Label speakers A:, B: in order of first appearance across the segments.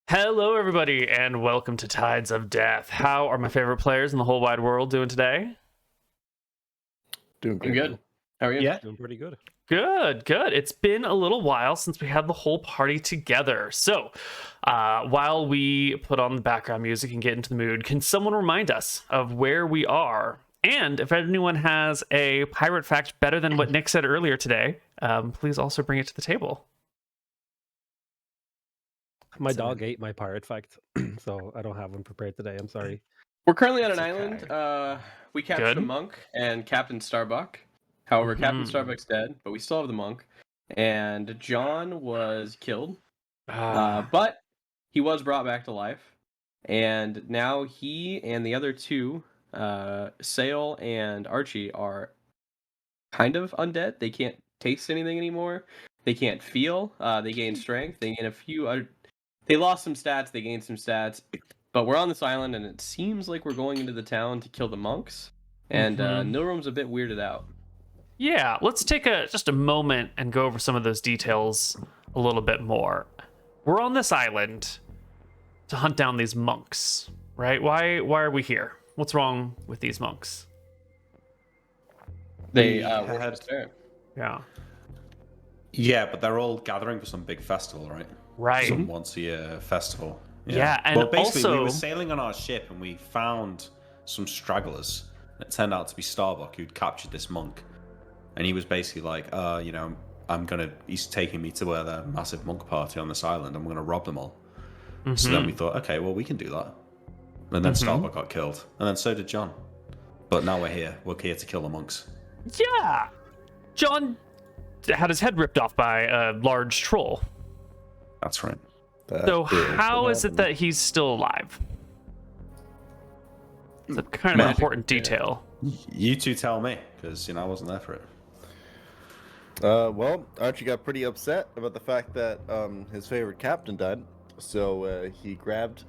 A: Hello, everybody, and welcome to Tides of Death. How are my favorite players in the whole wide world doing today?
B: Doing
C: I'm good. How are you?
B: Yeah.
D: Doing pretty good.
A: Good, good. It's been a little while since we had the whole party together. So, while we put on the background music and get into the mood, can someone remind us of where we are? And if anyone has a pirate fact better than what Nick said earlier today, please also bring it to the table.
D: My dog ate my pirate fact, so I don't have one prepared today. I'm sorry.
C: We're currently on an
A: It's
C: island. We captured
A: Good.
C: a monk and Captain Starbuck. However, Captain Starbuck's dead, but we still have the monk. And John was killed, but he was brought back to life. And now he and the other two, Sale and Archie, are kind of undead. They can't taste anything anymore. They can't feel. They gain strength. They gain a few. They lost some stats. They gained some stats. But we're on this island, and it seems like we're going into the town to kill the monks. And Nilrum's a bit weirded out.
A: Yeah, let's take just a moment and go over some of those details a little bit more. We're on this island to hunt down these monks, right? Why are we here? What's wrong with these monks?
C: They worship spirit.
A: Yeah.
B: Yeah, but they're all gathering for some big festival, right?
A: Right.
B: Some once-a-year festival.
A: Yeah, and
B: well, basically,
A: also
B: we were sailing on our ship and we found some stragglers. It turned out to be Starbuck, who'd captured this monk. And he was basically like, he's taking me to the massive monk party on this island. I'm going to rob them all. So then we thought, okay, well, we can do that. And then Starbuck got killed. And then so did John. But now we're here. We're here to kill the monks.
A: Yeah. John had his head ripped off by a large troll.
B: That's right.
A: So how is it that he's still alive? It's a kind of an important detail.
B: You two tell me, because, I wasn't there for it.
E: Well, Archie got pretty upset about the fact that his favorite captain died. So he grabbed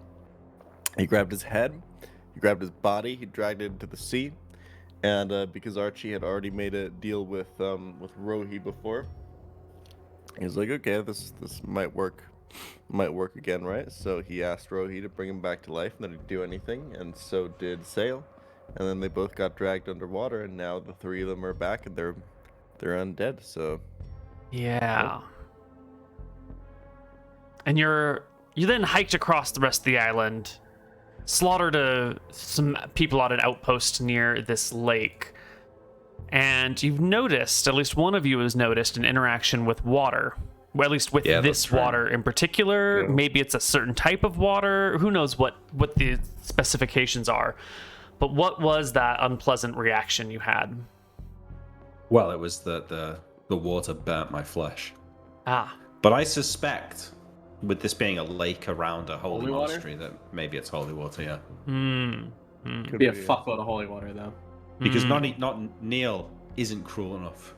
E: his head, he grabbed his body, he dragged it into the sea, and because Archie had already made a deal with Rohi before, he was like, okay, this might work again, right? So he asked Rohi to bring him back to life, and that he'd do anything, and so did Sail, and then they both got dragged underwater, and now the three of them are back, and they're undead. So
A: yeah. And you then hiked across the rest of the island, slaughtered some people at an outpost near this lake, and you've noticed, at least one of you has noticed, an interaction with water. Well, at least with this water in particular. Yeah. Maybe it's a certain type of water. Who knows what the specifications are. But what was that unpleasant reaction you had?
B: Well, it was that the water burnt my flesh. But I suspect, with this being a lake around a holy monastery, that maybe it's holy water, yeah.
C: Could be a fuckload of holy water, though.
B: Because not Neil isn't cruel enough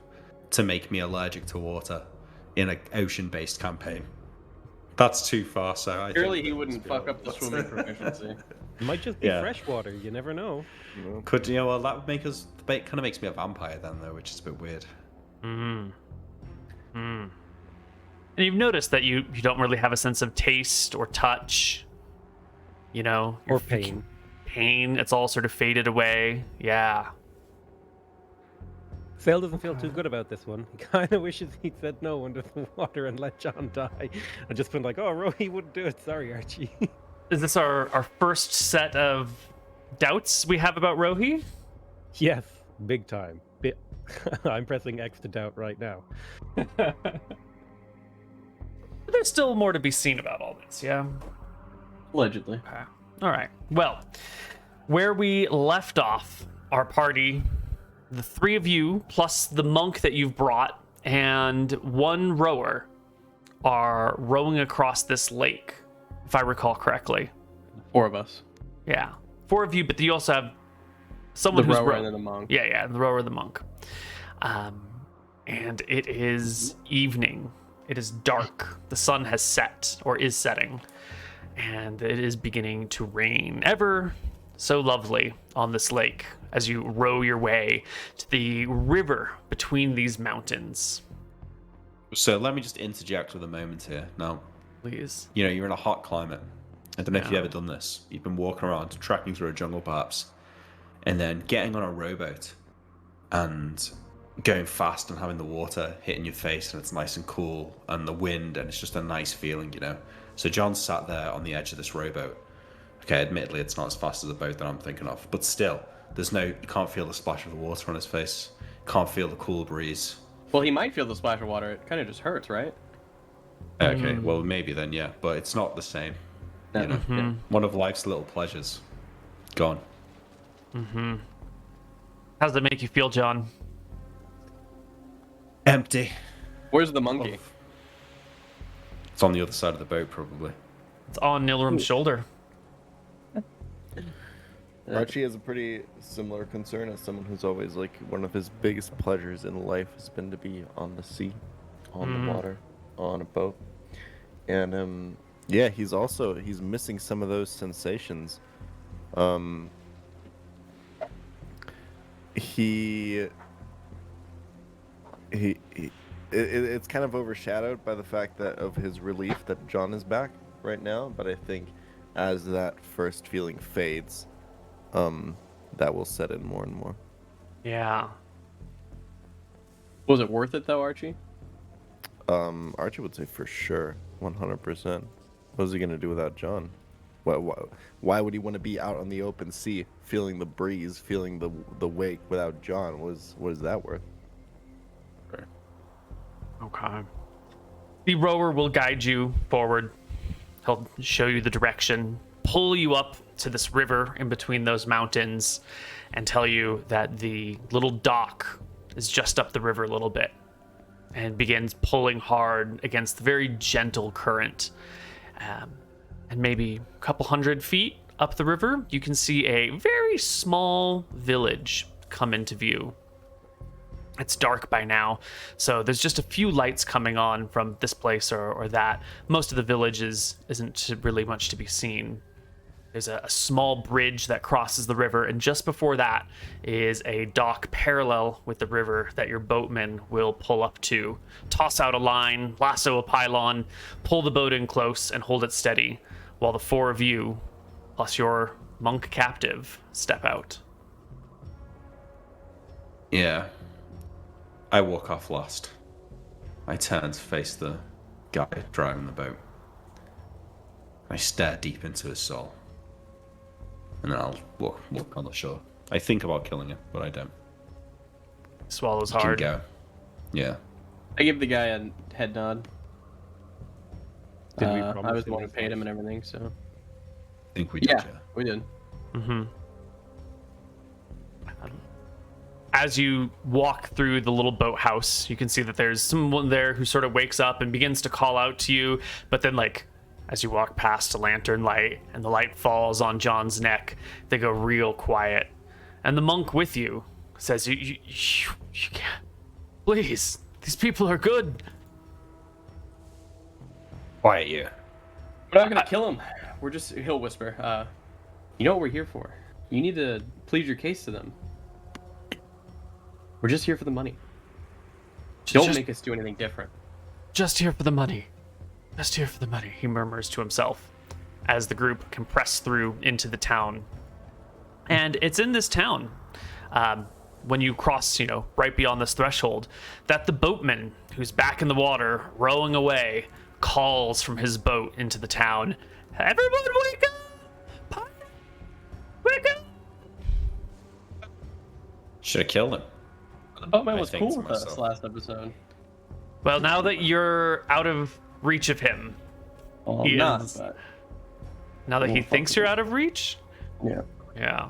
B: to make me allergic to water in an ocean-based campaign. That's too far, so I
C: Surely he wouldn't fuck up the swimming proficiency.
D: It might just be fresh water. You never know.
B: Could well that would make us. It kind of makes me a vampire then, though, which is a bit weird.
A: And you've noticed that you don't really have a sense of taste or touch,
D: or pain.
A: Pain, it's all sort of faded away. Yeah.
D: Sale doesn't feel too good about this one. He kind of wishes he'd said no under the water and let John die. I just been like, oh, Rohi wouldn't do it. Sorry, Archie.
A: Is this our first set of doubts we have about Rohi?
D: Yes, big time. I'm pressing X to doubt right now.
A: There's still more to be seen about all this, yeah?
C: Allegedly.
A: Okay. All right. Well, where we left off, our party, the three of you, plus the monk that you've brought, and one rower, are rowing across this lake, if I recall correctly.
C: 4 of us.
A: Yeah. 4 of you, but you also have someone who's
C: rower and then the monk.
A: Yeah, the rower and the monk. And it is evening. It is dark. The sun has set, or is setting, and it is beginning to rain. Ever so lovely on this lake as you row your way to the river between these mountains.
B: So let me just interject with a moment here. Now,
A: Please.
B: You know, you're in a hot climate. I don't know if you've
A: Yeah.
B: ever done this. You've been walking around, trekking through a jungle perhaps, and then getting on a rowboat and going fast and having the water hitting your face, and it's nice and cool, and the wind, and it's just a nice feeling, you know. So John sat there on the edge of this rowboat. Okay, admittedly, it's not as fast as a boat that I'm thinking of, but still, you can't feel the splash of the water on his face. Can't feel the cool breeze.
C: Well, he might feel the splash of water. It kind of just hurts, right?
B: Okay, well, maybe then, yeah, but it's not the same. You know,
C: Yeah.
B: one of life's little pleasures. Gone.
A: How does that make you feel, John?
B: Empty.
C: Where's the monkey?
B: It's on the other side of the boat, probably.
A: It's on Nilrum's shoulder.
E: Archie has a pretty similar concern as someone who's always like one of his biggest pleasures in life has been to be on the sea, on the water, on a boat. And yeah, he's missing some of those sensations. It's kind of overshadowed by the fact that of his relief that John is back right now, but I think as that first feeling fades, that will set in more and more.
A: Yeah.
C: Was it worth it though, Archie?
E: Archie would say for sure, 100%. What is he gonna do without John? Why would he want to be out on the open sea, feeling the breeze, feeling the wake without John? What is that worth?
A: Okay. The rower will guide you forward. He'll show you the direction, pull you up to this river in between those mountains, and tell you that the little dock is just up the river a little bit, and begins pulling hard against the very gentle current. And maybe a couple 100 feet up the river, you can see a very small village come into view. It's dark by now, so there's just a few lights coming on from this place or that. Most of the village isn't really much to be seen. There's a small bridge that crosses the river, and just before that is a dock parallel with the river that your boatman will pull up to. Toss out a line, lasso a pylon, pull the boat in close, and hold it steady, while the four of you, plus your monk captive, step out.
B: Yeah. I walk off last. I turn to face the guy driving the boat. I stare deep into his soul. And then I'll walk on the shore. I think about killing him, but I don't.
A: Swallows
B: He can
A: hard.
B: go. Yeah.
C: I give the guy a head nod.
D: Did we
C: I
D: promise
C: was the
D: him
C: one who
D: as
C: paid
D: much?
C: him and everything, so.
B: I think we did,
C: Yeah,
B: yeah.
C: we did.
A: As you walk through the little boathouse, you can see that there's someone there who sort of wakes up and begins to call out to you. But then, like, as you walk past a lantern light and the light falls on John's neck, they go real quiet. And the monk with you says, you can't. Please, these people are good.
B: Quiet you.
C: We're not gonna kill him. We're just, he'll whisper, you know what we're here for. You need to plead your case to them. We're just here for the money. Don't
A: Just-
C: make us do anything different.
A: Just here for the money. Just here for the money, he murmurs to himself as the group compress through into the town. And it's in this town, when you cross, right beyond this threshold, that the boatman, who's back in the water, rowing away, calls from his boat into the town. Everyone wake up! Wake up!
B: Should have killed him.
C: The boatman
B: I
C: was
B: think
C: cool
B: to
C: with us
B: myself.
C: last episode.
A: Well, now that you're out of reach of him,
C: Well,
A: He
C: I'm not,
A: is-
C: but
A: now that he
C: Well,
A: thinks
C: fuck
A: you're
C: you.
A: out of reach,
C: yeah.
A: yeah.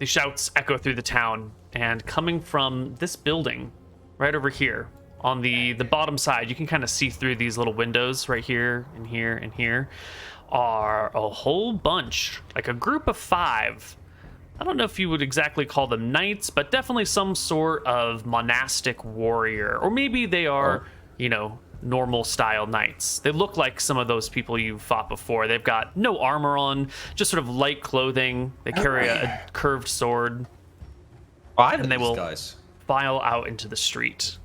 A: The shouts echo through the town, and coming from this building, right over here, on the bottom side, you can kind of see through these little windows right here and here and here, are a whole bunch, like a group of 5. I don't know if you would exactly call them knights, but definitely some sort of monastic warrior, or maybe they are, normal style knights. They look like some of those people you fought before. They've got no armor on, just sort of light clothing. They carry a curved sword,
B: I
A: and they will
B: guys.
A: file out into the street.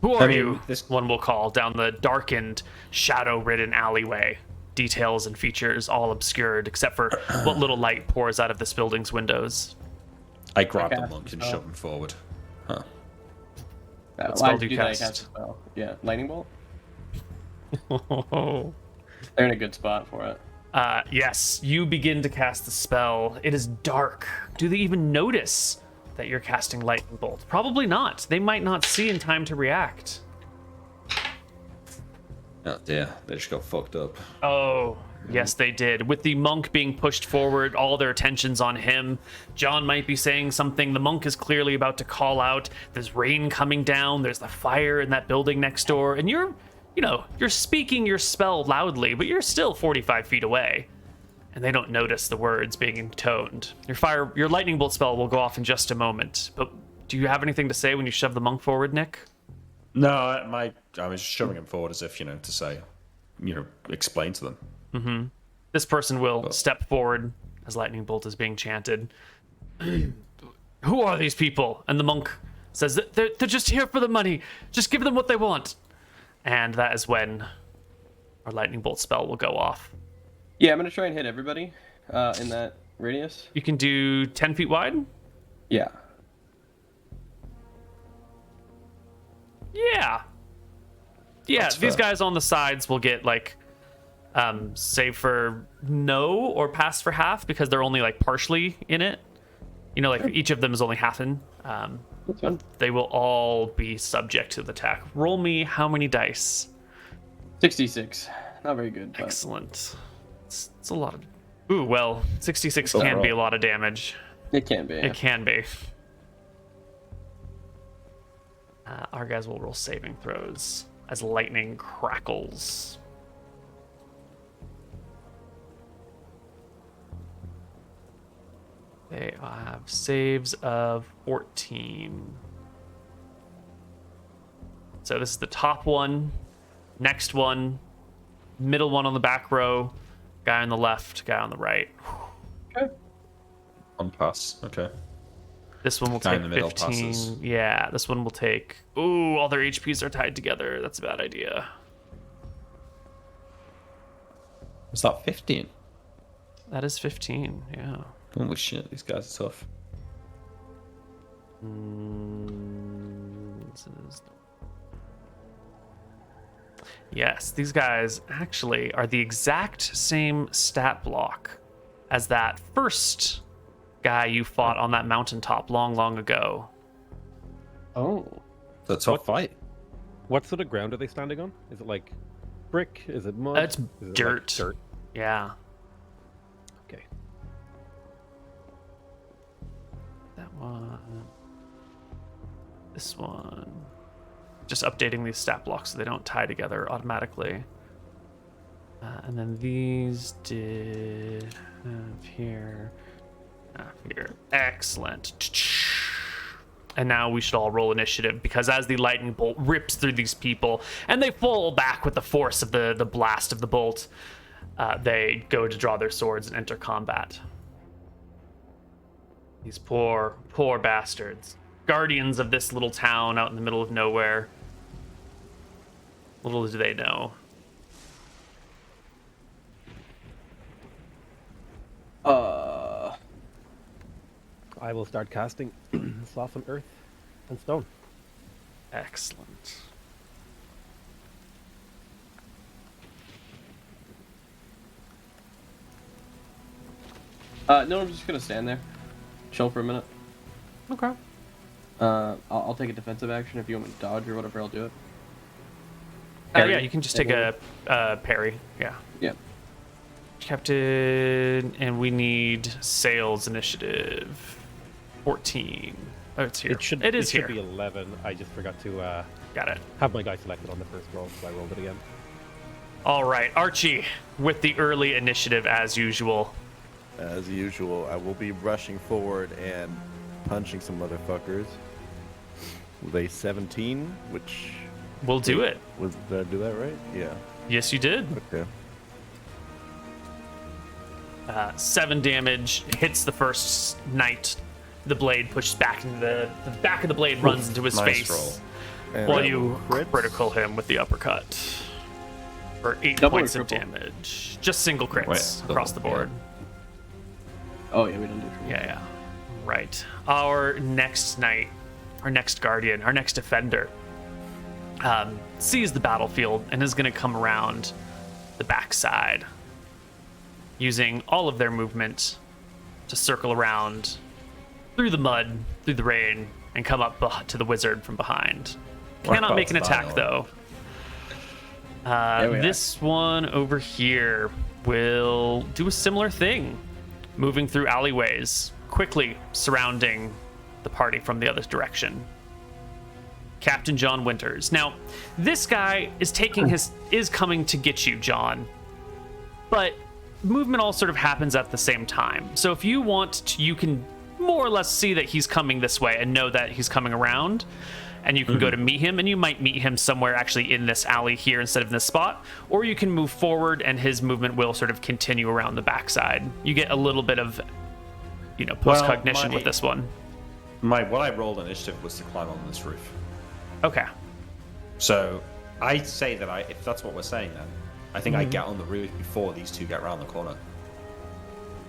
A: Who are
B: mean,
A: you?
B: this-
A: One will call down the darkened, shadow-ridden alleyway. Details and features all obscured, except for what little light pours out of this building's windows.
B: I grab the
C: cast
B: monk
C: the
B: and
C: spell.
B: shove him forward. Huh.
A: What
C: Why
A: spell
C: did
A: do
C: you
A: you
C: do that? I
A: cast?
C: cast a spell. Yeah, lightning bolt.
A: Oh.
C: They're in a good spot for it.
A: Yes, you begin to cast the spell. It is dark. Do they even notice that you're casting lightning bolt? Probably not. They might not see in time to react.
B: Oh dear, they just got fucked up.
A: Oh, yes, they did. With the monk being pushed forward, all their attention's on him. John might be saying something. The monk is clearly about to call out. There's rain coming down. There's the fire in that building next door. And you're speaking your spell loudly, but you're still 45 feet away. And they don't notice the words being intoned. Your lightning bolt spell will go off in just a moment. But do you have anything to say when you shove the monk forward, Nick?
B: No, I was shoving him forward as if, to say, explain to them.
A: This person will step forward as lightning bolt is being chanted. Who are these people? And the monk says that they're just here for the money. Just give them what they want. And that is when our lightning bolt spell will go off.
C: Yeah, I'm gonna try and hit everybody in that radius.
A: You can do 10 feet wide?
C: Yeah.
A: Yeah. Yeah,
B: That's
A: these
B: fair.
A: guys on the sides will get save for no or pass for half because they're only partially in it. Each of them is only half in.
C: That's fun.
A: They will all be subject to the attack. Roll me how many dice?
C: 66. Not very good, but
A: Excellent. It's a lot of... Ooh, well, 66 can be a lot of damage.
C: it can be.
A: It can be. Our guys will roll saving throws as lightning crackles. They have saves of 14. So this is the top one, next one, middle one on the back row, guy on the left, guy on the right.
C: Okay.
B: On pass. Okay.
A: This one will
B: Guy
A: take
B: in the middle
A: 15.
B: passes.
A: Yeah, this one will take... Ooh, all their HPs are tied together. That's a bad idea.
B: Was that 15?
A: That is 15, yeah.
B: Holy shit, these guys are tough.
A: This is... Yes, these guys actually are the exact same stat block as that first guy you fought on that mountaintop long ago.
C: Oh.
B: It's a tough fight.
D: What sort of ground are they standing on? Is it like brick? Is it mud?
A: It's
D: Is it like
A: dirt.
D: dirt.
A: Yeah.
D: Okay.
A: That one. This one. Just updating these stat blocks so they don't tie together automatically. And then these did have here. Here. Excellent. And now we should all roll initiative because as the lightning bolt rips through these people and they fall back with the force of the blast of the bolt, they go to draw their swords and enter combat. These poor bastards. Guardians of this little town out in the middle of nowhere. Little do they know.
D: I will start casting Soften Earth and Stone.
A: Excellent.
C: No, I'm just gonna stand there, chill for a minute.
A: Okay.
C: I'll take a defensive action if you want me to dodge or whatever. I'll do it.
A: Yeah, you can just take a parry. Yeah.
C: Yeah.
A: Captain, and we need sales initiative. 14. Oh, it's here. It is here.
D: Should be 11. I just forgot to
A: Got it.
D: have my guy selected on the first roll, so I rolled it again.
A: All right, Archie with the early initiative as usual.
E: As usual, I will be rushing forward and punching some motherfuckers. With a 17, which...
A: We'll do it.
E: Did I do that right? Yeah.
A: Yes, you did.
E: Okay.
A: 7 damage, hits the first knight. The blade pushes back into the back of the blade runs into his
B: Nice
A: face.
B: roll.
E: And
A: Well,
E: that
A: you
E: will crit.
A: critical him with the uppercut for 8
C: Double or
A: points of
C: triple?
A: damage. Just single crits
B: Wait,
A: across the
B: double,
A: board.
C: Oh yeah, we don't do triple.
A: Yeah. Right. Our next knight, our next guardian, our next defender sees the battlefield and is going to come around the backside using all of their movement to circle around through the mud, through the rain, and come up to the wizard from behind. Cannot make an attack though.
C: we are.
A: This one over here will do a similar thing, moving through alleyways, quickly surrounding the party from the other direction. Captain John Winters. Now, this guy is coming to get you, John, but movement all sort of happens at the same time. So if you want to, you can more or less see that he's coming this way and know that he's coming around, and you can go to meet him, and you might meet him somewhere actually in this alley here instead of in this spot, or you can move forward and his movement will sort of continue around the backside. You get a little bit of, post-cognition with this one.
B: What I rolled initiative was to climb on this roof.
A: Okay.
B: So I say that if that's what we're saying, then I think I get on the roof before these two get around the corner.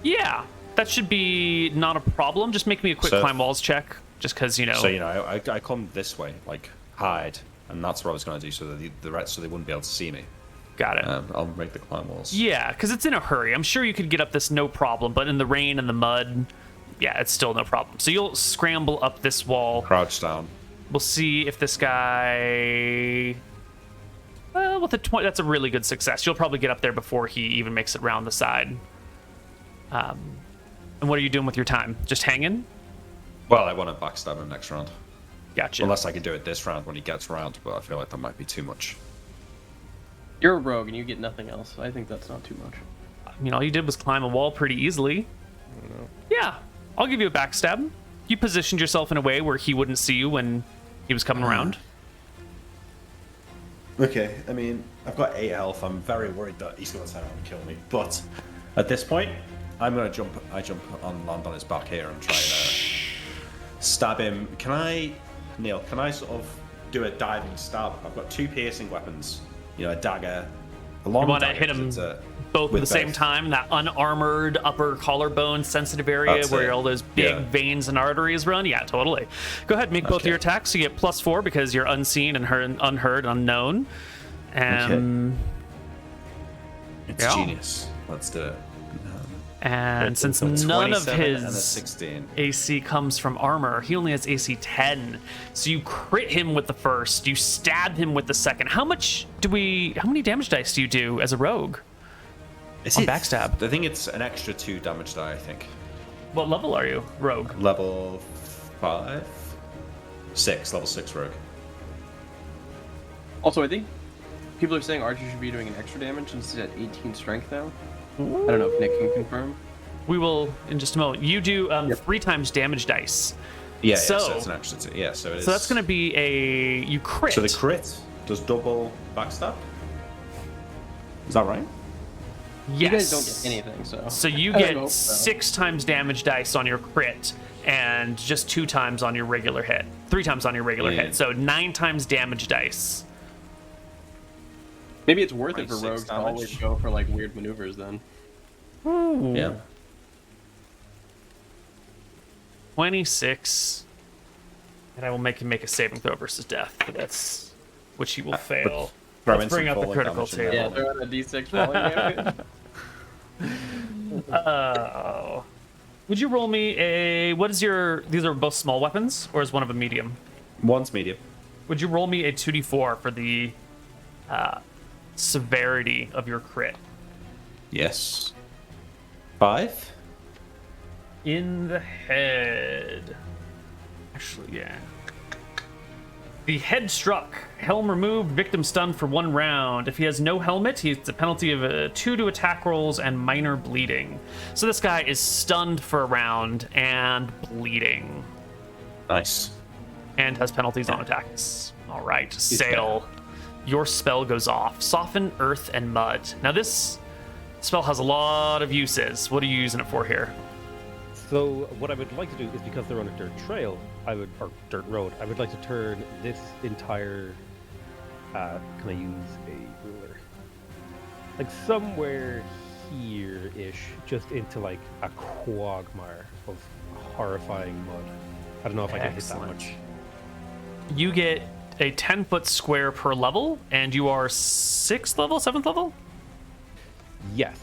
A: Yeah, that should be not a problem. Just make me a quick climb walls check, just because
B: So I come this way, like hide, and that's what I was going to do, so that the rest, so they wouldn't be able to see me.
A: Got it.
B: I'll make the climb walls.
A: Yeah, because it's in a hurry. I'm sure you could get up this no problem, but in the rain and the mud, yeah, it's still no problem. So you'll scramble up this wall.
B: Crouch down.
A: We'll see if this guy... Well, with a 20, that's a really good success. You'll probably get up there before he even makes it around the side. And what are you doing with your time? Just hanging?
B: Well, I want to backstab him next round.
A: Gotcha.
B: Unless I can do it this round when he gets around, but I feel like that might be too much.
C: You're a rogue and you get nothing else. I think that's not too much.
A: I mean, all you did was climb a wall pretty easily. Yeah, I'll give you a backstab. You positioned yourself in a way where he wouldn't see you when he was coming around.
B: Okay, I mean, I've got 8 health. I'm very worried that he's going to turn around and kill me. But at this point, I'm going to jump. I land on his back here and try and stab him. Neil, can I sort of do a diving stab? I've got 2 piercing weapons. A dagger. A long
A: You want to
B: dagger,
A: hit him
B: 'cause
A: both at
B: with
A: the same
B: both.
A: time, that unarmored upper collarbone sensitive area
B: That's
A: where
B: it.
A: all those big
B: Yeah.
A: veins and arteries run? Yeah, totally. Go ahead, make both of your attacks. You get +4 because you're unseen and unheard, unknown.
B: It's
A: Yeah.
B: genius. Let's do it.
A: And since
B: A
A: none of
B: 27 and a
A: his
B: 16.
A: AC comes from armor, he only has AC 10. So you crit him with the first, you stab him with the second. How many damage dice do you do as a rogue? On backstab.
B: I think it's an extra 2 damage die, I think.
A: What level are you, rogue?
B: Level 5? 6, level 6 rogue.
C: Also, I think people are saying Archie should be doing an extra damage since he's at 18 strength now. I don't know if Nick can confirm.
A: We will in just a moment. You do 3 times damage dice.
B: Yeah,
A: So-
B: so it's an extra 2. Yeah, so it is.
A: So that's going to be you crit.
B: So the crit does double backstab? Is that right?
A: Yes.
C: You guys don't get anything, so.
A: So you
C: I
A: get
C: hope so.
A: 6 times damage dice on your crit and just 2 times on your regular hit. 3 times on your regular
B: Yeah.
A: hit. So 9 times damage dice.
C: Maybe it's worth it for
B: 26
C: rogues to
B: damage.
C: always go for like weird maneuvers then.
B: Yeah.
A: 26. And I will make him make a saving throw versus death. That's which he will fail.
B: throw
A: Let's
B: in
A: bring
B: some
A: up the
B: falling
A: critical
B: damage in there.
A: table.
C: Yeah, throw out a d6 falling damage.
A: Oh. Would you roll me a... These are both small weapons, or is one of them medium?
B: One's medium.
A: Would you roll me a 2d4 for the severity of your crit?
B: Yes. 5?
A: In the head. Actually, yeah. The head struck. Helm removed. Victim stunned for 1 round. If he has no helmet, it's a penalty of 2 to attack rolls and minor bleeding. So this guy is stunned for a round and bleeding.
B: Nice.
A: And has penalties on attacks. All right, Sail. Your spell goes off. Soften earth and mud. Now this spell has a lot of uses. What are you using it for here?
D: So what I would like to do is, because they're on a dirt trail, or dirt road, I would like to turn this entire. Can I use a ruler? Like somewhere here-ish, just into like a quagmire of horrifying mud. I don't know if I can hit that much.
A: You get a 10-foot square per level, and you are 6th level, 7th level?
D: Yes.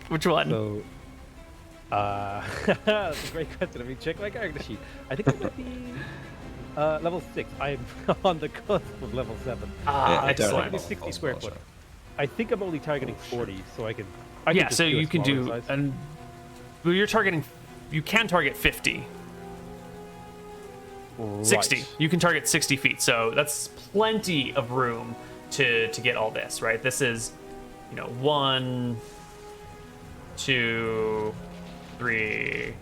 A: Which one?
D: So, that's a great question. Let me check my character sheet. I think it might be level 6. I'm on the cusp of level 7.
A: Excellent.
D: I can do 60 square foot. I think I'm only targeting 40, so I can.
A: Yeah,
D: just
A: so
D: do a
A: you can
D: smaller
A: do,
D: size.
A: and you're targeting. You can target 50. 60.
D: Right.
A: You can target 60 feet, so that's plenty of room to get all this, right? This is, 1, 2, 3,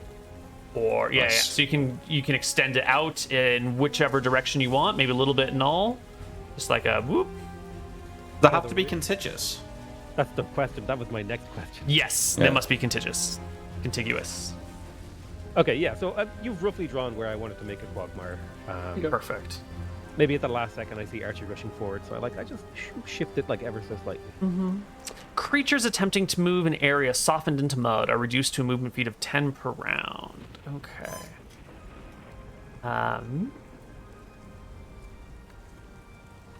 A: 4. Yeah,
B: Nice.
A: yeah. So you can extend it out in whichever direction you want, maybe a little bit in all, just like a whoop.
B: They have to be contiguous.
D: That's the question. That was my next question.
A: Yes,
B: Yeah.
A: they must be contiguous.
D: Okay, yeah. So you've roughly drawn where I wanted to make a quagmire.
A: Perfect.
D: Maybe at the last second I see Archie rushing forward, so I just shift it like ever so slightly.
A: Creatures attempting to move an area softened into mud are reduced to a movement speed of 10 per round. Okay.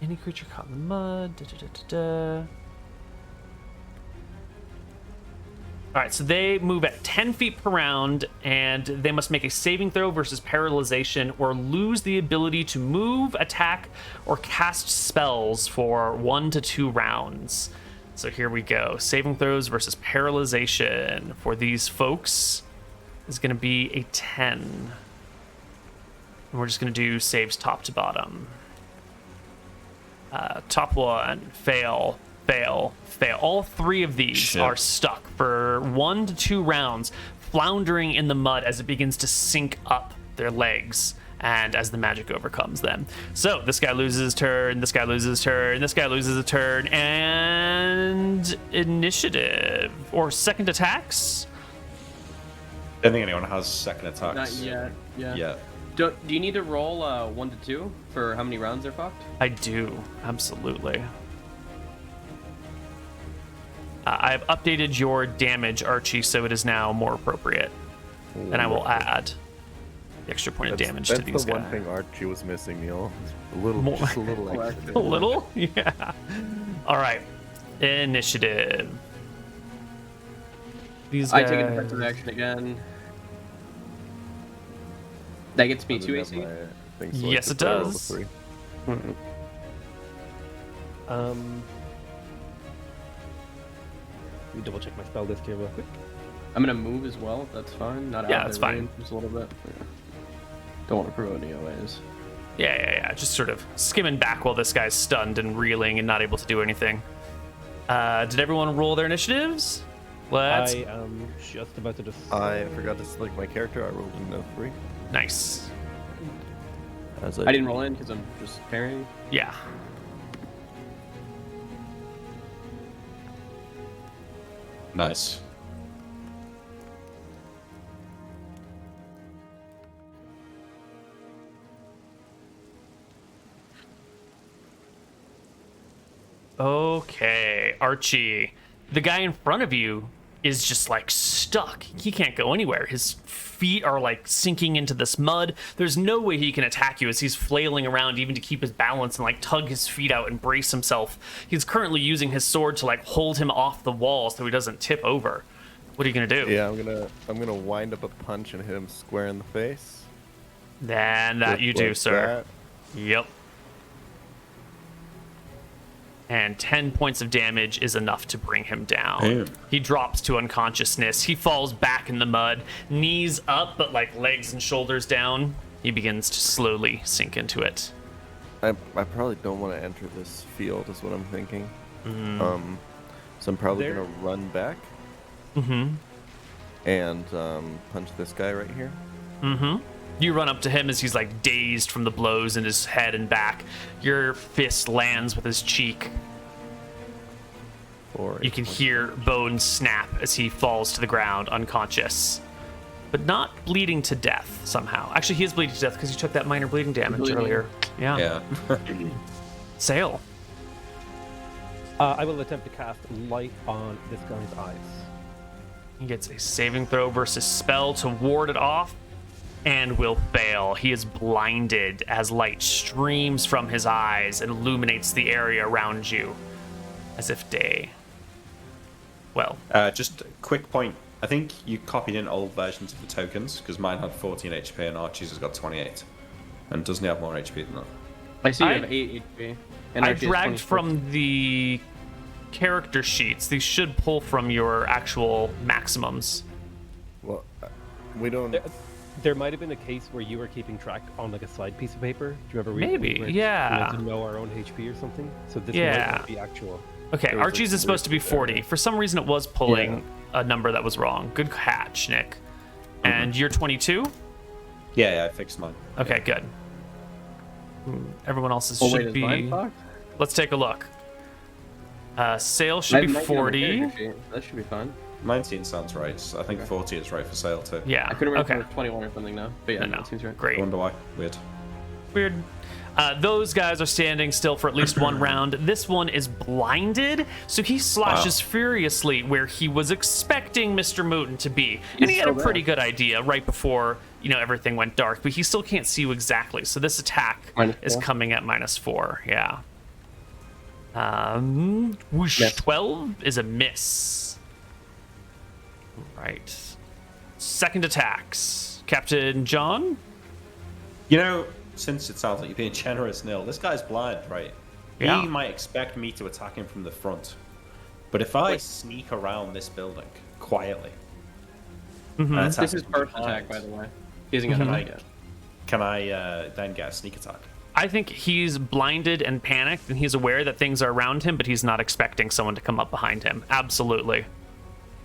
A: Any creature caught in the mud. All right, so they move at 10 feet per round, and they must make a saving throw versus paralyzation or lose the ability to move, attack, or cast spells for 1 to 2 rounds. So here we go. Saving throws versus paralyzation for these folks is going to be a 10. And we're just going to do saves top to bottom. Top one, fail, fail, fail. All 3 of these are stuck for 1 to 2 rounds, floundering in the mud as it begins to sink up their legs and as the magic overcomes them. So this guy loses his turn, this guy loses his turn, this guy loses a turn, and initiative or second attacks.
B: I don't think anyone has second attacks.
C: Not yet. Yeah.
B: Yet.
C: Do you need to roll 1 to 2 for how many rounds they're fucked?
A: I do, absolutely. I've updated your damage, Archie, so it is now more appropriate. And I will add the extra point of damage to these
E: That's the
A: guys.
E: one thing Archie was missing, Neil. A little,
A: More.
E: just a little extra.
A: A little? Yeah. All right. Initiative. These
C: I
A: guys...
C: take a defensive action again. That gets me
E: I
C: 2
E: didn't have
C: AC.
E: my thing
A: Yes,
E: selected,
A: it
E: so I rolled a
A: does.
E: 3.
D: Let me double check my spell list here real quick.
C: I'm gonna move as well. If that's fine. Not
A: Yeah,
C: out of
A: that's
C: their
A: fine.
C: range, just a little bit. Yeah. Don't want to promote any OAs.
A: Yeah. Just sort of skimming back while this guy's stunned and reeling and not able to do anything. Did everyone roll their initiatives? Let's...
D: I am just about to just.
E: I forgot to select my character. I rolled a 3.
A: Nice.
E: As
C: I didn't roll in because I'm just parrying.
A: Yeah.
B: Nice.
A: Okay, Archie. The guy in front of you is just like stuck. He can't go anywhere. His feet are like sinking into this mud. There's no way he can attack you as he's flailing around even to keep his balance and like tug his feet out and brace himself. He's currently using his sword to like hold him off the wall so he doesn't tip over. What are you gonna do?
E: Yeah, I'm gonna wind up a punch and hit him square in the face.
A: And that
E: Just
A: you do,
E: like
A: sir. Yep. And 10 points of damage is enough to bring him down.
B: Damn.
A: He drops to unconsciousness. He falls back in the mud, knees up, but like legs and shoulders down. He begins to slowly sink into it.
E: I probably don't want to enter this field, is what I'm thinking. So I'm probably
D: There-
E: gonna run back
A: Mm-hmm.
E: and punch this guy right here.
A: Mm-hmm. You run up to him as he's like dazed from the blows in his head and back. Your fist lands with his cheek. You can hear bones snap as he falls to the ground unconscious, but not bleeding to death somehow. Actually, he is bleeding to death because he took that minor bleeding damage earlier. Yeah. Sail.
D: I will attempt to cast light on this guy's eyes.
A: He gets a saving throw versus spell to ward it off and will fail. He is blinded as light streams from his eyes and illuminates the area around you as if day. Well,
B: just a quick point. I think you copied in old versions of the tokens because mine had 14 HP and Archie's has got 28. And doesn't he have more HP than that?
C: I see you have 8 HP. And
A: I
C: Archie has
A: dragged
C: 24.
A: from the character sheets. These should pull from your actual maximums.
E: Well, we don't.
D: There might have been a case where you were keeping track on like a slide piece of paper. Do you remember?
A: Maybe,
D: we
A: yeah.
D: to know our own HP or something. So this
A: Yeah.
D: might not be actual.
A: Okay,
E: There was
A: Archie's
E: a
A: is supposed to be
E: weird
A: 40. For some reason, it was pulling a number that was wrong. Good catch, Nick. And you're 22?
B: Yeah, I fixed mine.
A: Okay, good. Everyone else's
C: Oh,
A: should
C: wait, is
A: be.
C: mine fucked?
A: Let's take a look. Sail
C: I
A: should
C: have
A: be
C: 19 on my
A: 40.
C: character sheet. That should be fun.
B: 19 sounds right. I think
C: Okay.
B: 40 is right for sale too.
A: Yeah.
C: I couldn't remember
A: Okay.
C: if it was 21 or something now. But yeah,
A: No.
C: that seems right.
B: I
A: Great.
B: wonder why. Weird.
A: Weird. Those guys are standing still for at least one round. This one is blinded, so he slashes furiously where he was expecting MrMouton to be. And he had a
C: still
A: pretty
C: there.
A: good idea right before, everything went dark, but he still can't see you exactly. So this attack is
C: -4?
A: coming at -4. Yeah. Whoosh,
C: Miss.
A: 12 is a miss. Right. Second attacks. Captain John?
B: Since it sounds like you're being generous, Neil, this guy's blind, right?
A: Yeah.
B: He might expect me to attack him from the front. But if I sneak around this building quietly, and attack
C: This is
B: him from
C: first
B: behind,
C: attack, by the way. He hasn't got
B: Can
C: a
B: I,
C: yet.
B: can I then get a sneak attack?
A: I think he's blinded and panicked, and he's aware that things are around him, but he's not expecting someone to come up behind him. Absolutely.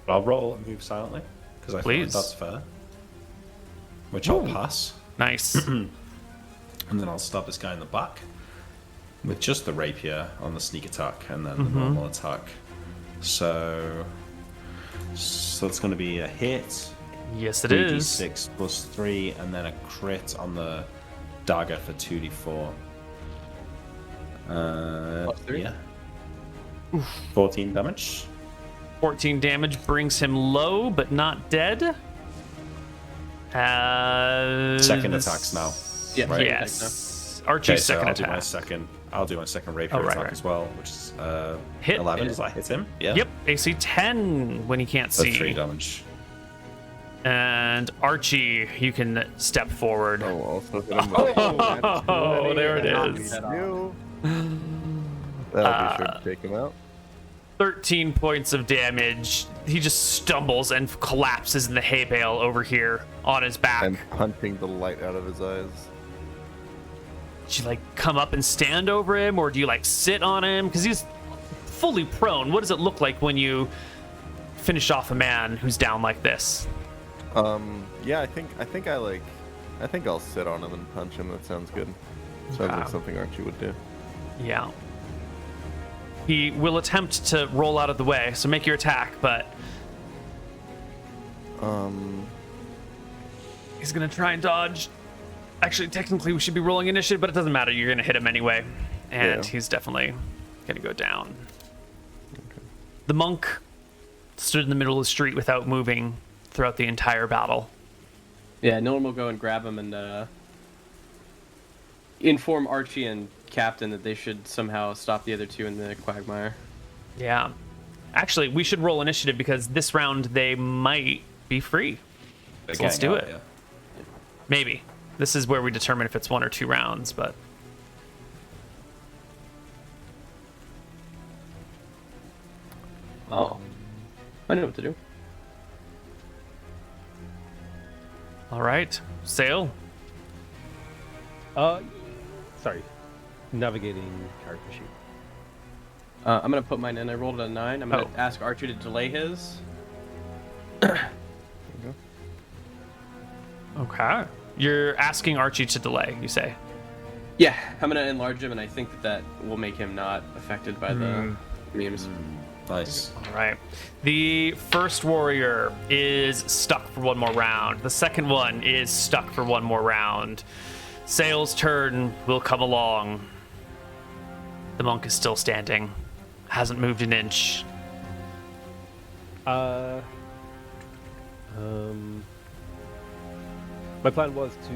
B: I'll roll and move silently, because I feel like
A: Please.
B: that's fair. Which I'll pass.
A: Nice.
B: And then I'll stab this guy in the back with just the rapier on the sneak attack and then the normal attack. So it's going to be a hit,
A: Yes, it is.
B: 3d6 plus 3, and then a crit on the dagger for 2d4.
C: Plus 3?
B: Yeah. 14 damage.
A: 14 damage brings him low, but not dead.
B: Second attacks now.
C: Yeah,
B: Right.
A: Yes. Archie's second
B: I'll do my
A: attack.
B: second. I'll do my second rapier
A: Oh, right,
B: attack
A: right.
B: as well, which is
A: Hit.
B: 11. Does that hit him? Yeah.
A: Yep, AC 10 when he can't
B: For
A: see.
B: 3 damage.
A: And Archie, you can step forward.
E: Oh, also hit him.
A: Oh, there it
C: Knock
A: is.
C: that off.
E: You. That'll be sure to take him out.
A: 13 points of damage. He just stumbles and collapses in the hay bale over here on his back.
E: I'm punching the light out of his eyes.
A: Do you come up and stand over him, or do you sit on him? Because he's fully prone. What does it look like when you finish off a man who's down like this?
E: Yeah, I think I'll sit on him and punch him. That sounds good. Sounds like something Archie would do.
A: Yeah. He will attempt to roll out of the way, so make your attack, but he's gonna try and dodge. Actually, technically, we should be rolling initiative, but it doesn't matter. You're gonna hit him anyway, and
E: Yeah.
A: he's definitely gonna go down. The monk stood in the middle of the street without moving throughout the entire battle.
C: Yeah, no one will go and grab him and inform Archie and Captain that they should somehow stop the other two in the quagmire.
A: Yeah. Actually, we should roll initiative because this round they might be free.
B: They're
A: So let's
B: getting
A: do
B: out,
A: it.
B: yeah.
A: Maybe. This is where we determine if it's 1 or 2 rounds, but
C: Oh. I know what to do.
A: all right. Sail.
D: Sorry. Navigating character sheet.
C: I'm gonna put mine in. I rolled a 9. I'm gonna
A: Oh.
C: ask Archie to delay his.
A: Okay. You're asking Archie to delay, you say?
C: Yeah, I'm gonna enlarge him, and I think that will make him not affected by the memes.
B: Nice.
A: All right. The first warrior is stuck for one more round. The second one is stuck for one more round. Sail's turn will come along. The monk is still standing. Hasn't moved an inch.
D: My plan was to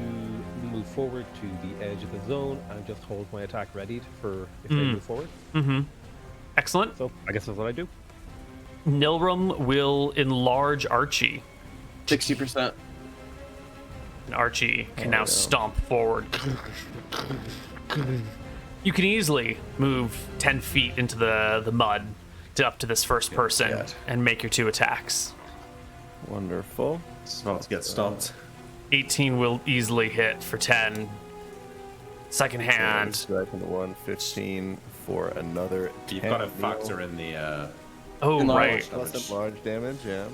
D: move forward to the edge of the zone and just hold my attack ready for if they move forward.
A: Mm-hmm. Excellent.
D: So I guess that's what I do.
A: Nilrum will enlarge Archie.
C: 60%.
A: And Archie can now stomp forward. You can easily move 10 feet into the mud up to this first person and make your 2 attacks.
E: Wonderful.
B: It's about to get stomped.
A: 18 will easily hit for 10. Second hand.
E: Second one, 15 for another 10.
B: You've got to factor in the
A: Oh, right.
E: Plus large damage, yeah.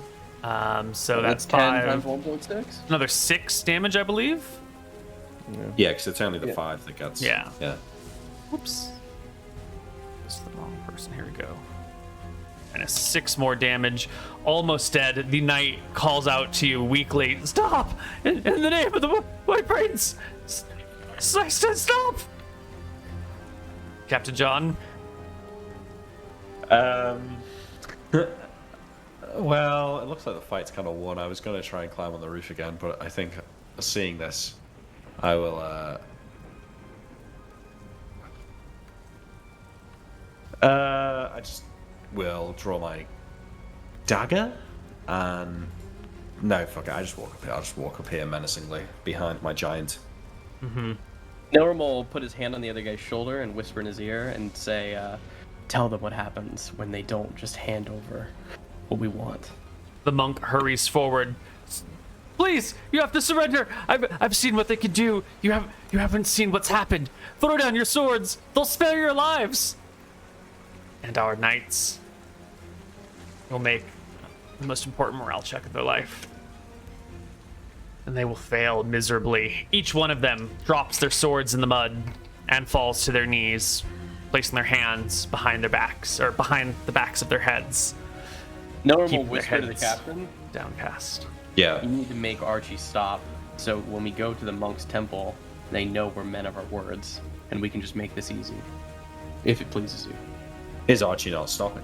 A: So that's
C: 10
A: 5.
C: times 1.6?
A: Another 6 damage, I believe.
B: Yeah, because it's only the 5 that gets.
A: Yeah.
B: Yeah.
A: Whoops. This is the wrong person. Here we go. And a 6 more damage. Almost dead. The knight calls out to you weakly. Stop! In the name of the White Prince! Stop! Captain John?
B: Well, it looks like the fight's kind of won. I was going to try and climb on the roof again, but I think seeing this, I will. I just will draw my dagger and no, fuck it. I just walk up here. I'll just walk up here menacingly behind my giant.
C: Nilrum will put his hand on the other guy's shoulder and whisper in his ear and say, tell them what happens when they don't just hand over what we want.
A: The monk hurries forward. Please, you have to surrender. I've seen what they can do. You haven't seen what's happened. Throw down your swords. They'll spare your lives. And our knights will make the most important morale check of their life. And they will fail miserably. Each one of them drops their swords in the mud and falls to their knees, placing their hands behind their backs, or behind the backs of their heads.
C: Nilrum will
A: Keeping their
C: whisper to the
A: heads
C: captain,
A: downcast.
B: Yeah.
C: you need to make Archie stop, so when we go to the monk's temple, they know we're men of our words, and we can just make this easy, if it pleases you.
B: Is Archie not stopping?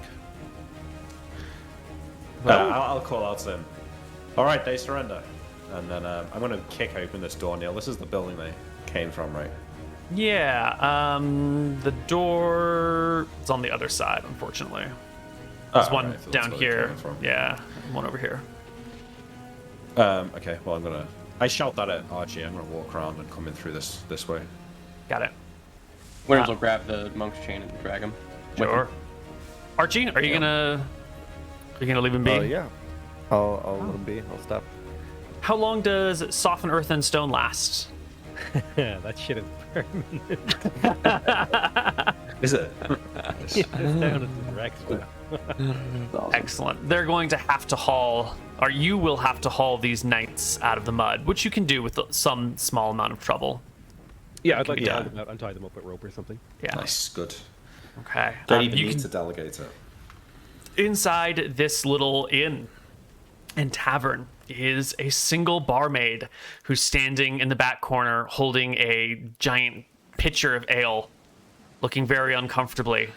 B: I'll call out to him. All right, they surrender. And then I'm going to kick open this door, Neil. This is the building they came from, right?
A: Yeah, the door is on the other side, unfortunately. There's one
B: right, so that's
A: down
B: where they
A: here.
B: came from.
A: Yeah, one over here.
B: Okay, well, I shout that at Archie. I'm going to walk around and come in through this way.
A: Got it.
C: Winters will grab the monk's chain and drag him. with
A: Sure.
C: him.
A: Archie, are you gonna leave him be?
E: Yeah. I'll let him be. I'll stop.
A: How long does Soften Earth and Stone last?
D: That shit is permanent.
B: Is it?
D: It's down as Rex.
A: Excellent. They're going to have to haul, or you will have to haul these knights out of the mud, which you can do with some small amount of trouble.
D: Yeah, I'd like to
B: Yeah.
D: untie them up with rope or something.
A: Yeah.
B: Nice, good.
A: Okay.
B: Don't even
A: you
B: need
A: can
B: to delegate it.
A: inside this little inn and tavern is a single barmaid who's standing in the back corner holding a giant pitcher of ale, looking very uncomfortably.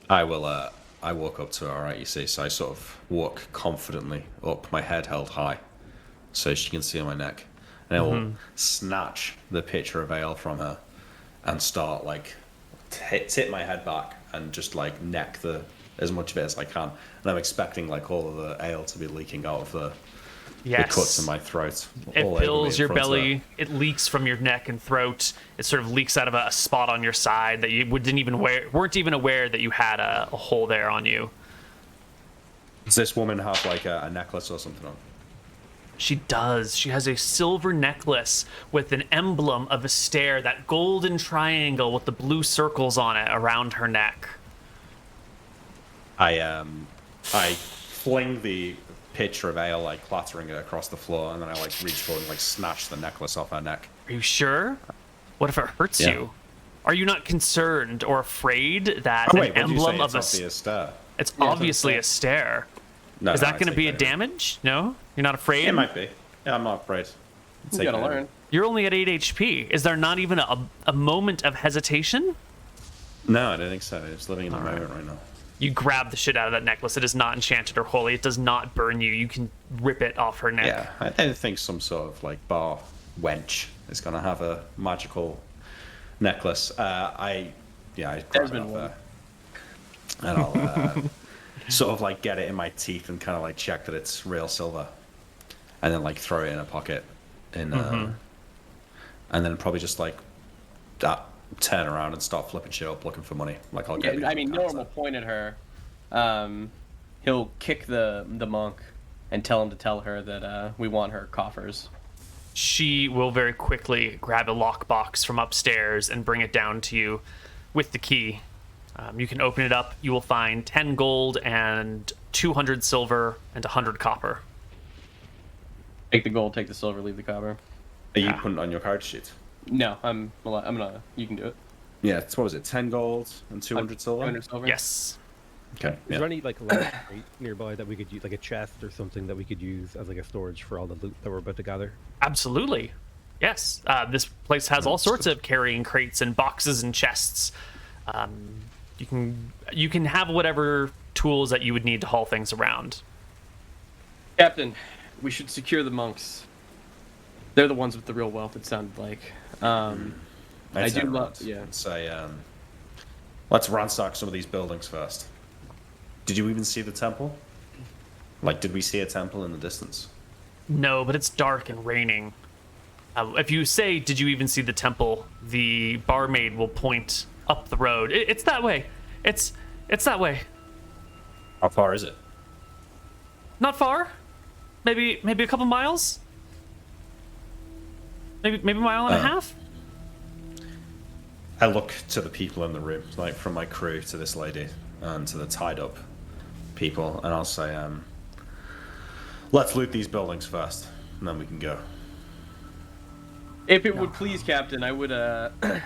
B: I walk up to her, alright, you see, so I sort of walk confidently up, my head held high, so she can see my neck. And I will snatch the pitcher of ale from her and start, like, tip my head back and just, like, neck as much of it as I can. And I'm expecting, like, all of the ale to be leaking out of the cuts in my throat.
A: It
B: all over me
A: fills
B: in
A: your
B: front of her.
A: belly. It leaks from your neck and throat. It sort of leaks out of a spot on your side that you weren't even aware that you had a hole there on you.
B: Does this woman have, like, a necklace or something on?
A: She does. She has a silver necklace with an emblem of a stare, that golden triangle with the blue circles on it around her neck.
B: I fling the pitcher of ale, like, clattering it across the floor, and then I, like, reach forward and, like, snatch the necklace off her neck.
A: Are you sure? What if it hurts
B: Yeah.
A: you? Are you not concerned or afraid that
B: Oh, wait,
A: an
B: what did you say?
A: emblem of
B: It's
A: a
B: obvious star.
A: it's
C: Yeah,
A: obviously
C: it's
A: a stare?
B: No,
A: Is
B: no,
A: that
B: I
A: going to
B: take
A: be a
B: that in.
A: damage? No, you're not afraid.
B: It might be. Yeah, I'm not afraid.
C: You gotta learn.
A: You're only at 8 HP. Is there not even a moment of hesitation?
B: No, I don't think so. It's living in the moment right now.
A: You grab the shit out of that necklace. It is not enchanted or holy. It does not burn you. You can rip it off her neck.
B: Yeah, I don't think some sort of like bar wench is gonna have a magical necklace. I grab it
C: Desmond
B: off
C: won.
B: her, and I'll sort of like get it in my teeth and kind of like check that it's real silver, and then like throw it in a pocket, and then probably just like turn around and start flipping shit up looking for money. Like I'll get.
C: Yeah, I mean, Norm will point at her. He'll kick the monk and tell him to tell her that we want her coffers.
A: She will very quickly grab a lockbox from upstairs and bring it down to you with the key. You can open it up. You will find 10 gold and 200 silver and 100 copper.
C: Take the gold, take the silver, leave the copper.
B: Are you putting it on your card sheet?
C: No, I'm gonna. You can do it.
B: Yeah, what was it? 10 gold and 200 silver.
C: 200 silver.
A: Yes.
B: Okay.
D: Is
B: Yeah.
D: there any like large crate nearby that we could use, like a chest or something that we could use as like a storage for all the loot that we're about to gather?
A: Absolutely. Yes. This place has all sorts of carrying crates and boxes and chests. You can have whatever tools that you would need to haul things around.
C: Captain, we should secure the monks. They're the ones with the real wealth. It sounded like. I do love. Yeah.
B: Say, let's ransack some of these buildings first. Did you even see the temple? Like, did we see a temple in the distance?
A: No, but it's dark and raining. If you say, "Did you even see the temple?" the barmaid will point up the road. It's that way. It's that way.
B: How far is it?
A: Not far. Maybe a couple miles. Maybe a mile and a half.
B: I look to the people in the room, like from my crew to this lady and to the tied up people, and I'll say, let's loot these buildings first, and then we can go.
C: If it would please, Captain, I would I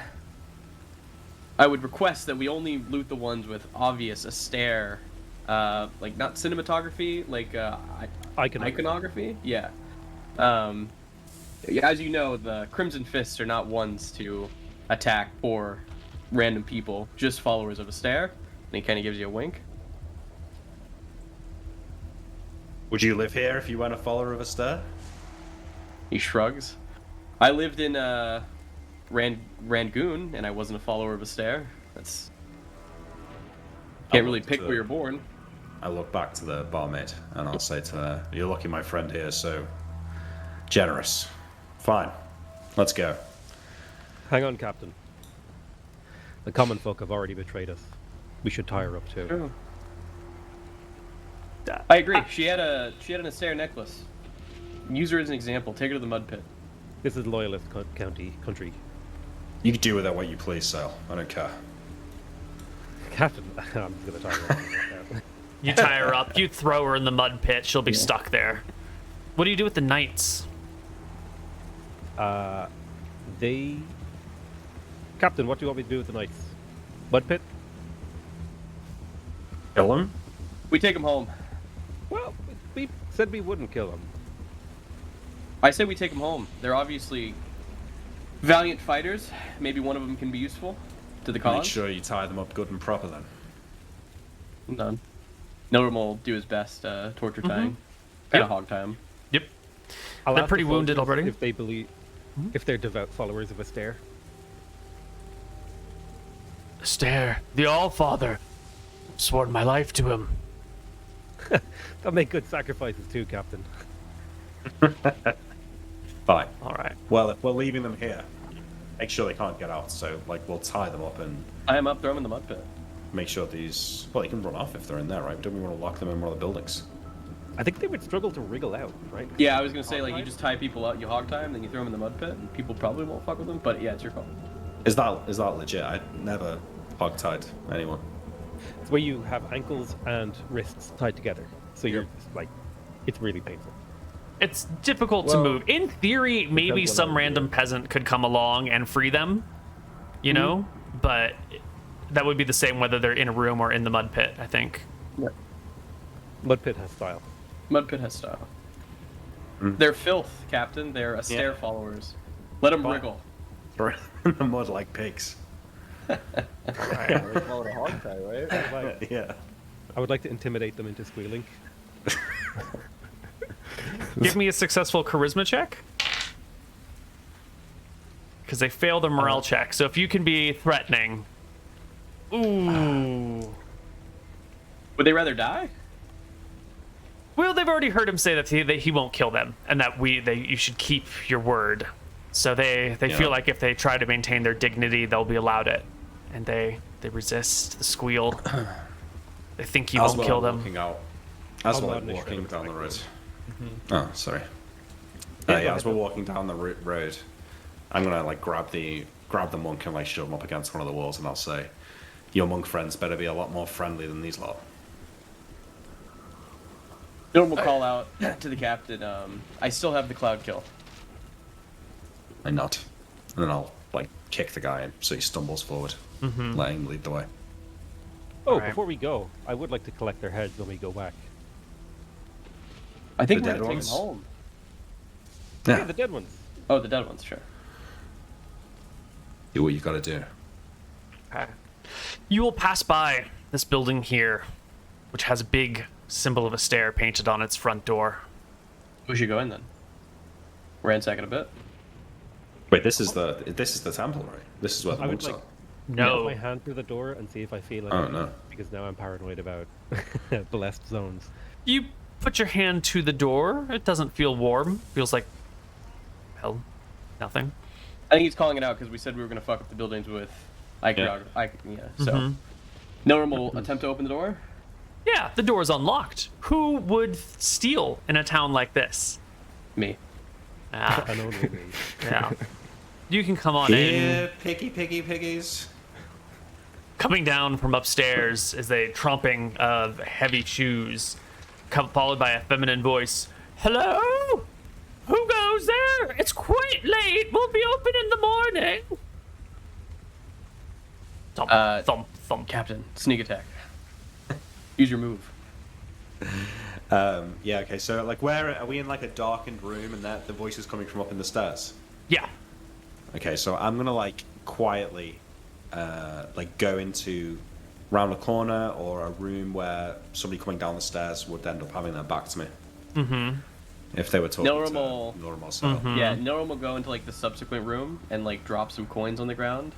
C: would request that we only loot the ones with obvious astaire, like not cinematography, like iconography. Yeah. As you know, the Crimson Fists are not ones to attack poor random people, just followers of astaire. And he kind of gives you a wink.
B: Would you live here if you weren't a follower of a star?
C: He shrugs. I lived in Rangoon, and I wasn't a follower of astaire. That's can't really pick where you're born.
B: I look back to the barmaid and I'll say to her, "You're lucky my friend here, so generous. Fine, let's go."
D: Hang on, Captain. The common folk have already betrayed us. We should tie her up too.
C: I agree. She had an astaire necklace. Use her as an example. Take her to the mud pit.
D: This is loyalist country.
B: You can do with that what you please, Sal. I don't care.
D: Captain, I'm just gonna tie her up.
A: You tie her up. You throw her in the mud pit. She'll be stuck there. What do you do with the knights?
D: Captain, what do you want me to do with the knights? Mud pit?
B: Kill them?
C: We take them home.
D: Well, we said we wouldn't kill them.
C: I say we take them home. They're obviously valiant fighters. Maybe one of them can be useful to the
B: Make
C: cause.
B: sure you tie them up good and proper then.
C: None. Norm will do his best torture tying. Kind of hog time.
A: Yep.
D: I'll
A: They're
D: ask
A: pretty
D: the
A: wounded
D: soldiers
A: already.
D: If they believe, if they're devout followers of Astaire.
A: Stare, the All-Father. Sworn my life to him.
D: They'll make good sacrifices too, Captain.
B: Fine.
A: All right.
B: Well, if we're leaving them here, make sure they can't get out. So, like, we'll tie them up and
C: Tie him up, throw him in the mud pit.
B: make sure these... Well, they can run off if they're in there, right? Don't we want to lock them in one of the buildings?
D: I think they would struggle to wriggle out, right?
C: Yeah, I was gonna say, like, you just tie people out, you hog tie them, then you throw them in the mud pit, and people probably won't fuck with them, but yeah, it's your call.
B: Is that legit? I never hog-tied anyone.
D: It's where you have ankles and wrists tied together. So you're like, it's really painful.
A: It's difficult to
D: Well,
A: move. In theory, maybe
D: depends on
A: some
D: how you do
A: random
D: it.
A: peasant could come along and free them, you know? but that would be the same whether they're in a room or in the mud pit, I think.
C: Yep.
D: Mud pit has style.
C: Mud pit has style. They're filth, Captain. They're Astaire followers. Let them wriggle.
B: Throw in the mud like pigs.
E: They call it a hog tie, right?
B: Yeah.
D: I would like to intimidate them into squealing.
A: Give me a successful charisma check. Because they fail their morale check. So if you can be threatening. Ooh.
C: Would they rather die?
A: Well, they've already heard him say that he won't kill them, and that you should keep your word. So they feel like if they try to maintain their dignity, they'll be allowed it, and they resist the squeal. They think you won't kill them.
B: As we're walking down the road. Oh, sorry. As we're walking down the road, I'm gonna like grab the monk and like shove him up against one of the walls, and I'll say, "Your monk friends better be a lot more friendly than these lot."
C: Dylan will call out to the captain, I still have the cloud kill.
B: I nod. And then I'll like kick the guy in so he stumbles forward, letting him lead the way.
D: Oh,
A: Alright.
D: before we go, I would like to collect their heads when we go back.
C: I think
B: The
C: we're
B: dead
C: gonna take them
B: ones?
C: home.
D: Yeah, the dead ones.
C: Oh, the dead ones, sure.
B: Do what you gotta do.
A: Okay. You will pass by this building here, which has a big symbol of Astaire painted on its front door.
C: We should go in then. Ransack it a bit.
B: Wait, this is the temple, right? This is where the
D: I would
B: monks
D: like-
B: are.
D: Put
A: No.
D: my hand through the door and see if I feel it.
B: Oh, no.
D: Because now I'm paranoid about blessed zones.
A: You put your hand to the door. It doesn't feel warm. Feels like, hell, nothing.
C: I think he's calling it out because we said we were gonna fuck up the buildings with iconography. So Nilrim will attempt to open the door.
A: Yeah, the door is unlocked. Who would steal in a town like this?
C: Me.
A: Ah,
D: I know me.
A: yeah. You can come on in.
B: Yeah, piggies.
A: Coming down from upstairs is a tromping of heavy shoes, followed by a feminine voice. Hello? Who goes there? It's quite late. We'll be open in the morning. Thump, thump, thump.
C: Captain, sneak attack. Use your move.
B: Yeah, okay, so like where are we in like a darkened room and that the voice is coming from up in the stairs?
A: Yeah.
B: Okay, so I'm gonna like quietly like go into round a corner or a room where somebody coming down the stairs would end up having their back to me. Mm-hmm. If they were talking
C: Normal.
B: to normal style.
C: Yeah, Nilrim will go into like the subsequent room and like drop some coins on the ground,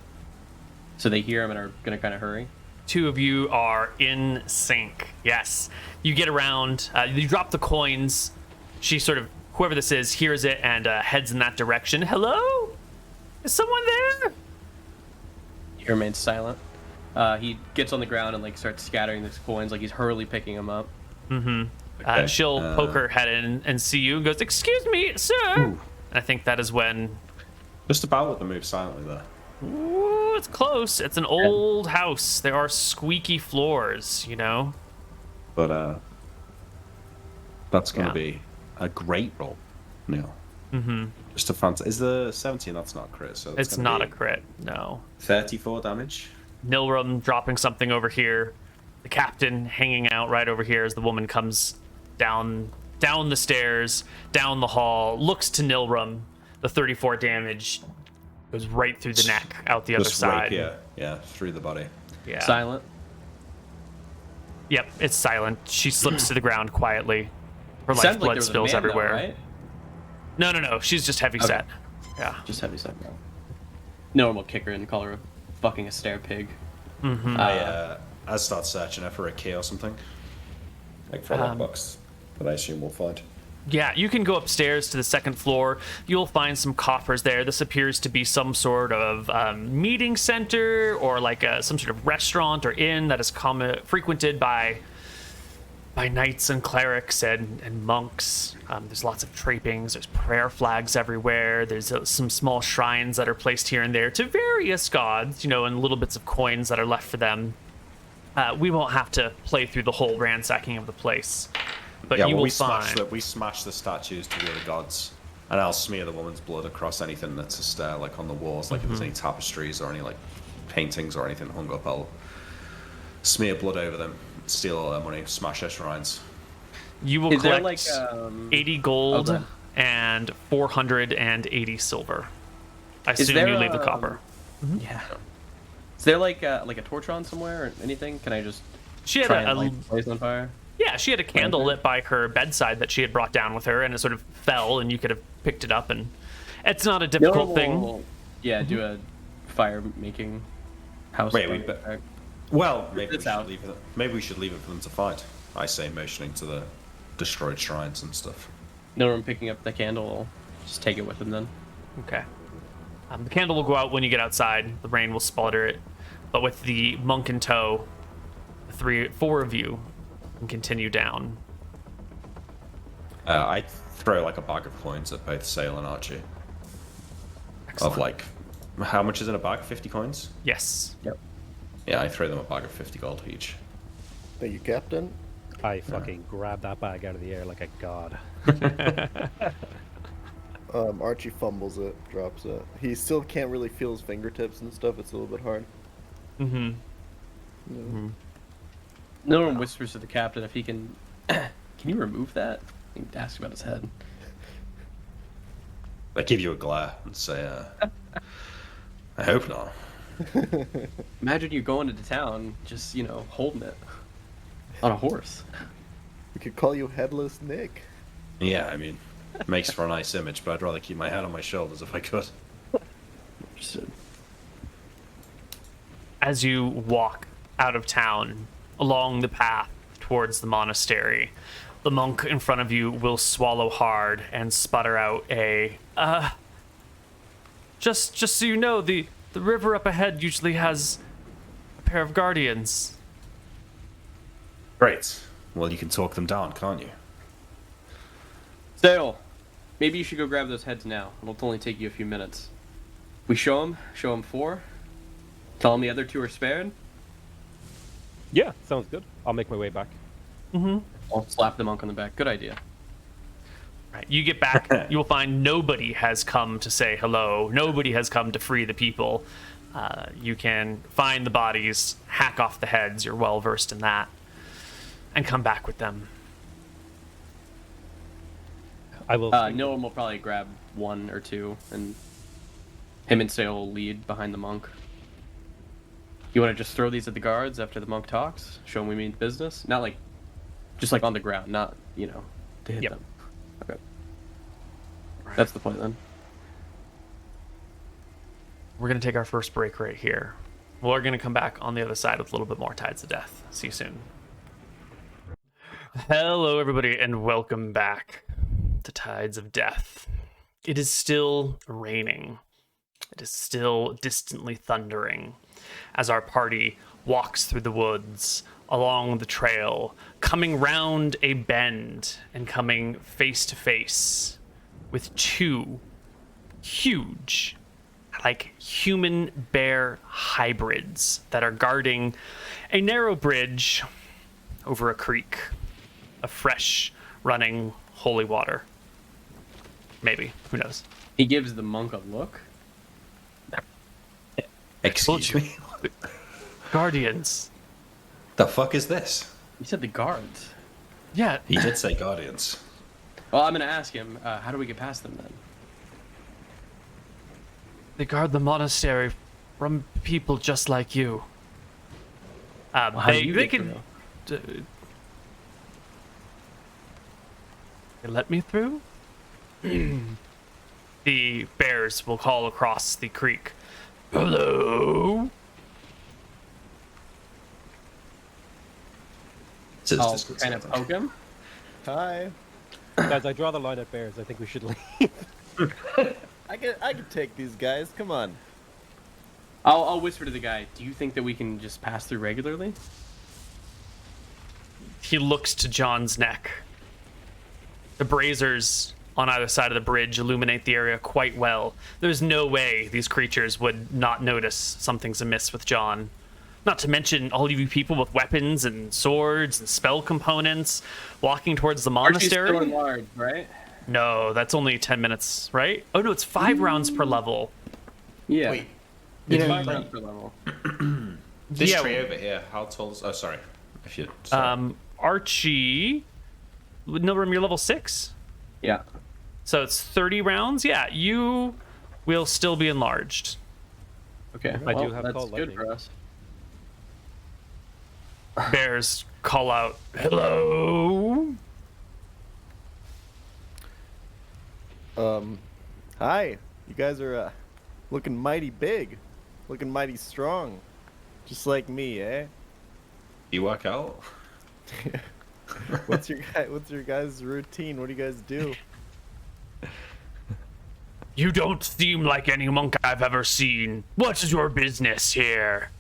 C: so they hear him and are gonna kind of hurry.
A: Two of you are in sync. Yes. You get around, you drop the coins. She sort of, whoever this is, hears it and heads in that direction. Hello? Is someone there?
C: He remains silent. He gets on the ground and like starts scattering these coins, like he's hurriedly picking them up.
B: Okay,
A: She'll poke her head in and see you and goes, "Excuse me, sir." And I think that is when...
B: Just about let them move silently there.
A: Ooh, it's close. It's an old house. There are squeaky floors, you know?
B: But that's gonna
A: Yeah.
B: be a great roll, Neil. Just a fancy. Is the 17? That's not a crit, so
A: It's
B: gonna
A: not
B: be
A: a crit, no.
B: 34 damage.
A: Nilrim dropping something over here. The captain hanging out right over here as the woman comes down the stairs, down the hall, looks to Nilrim. The 34 damage goes right through the neck, out the other
B: Just
A: side.
B: rapier, yeah, through the body.
A: Yeah.
C: Silent.
A: Yep, it's silent. She slips to the ground quietly. Her
C: Sounds like
A: lifeblood
C: there was a
A: spills
C: man, though,
A: everywhere.
C: right?
A: No. She's just heavy set. Yeah.
C: Just heavy set. Nilrim will kick her and call her a fucking Astaire pig.
B: I start searching her for a key or something, like for a box that I assume we'll find.
A: Yeah, you can go upstairs to the second floor. You'll find some coffers there. This appears to be some sort of meeting center or like some sort of restaurant or inn that is frequented by knights and clerics and monks. There's lots of trappings. There's prayer flags everywhere. There's some small shrines that are placed here and there to various gods, you know, and little bits of coins that are left for them. We won't have to play through the whole ransacking of the place. But
B: Yeah,
A: you
B: well,
A: will find...
B: we smash the statues to the other gods, and I'll smear the woman's blood across anything that's a stair, like on the walls, like if there's any tapestries or any like paintings or anything hung up, I'll smear blood over them, steal all their money, smash their shrines.
A: You will
C: Is there
A: collect
C: like
A: 80 gold
C: okay.
A: and 480 silver. I
C: Is
A: assume
C: there
A: you leave the copper.
C: Yeah. Is there like a torch on somewhere or anything? Can I just
A: She had
C: try
A: a
C: and light blaze on fire?
A: yeah, she had a candle
C: Okay.
A: lit by her bedside that she had brought down with her, and it sort of fell, and you could have picked it up. And it's not a difficult thing.
C: Yeah, do a fire making house.
B: Wait,
C: fire.
B: well, maybe
C: It's out.
B: maybe we should leave it for them to fight. I say, motioning to the destroyed shrines and stuff.
C: No, I'm picking up the candle. I'll just take it with him then.
A: Okay. The candle will go out when you get outside. The rain will sputter it. But with the monk in tow, 4 of you can continue down.
B: I throw like a bag of coins at both Sale and Archie.
A: Excellent.
B: Of like, how much is in a bag? 50 coins?
A: Yes.
C: Yep.
B: Yeah, I throw them a bag of 50 gold each.
E: Thank you, Captain.
D: I fucking grab that bag out of the air like a god.
E: Archie fumbles it, drops it. He still can't really feel his fingertips and stuff. It's a little bit hard.
A: Mm-hmm.
E: Yeah.
C: No one whispers to the captain if he can. Can you remove that? He asks about his head.
B: I give you a glare and say, I hope not.
C: Imagine you going into town, just holding it on a horse.
E: We could call you Headless Nick.
B: Yeah, I mean, it makes for a nice image, but I'd rather keep my head on my shoulders if I could.
C: Understood.
A: As you walk out of town along the path towards the monastery, the monk in front of you will swallow hard and sputter out a just so you know, the river up ahead usually has a pair of guardians.
B: Great. Well, you can talk them down, can't you?
C: Dale, maybe you should go grab those heads now. It'll only take you a few minutes. We show him 4. Tell him the other 2 are spared.
D: Yeah, sounds good. I'll make my way back.
C: I'll slap the monk on the back. Good idea.
A: Right. You get back, you will find nobody has come to say hello. Nobody has come to free the people. You can find the bodies, hack off the heads. You're well versed in that, and come back with them.
D: I will.
C: No one will probably grab 1 or 2, and him and Sale will lead behind the monk. You want to just throw these at the guards after the monk talks? Show them we mean business? Not like, just like on the ground, not, to hit
D: Yep.
C: them. Okay. That's the point then.
A: We're going to take our first break right here. We're going to come back on the other side with a little bit more Tides of Death. See you soon. Hello, everybody, and welcome back to Tides of Death. It is still raining. It is still distantly thundering as our party walks through the woods, along the trail, coming round a bend and coming face to face with 2 huge, like human bear hybrids that are guarding a narrow bridge over a creek of fresh running holy water. Maybe, who knows?
C: He gives the monk a look.
B: Excuse me?
A: Guardians.
B: The fuck is this?
C: He said the guards.
A: Yeah,
B: He did say guardians.
C: Well, I'm going to ask him, how do we get past them then?
A: they guard the monastery from people just like you.
C: How do you
A: They
C: get
A: can.
C: through?
A: They let me through? The bears will call across the creek. Hello?
C: I'll kind of poke him.
E: Hi.
D: Guys, I draw the line at bears. I think we should leave.
E: I can take these guys. Come on.
C: I'll whisper to the guy, do you think that we can just pass through regularly?
A: He looks to John's neck. The braziers on either side of the bridge illuminate the area quite well. There's no way these creatures would not notice something's amiss with John. Not to mention all of you people with weapons and swords and spell components walking towards the monastery.
C: Archie's still enlarged, right?
A: No, that's only 10 minutes, right? Oh no, it's 5 rounds per level.
C: Yeah.
B: Wait,
C: It's
B: know,
C: 5 rounds per level.
B: This
A: Yeah.
B: tree over here, how tall is... Oh, sorry. If you... Sorry.
A: Archie, Nilrim, you're level 6,
C: Yeah.
A: so it's 30 rounds. Yeah, you will still be enlarged.
C: Okay.
D: I do
C: well,
D: have
C: that's
D: Call
C: good
D: Lightning.
C: for us.
A: Bears call out, "Hello."
E: Hi. You guys are looking mighty big, looking mighty strong, just like me, eh?
B: You work out?
E: What's your guys' routine? What do you guys do?
A: You don't seem like any monk I've ever seen. What is your business here?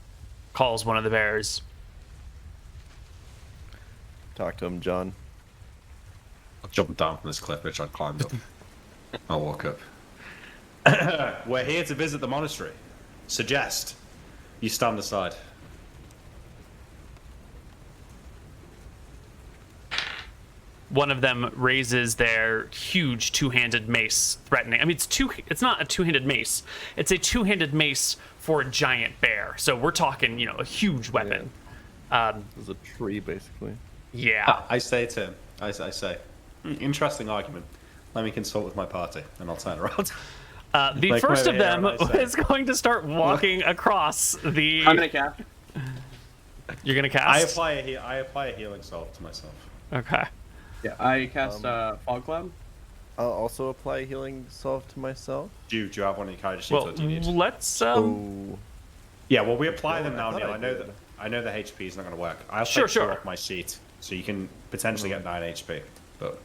A: Calls one of the bears.
E: Talk to him, John.
B: I'll jump down from this cliff which I climbed up. I'll walk up. We're here to visit the monastery. Suggest you stand aside.
A: One of them raises their huge two-handed mace, threatening. I mean, it's not a two-handed mace. It's a two-handed mace for a giant bear. So we're talking, a huge weapon.
E: There's a tree, basically.
A: Yeah.
B: I say to him, I say, interesting argument. Let me consult with my party, and I'll turn around.
A: The
B: Like,
A: first of
B: over here,
A: them
B: and I say-
A: is going to start walking across the.
C: I'm gonna cast.
A: You're gonna cast.
B: I apply a healing salve to myself.
A: Okay.
C: Yeah, I cast Fog Cloud.
E: I'll also apply a healing salve to myself.
B: Do you have one of your character sheets,
A: Well,
B: or do you need?
A: let's.
E: Oh.
B: Yeah, well, we apply them
E: I
B: now,
E: thought
B: Neil.
E: I
B: I
E: did.
B: know the HP is not going to work. I'll
A: Sure,
B: take 2
A: sure.
B: off my sheet, so you can potentially get 9 HP. But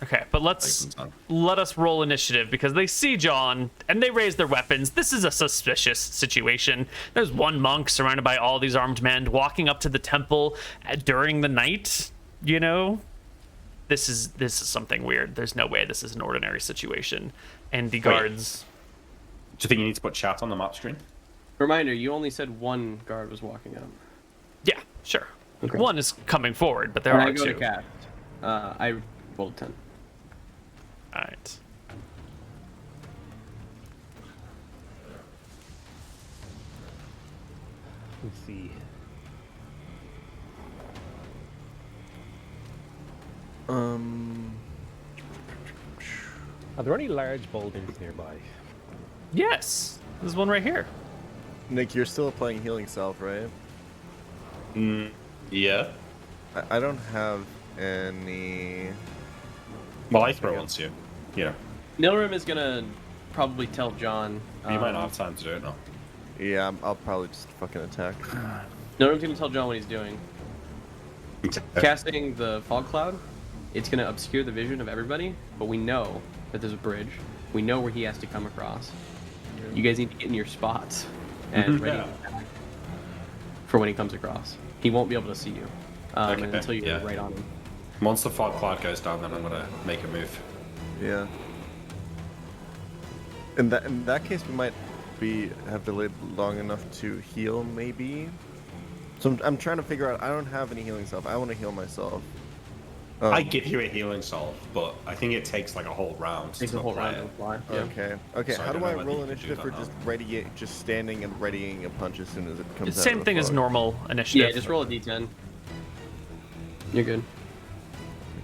A: Okay, but let's
B: Take some time.
A: let us roll initiative because they see John and they raise their weapons. This is a suspicious situation. There's one monk surrounded by all these armed men walking up to the temple during the night. This is something weird. There's no way this is an ordinary situation. And the guards.
B: do you think you need to put chat on the map screen?
C: Reminder: you only said one guard was walking up.
A: Yeah, sure.
C: Okay.
A: One is coming forward, but there
C: When
A: are
C: I go
A: two.
C: to cast, I rolled 10.
A: All right.
D: Let's see. Are there any large boulders nearby?
A: Yes, there's one right here.
E: Nick, you're still applying healing salve, right?
B: Yeah.
E: I don't have any.
B: Well, I throw one to you.
C: Nilrim is gonna probably tell John.
B: You might not have time to do it now.
E: Yeah, I'll probably just fucking attack.
C: Nilrim's gonna tell John what he's doing. Casting the fog cloud, it's gonna obscure the vision of everybody, but we know that there's a bridge. We know where he has to come across. You guys need to get in your spots and ready for when he comes across. He won't be able to see you until you're right on him.
B: Once the fog cloud goes down, then I'm gonna make a move.
E: Yeah. In that case, we might have delayed long enough to heal, maybe. So I'm trying to figure out. I don't have any healing salve. I want to heal myself.
B: I give you a healing salve, but I think it takes like a whole round.
C: Takes a whole round to apply. Yeah.
E: Okay.
B: So I
E: How
B: don't
E: do
B: know
E: I
B: whether
E: roll
B: you can do
E: initiative
B: that
E: for
B: now.
E: just standing and readying a punch as soon as it comes out?
A: Same
E: of the
A: thing as
E: fog?
A: normal initiative.
C: Yeah, just roll a d10. You're good.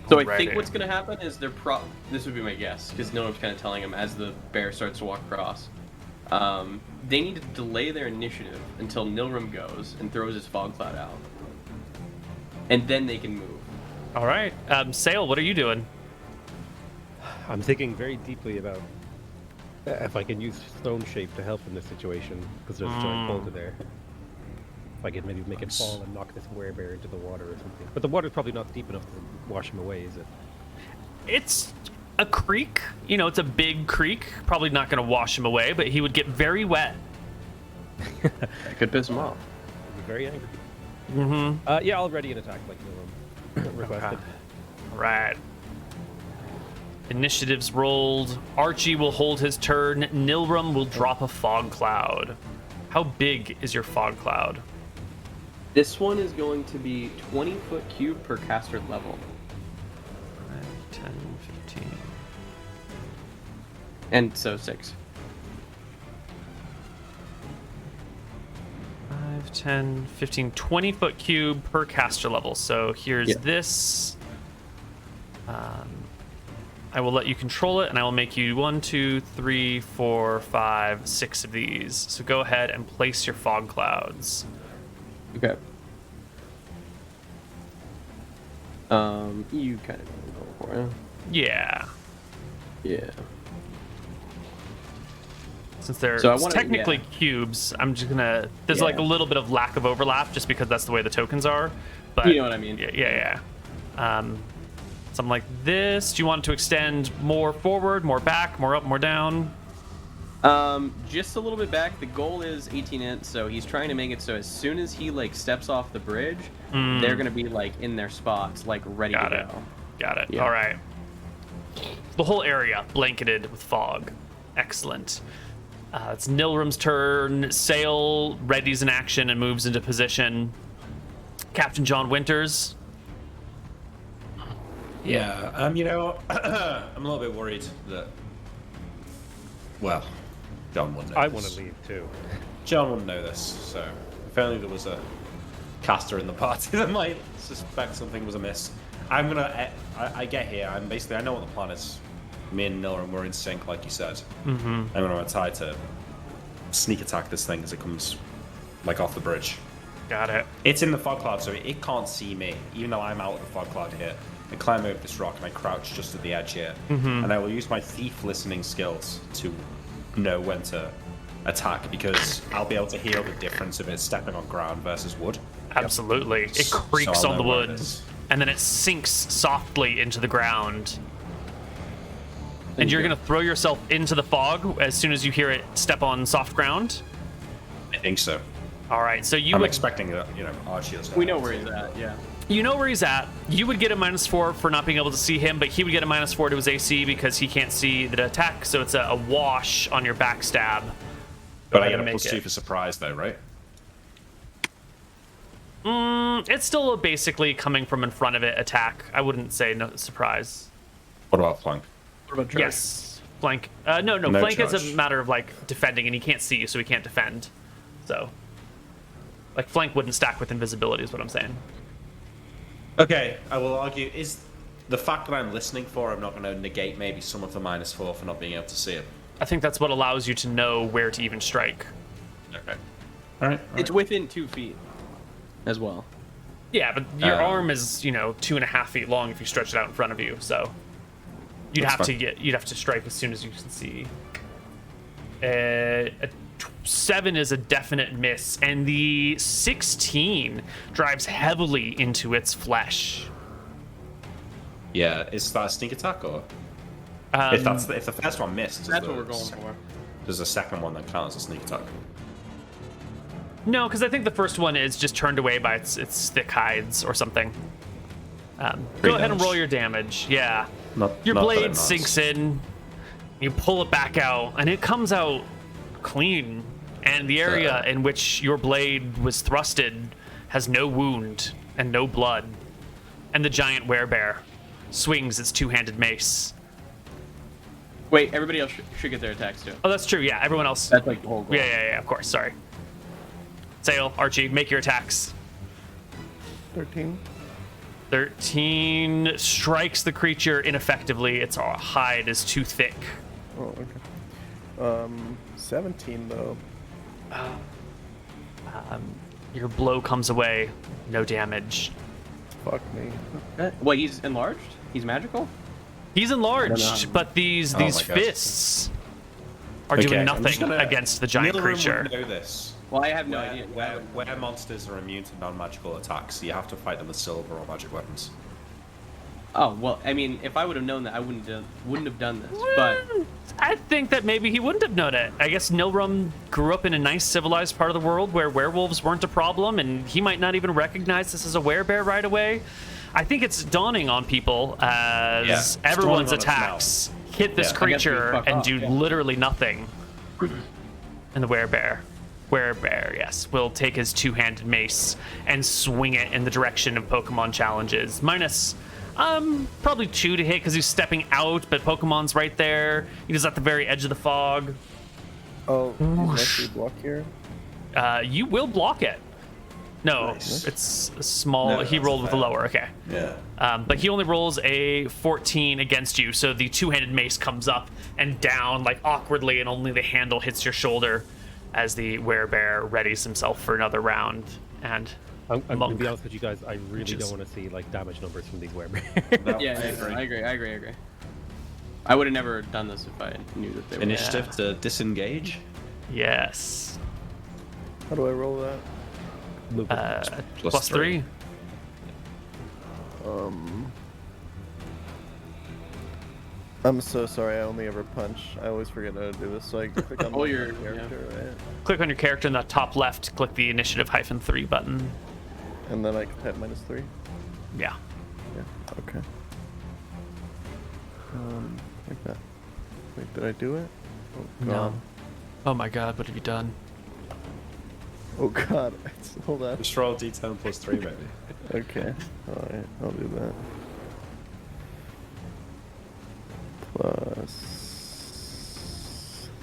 C: So I think
A: Alrighty.
C: what's gonna happen is this would be my guess, because Nilrim's kind of telling him as the bear starts to walk across. They need to delay their initiative until Nilrim goes and throws his fog cloud out. And then they can move.
A: All right. Sail, what are you doing?
D: I'm thinking very deeply about if I can use stone shape to help in this situation, because there's a giant boulder there. If I could maybe make it fall and knock this werebear into the water or something. But the water's probably not deep enough to wash him away, is it?
A: It's a creek. It's a big creek. Probably not going to wash him away, but he would get very wet.
C: That could piss him off.
D: I'd be very angry.
A: Mm-hmm.
D: Yeah, I'll ready an attack like Nilrim requested.
A: All right. Initiatives rolled. Archie will hold his turn. Nilrim will drop a fog cloud. How big is your fog cloud?
C: This one is going to be 20-foot cube per caster level.
A: 10, 15.
C: And so 6.
A: 5, 10, 15, 20-foot cube per caster level. So here's this. I will let you control it, and I will make you 1, 2, 3, 4, 5, 6 of these. So go ahead and place your fog clouds.
C: Okay. You kind of go for it.
A: Yeah.
C: Yeah.
A: Since they're
C: So I wanna-
A: technically
C: yeah.
A: cubes, I'm just gonna. There's like a
C: Yeah.
A: little bit of lack of overlap, just because that's the way the tokens are. But
C: You know what I mean?
A: Yeah. Something like this. Do you want it to extend more forward, more back, more up, more down?
C: Just a little bit back. The goal is 18 inch, so he's trying to make it so as soon as he like steps off the bridge, they're gonna be like in their spots, like ready
A: Got
C: to
A: it.
C: go.
A: Got it.
C: Yeah.
A: All right. The whole area blanketed with fog. Excellent. It's Nilrum's turn. Sail readies in action and moves into position. Captain John Winters.
B: Yeah, you know, I'm a little bit worried that. Well, John wouldn't know.
D: I
B: this.
D: want to leave too.
B: John wouldn't know this, so if only there was a caster in the party that might suspect something was amiss. I'm gonna. I get here. I know what the plan is. Me and Nilram, we're in sync, like you said. I'm gonna try to sneak attack this thing as it comes, like off the bridge.
A: Got it.
B: It's in the fog cloud, so it can't see me, even though I'm out of the fog cloud here. I climb over this rock and I crouch just at the edge here, and I will use my thief listening skills to know when to attack, because I'll be able to hear the difference of it stepping on ground versus wood.
A: Absolutely. It
B: So
A: creaks
B: I'll
A: on the
B: know where it
A: wood,
B: is.
A: and then it sinks softly into the ground. And you're going to throw yourself into the fog as soon as you hear it step on soft ground?
B: I think so.
A: All right, so
B: I'm expecting that, Archie is.
C: We know where he's at. Yeah.
A: You know where he's at. You would get a -4 for not being able to see him, but he would get a -4 to his AC because he can't see the attack, so it's a wash on your backstab.
B: But I
A: ahead
B: get a
A: and make
B: +2
A: it.
B: for surprise, though, right?
A: It's still basically coming from in front of it attack. I wouldn't say no surprise.
B: What about flank?
C: What about charge?
A: Yes. Flank. No,
B: No
A: flank is
B: charge.
A: a matter of like defending, and he can't see you, so he can't defend. So, like, flank wouldn't stack with invisibility, is what I'm saying.
B: Okay, I will argue, is the fact that I'm listening for, I'm not going to negate maybe some of the -4 for not being able to see it.
A: I think that's what allows you to know where to even strike.
B: Okay. All right.
C: It's within 2 feet, as well.
A: Yeah, but your arm is 2.5 feet long if you stretch it out in front of you, so you'd
B: That's
A: have to
B: fine.
A: you'd have to strike as soon as you can see. A 7 is a definite miss, and the 16 drives heavily into its flesh.
B: Yeah, is that a sneak attack, or if the first one missed,
C: That's what we're going for.
B: Does the second one then count as a sneak attack?
A: No, because I think the first one is just turned away by its thick hides or something. Go ahead and
B: damage.
A: roll your damage. Yeah.
B: Not,
A: Your
B: not that it
A: blade
B: matters.
A: sinks in, you pull it back out, and it comes out clean. And the area in which your blade was thrusted has no wound and no blood. And the giant werebear swings its two-handed mace.
C: Wait, everybody else should get their attacks too.
A: Oh, that's true. Yeah, everyone else.
C: That's like the whole goal.
A: Yeah, of course. Sorry. Sail, Archie, make your attacks.
E: 13.
A: 13 strikes the creature ineffectively. Its hide is too thick.
E: Oh, okay. 17 though.
A: Your blow comes away. No damage.
E: Fuck me.
C: Wait, he's enlarged? He's magical?
A: He's
C: I don't
A: enlarged,
C: know.
A: but these
B: Oh my God.
A: fists are
B: Okay,
A: doing
B: I'm just
A: nothing
B: gonna-
A: against the giant
B: Neither of them
A: creature.
B: would know this.
C: Well, I have no
B: Where,
C: idea.
B: where monsters are immune to non-magical attacks, you have to fight them with silver or magic weapons.
C: Oh, well, I mean, if I would have known that, I wouldn't have done this. But
A: I think that maybe he wouldn't have known it. I guess Nilrum grew up in a nice civilized part of the world where werewolves weren't a problem, and he might not even recognize this as a werebear right away. I think it's dawning on people as
B: Yeah, it's
A: everyone's
B: dawning on us now.
A: attacks hit this
B: Yeah.
C: I guess we
A: creature
C: fuck
A: and
C: off,
A: do
C: yeah.
A: literally nothing. And the werebear, yes, will take his two-handed mace and swing it in the direction of Pokemon challenges. Minus, probably 2 to hit because he's stepping out, but Pokemon's right there. He's at the very edge of the fog.
E: Oh, you can actually block here.
A: You will block it. No,
B: Nice.
A: it's a small.
B: No,
A: he
B: that's
A: rolled
B: a
A: with a
B: fail.
A: lower. Okay.
B: Yeah.
A: But he only rolls a 14 against you, so the two-handed mace comes up and down like awkwardly, and only the handle hits your shoulder as the werebear readies himself for another round. And
D: I'm gonna
A: Monk.
D: be honest with you guys. I really
A: Just-
D: don't want to see like damage numbers from these werebears.
B: No,
C: Yeah, I agree. I would have never done this if I knew that they were.
B: Initiative to disengage.
A: yes,
E: How do I roll that?
D: Movement.
A: plus three.
E: I'm so sorry. I only ever punch. I always forget how to do this. So I click on
C: Oh,
E: my
C: your-
E: character, right?
A: Click on your character in the top left. Click the initiative -3 button.
E: And then I can type -3.
A: Yeah.
E: Yeah. Okay. Like that. Wait, did I do it? Oh
A: No.
E: god.
A: Oh my God, what have you done?
E: Oh god. Hold on.
B: Just roll D10 plus 3, maybe.
E: Okay. Alright, I'll do that. Plus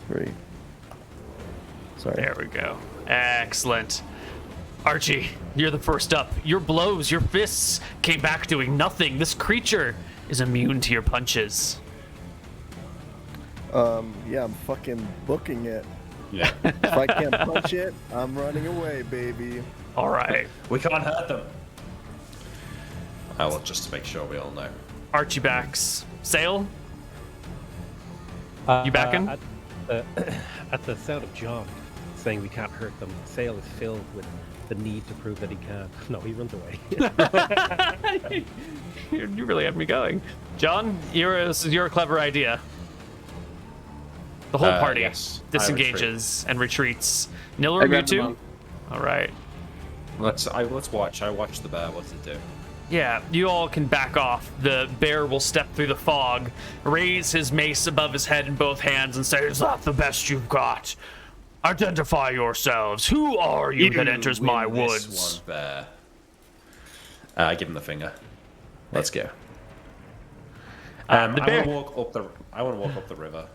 E: 3. Sorry.
A: There we go. Excellent. Archie, you're the first up. Your blows, your fists came back doing nothing. This creature is immune to your punches.
E: Yeah, I'm fucking booking it.
B: Yeah.
E: If I can't punch it, I'm running away, baby.
A: All right.
B: We can't hurt them. I will just to make sure we all know.
A: Archie backs. Sail? You backing?
D: At the sound of John saying we can't hurt them, Sale is filled with the need to prove that he can. No, he runs away.
A: You really have me going. John, you're a clever idea. The whole party
B: Yes, I
A: disengages and retreats.
C: I
A: Niller, you
C: grabbed the
A: too?
C: monk.
A: All right.
B: Let's watch. I watch the bear. What does it do?
A: Yeah, you all can back off. The bear will step through the fog, raise his mace above his head in both hands, and say, "Is that the best you've got? Identify yourselves. Who are you that enters my
B: Win this
A: woods?"
B: one, bear. I give him the finger. Let's go.
A: The
B: I
A: bear-
B: want to walk up the river.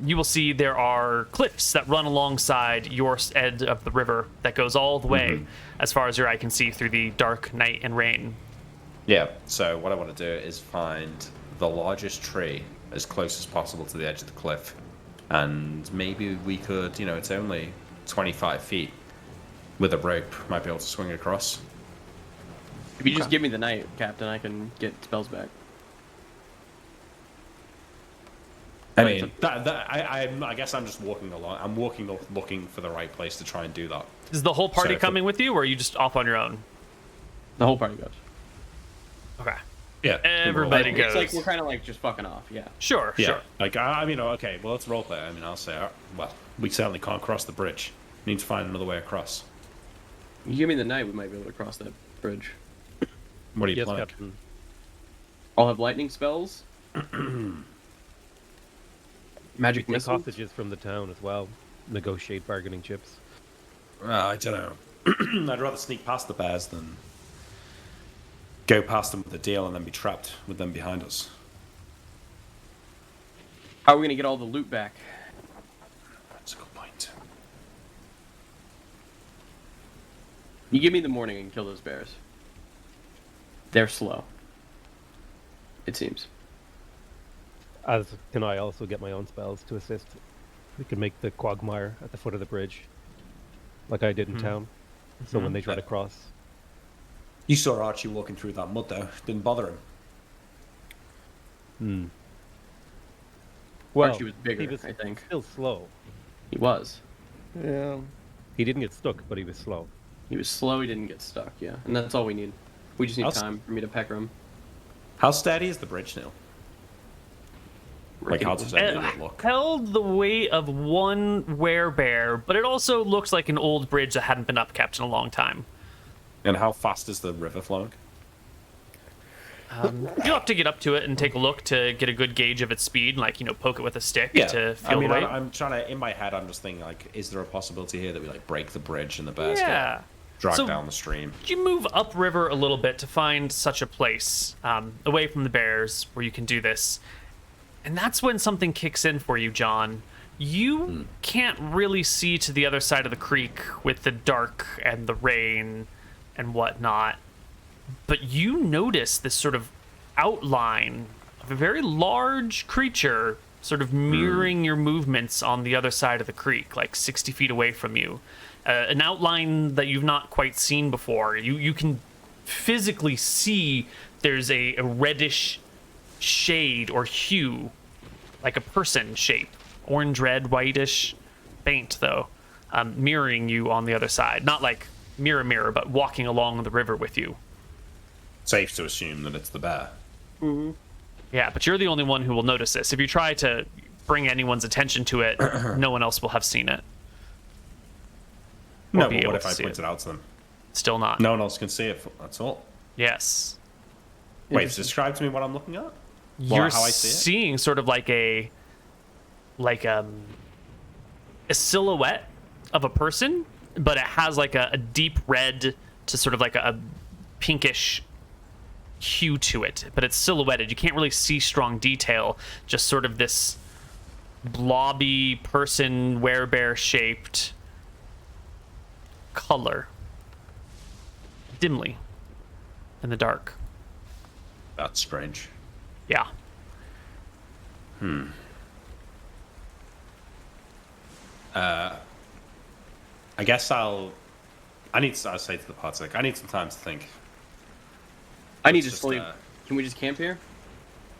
A: You will see there are cliffs that run alongside your edge of the river that goes all the way as far as your eye can see through the dark night and rain.
B: Yeah. So what I want to do is find the largest tree as close as possible to the edge of the cliff, and maybe we could, it's only 25 feet. With a rope, might be able to swing across.
C: If you just give me the knight, Captain, I can get spells back.
B: I mean, I guess I'm just walking along. I'm walking up, looking for the right place to try and do that.
A: Is the whole party
B: So if
A: coming with you, or are you just off on your own?
C: The whole party goes.
A: Okay.
B: Yeah.
A: Everybody
C: It's like
A: goes.
C: we're kind of like just fucking off, yeah.
A: Sure,
B: Yeah.
A: sure.
B: Like, okay, well, let's roleplay. I mean, I'll say, well, we certainly can't cross the bridge. We need to find another way across.
C: You give me the knight, we might be able to cross that bridge.
B: What do you
D: Yes,
B: plan?
D: Captain.
C: I'll have lightning spells. Magic
D: Take
C: missile.
D: hostages from the town as well. Negotiate bargaining chips.
B: I don't know. I'd rather sneak past the bears than go past them with a deal and then be trapped with them behind us.
C: How are we gonna get all the loot back?
B: That's a good point.
C: You give me the morning and kill those bears. They're slow. It seems.
D: As can I also get my own spells to assist. We can make the quagmire at the foot of the bridge, like I did in town. So when they try to cross,
B: You saw Archie walking through that mud, though. Didn't bother him.
C: Well, Archie was bigger,
D: he was
C: I think.
D: still slow.
C: He was.
E: Yeah.
D: He didn't get stuck, but he was slow.
C: He was slow, he didn't get stuck, yeah. And that's all we need. We just need
B: I'll
C: time for me to pecker him.
B: How steady is the bridge now? Like, how does
A: It
B: it look?
A: held the weight of one werebear, but it also looks like an old bridge that hadn't been upkept in a long time.
B: And how fast is the river flowing?
A: You'll have to get up to it and take a look to get a good gauge of its speed, like, poke it with a stick to
B: I
A: feel
B: mean,
A: the weight.
B: I'm trying to, in my head, I'm just thinking, like, is there a possibility here that we, like, break the bridge and the bears
A: Yeah.
B: get dragged
A: So-
B: down the stream?
A: You move upriver a little bit to find such a place, away from the bears, where you can do this. And that's when something kicks in for you, John. You can't really see to the other side of the creek with the dark and the rain and whatnot, but you notice this sort of outline of a very large creature sort of mirroring your movements on the other side of the creek, like 60 feet away from you. An outline that you've not quite seen before. You can physically see there's a reddish shade or hue, like a person shape. Orange, red, whitish, faint though, mirroring you on the other side. Not like mirror, but walking along the river with you.
B: Safe to assume that it's the bear.
C: Mm-hmm.
A: Yeah, but you're the only one who will notice this. If you try to bring anyone's attention to it, no one else will have seen it.
B: No, but what if I point it out to them?
A: Still not.
B: No one else can see it. That's all.
A: Yes.
B: Wait, describe to me what I'm looking at.
A: You're
B: how I see it?
A: seeing sort of like a silhouette of a person, but it has like a deep red to sort of like a pinkish hue to it, but it's silhouetted. You can't really see strong detail, just sort of this blobby person, werebear shaped color, dimly in the dark.
B: That's strange.
A: Yeah.
B: I guess I'll say to the party, like, I need some time to think.
C: I need to
B: just,
C: sleep. Can we just camp here?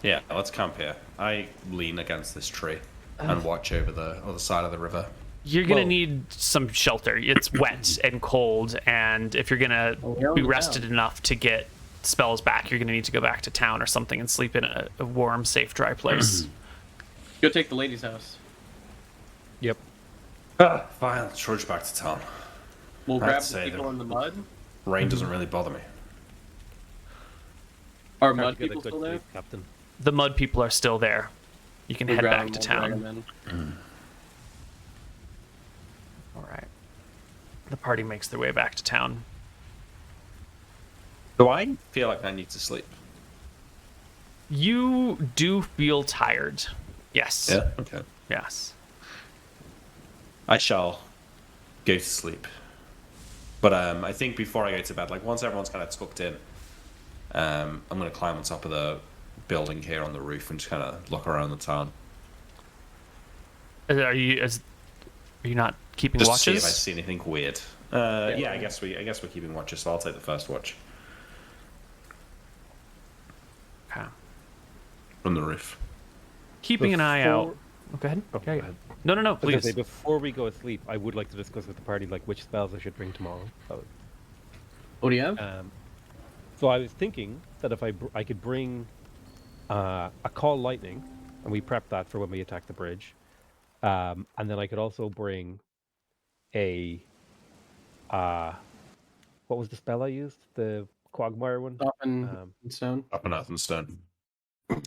B: Yeah, let's camp here. I lean against this tree and watch over the other side of the river.
A: You're gonna need some shelter. It's wet and cold, and if you're gonna be rested enough to get spells back, you're gonna need to go back to town or something and sleep in a warm, safe, dry place.
C: Go take the lady's house.
D: Yep.
B: Fine, let's trudge back to town.
C: We'll
B: I'd
C: grab
B: say
C: the people
B: that-
C: in the mud.
B: Rain doesn't really bother me.
C: Are
D: Hard
C: mud
D: to get a
C: people
D: good
C: still there?
D: sleep, Captain.
A: The mud people are still there. You can
C: We'll
A: head
C: grab
A: back
C: them,
A: to
C: we'll drag
A: town.
C: them in.
A: All right. The party makes their way back to town.
B: Do I feel like I need to sleep?
A: You do feel tired. Yes.
B: Yeah. Okay.
A: Yes.
B: I shall go to sleep. But I think before I go to bed, like once everyone's kind of tucked in, I'm going to climb on top of the building here on the roof and just kind of look around the town.
A: Are you not keeping
B: Just to see
A: watches?
B: if I see anything weird. Yeah, I guess we're keeping watches, so I'll take the first watch
A: Okay.
B: from the roof.
A: Keeping an eye out.
D: Before-
A: Oh, go ahead.
D: Oh,
A: Okay.
D: go ahead.
A: No,
D: I was gonna
A: please.
D: say, before we go to sleep, I would like to discuss with the party like which spells I should bring tomorrow.
C: What do you have?
D: So I was thinking that if I could bring a call lightning, and we prep that for when we attack the bridge, and then I could also bring a what was the spell I used? The quagmire one.
C: Soften stone.
B: Up and earth and stone.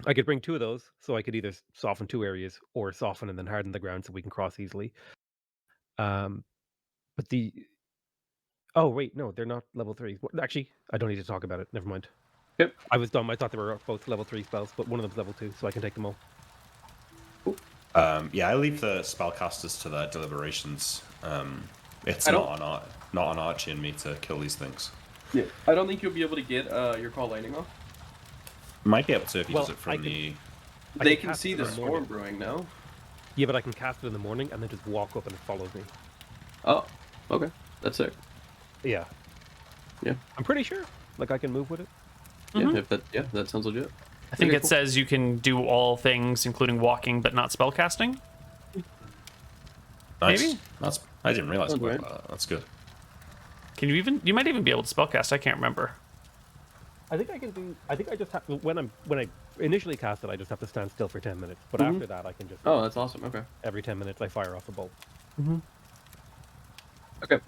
D: I could bring two of those, so I could either soften two areas or soften and then harden the ground so we can cross easily. But oh wait, no, they're not level 3. Actually, I don't need to talk about it. Never mind.
C: Yep.
D: I was dumb. I thought they were both level 3 spells, but one of them's level 2, so I can take them all.
B: Yeah, I leave the spellcasters to their deliberations. It's not an Archie and me to kill these things.
C: Yeah. I don't think you'll be able to get your call lightning off.
B: Might be able to if he
D: Well,
B: does it from the.
C: They
D: can
C: can
D: cast
C: see
D: it
C: the
D: in the
C: storm
D: morning.
C: brewing now.
D: Yeah, but I can cast it in the morning and then just walk up and it follows me.
C: Oh, okay. That's it.
D: Yeah.
C: Yeah.
D: I'm pretty sure. Like I can move with it.
C: Yeah, that sounds legit.
A: I think
C: Okay,
A: it
C: cool.
A: says you can do all things, including walking, but not spellcasting.
B: Nice.
A: Maybe?
B: I didn't realize
C: Sounds
B: about
C: right.
B: that. That's good.
A: Can you even? You might even be able to spellcast. I can't remember.
D: I think I can do. I think I just have when I initially cast it, I just have to stand still for 10 minutes. But after that, I can just
C: Oh, that's awesome. Okay.
D: every 10 minutes I fire off a bolt.
C: Okay.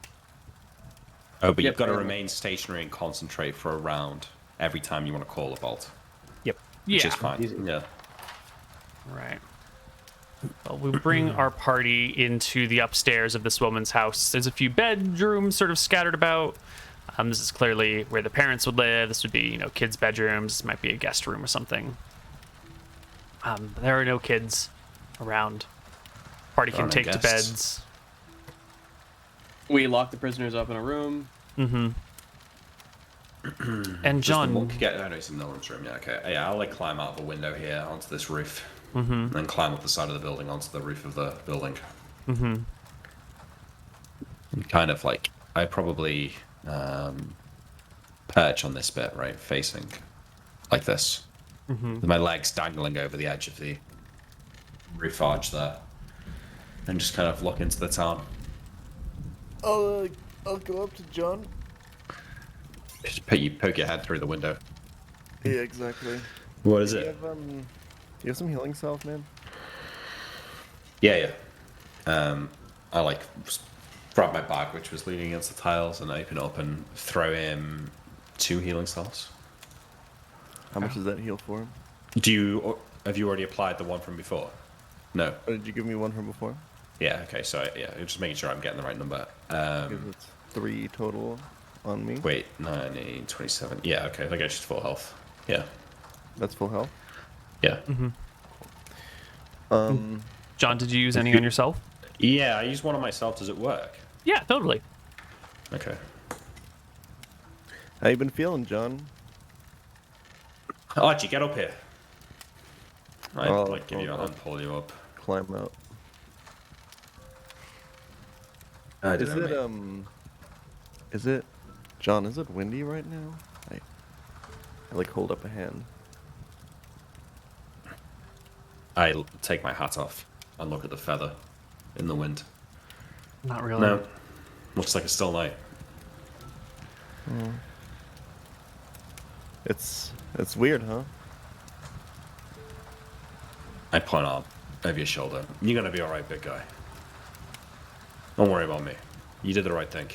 B: Oh, but
C: Yep,
B: you've got to
C: fair
B: remain stationary and concentrate for a round every time you want to call a bolt,
D: Yep.
A: Yeah.
B: which is fine.
C: Easy.
B: Yeah.
A: Right. Well, we bring our party into the upstairs of this woman's house. There's a few bedrooms sort of scattered about. This is clearly where the parents would live. This would be, kids' bedrooms. This might be a guest room or something. There are no kids around. Party can
B: Alright,
A: take to
B: guests.
A: beds.
C: We lock the prisoners up in a room.
A: Mm-hmm. And
B: Does the
A: John,
B: monk get? Oh no, it's in Nolan's room. Yeah, okay. Yeah, I'll like climb out of the window here onto this roof,
A: mm-hmm,
B: and then climb up the side of the building onto the roof of the building.
A: mm-hmm.
B: And kind of like I probably perch on this bit, right, facing like this, with my legs dangling over the edge of the roof arch there, and just kind of look into the town.
E: I'll go up to John.
B: Just you poke your head through the window.
E: Yeah, exactly.
B: What is
E: Do you
B: it?
E: have, do you have some healing salve, man?
B: Yeah. I like grab my bag, which was leaning against the tiles, and open it up and throw him 2 healing salves.
E: How much does that heal for him?
B: Have you already applied the one from before? No.
E: Or did you give me one from before?
B: Yeah. Okay. So yeah, just making sure I'm getting the right number.
E: Because it's 3 total on me.
B: Wait, 19, 27. Yeah. Okay. That gets you to full health. Yeah.
E: That's full health.
B: Yeah.
A: John, did you use any on yourself?
B: Yeah. I used one on myself. Does it work?
A: Yeah, totally.
B: Okay.
E: How you been feeling, John?
B: Archie, get up here. I'd
E: Oh,
B: like give you a
E: okay.
B: hand, pull you up.
E: Climb out.
B: I
E: Is it Is it, John? Is it windy right now? I like hold up a hand.
B: I take my hat off and look at the feather in the wind.
A: Not really.
B: No. Looks like a still night.
E: It's weird, huh?
B: I point out over your shoulder. You're gonna be alright, big guy. Don't worry about me. You did the right thing.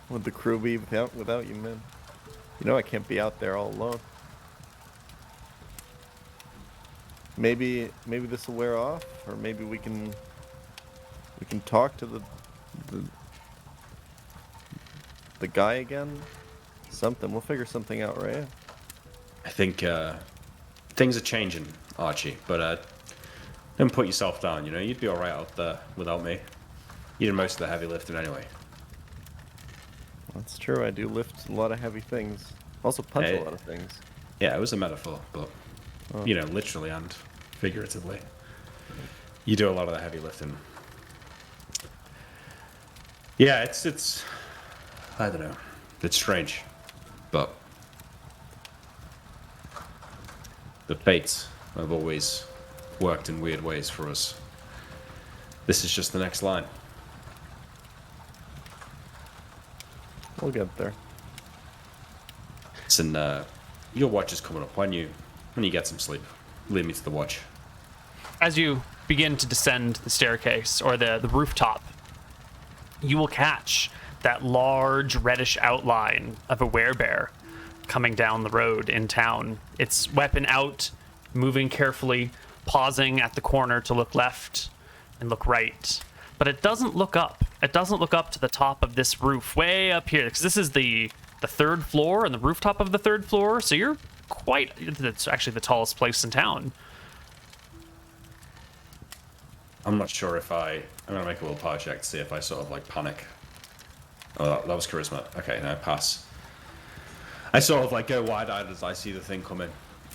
E: Would the crew be without you, man? You know I can't be out there all alone. Maybe this will wear off, or maybe we can talk to the guy again. Something. We'll figure something out, right?
B: I think things are changing, Archie, but don't put yourself down, you know? You'd be alright out there without me. You did most of the heavy lifting anyway.
E: That's true. I do lift a lot of heavy things. Also punch
B: Hey.
E: a lot of things.
B: Yeah, it was a metaphor, but, you know, literally and figuratively. You do a lot of the heavy lifting. Yeah, it's I don't know. It's strange, but the fates have always worked in weird ways for us. This is just the next line.
E: We'll get there.
B: Listen, your watch is coming up. When you get some sleep, lead me to the watch.
A: As you begin to descend the staircase or the rooftop, you will catch that large reddish outline of a werebear coming down the road in town. Its weapon out, moving carefully, pausing at the corner to look left and look right. But it doesn't look up. It doesn't look up to the top of this roof, way up here, because this is the third floor and the rooftop of the third floor. So you're it's actually the tallest place in town.
B: I'm not sure if I'm gonna make a willpower check to see if I sort of like panic. Oh, that was charisma. Okay, now pass. I sort of like go wide-eyed as I see the thing coming,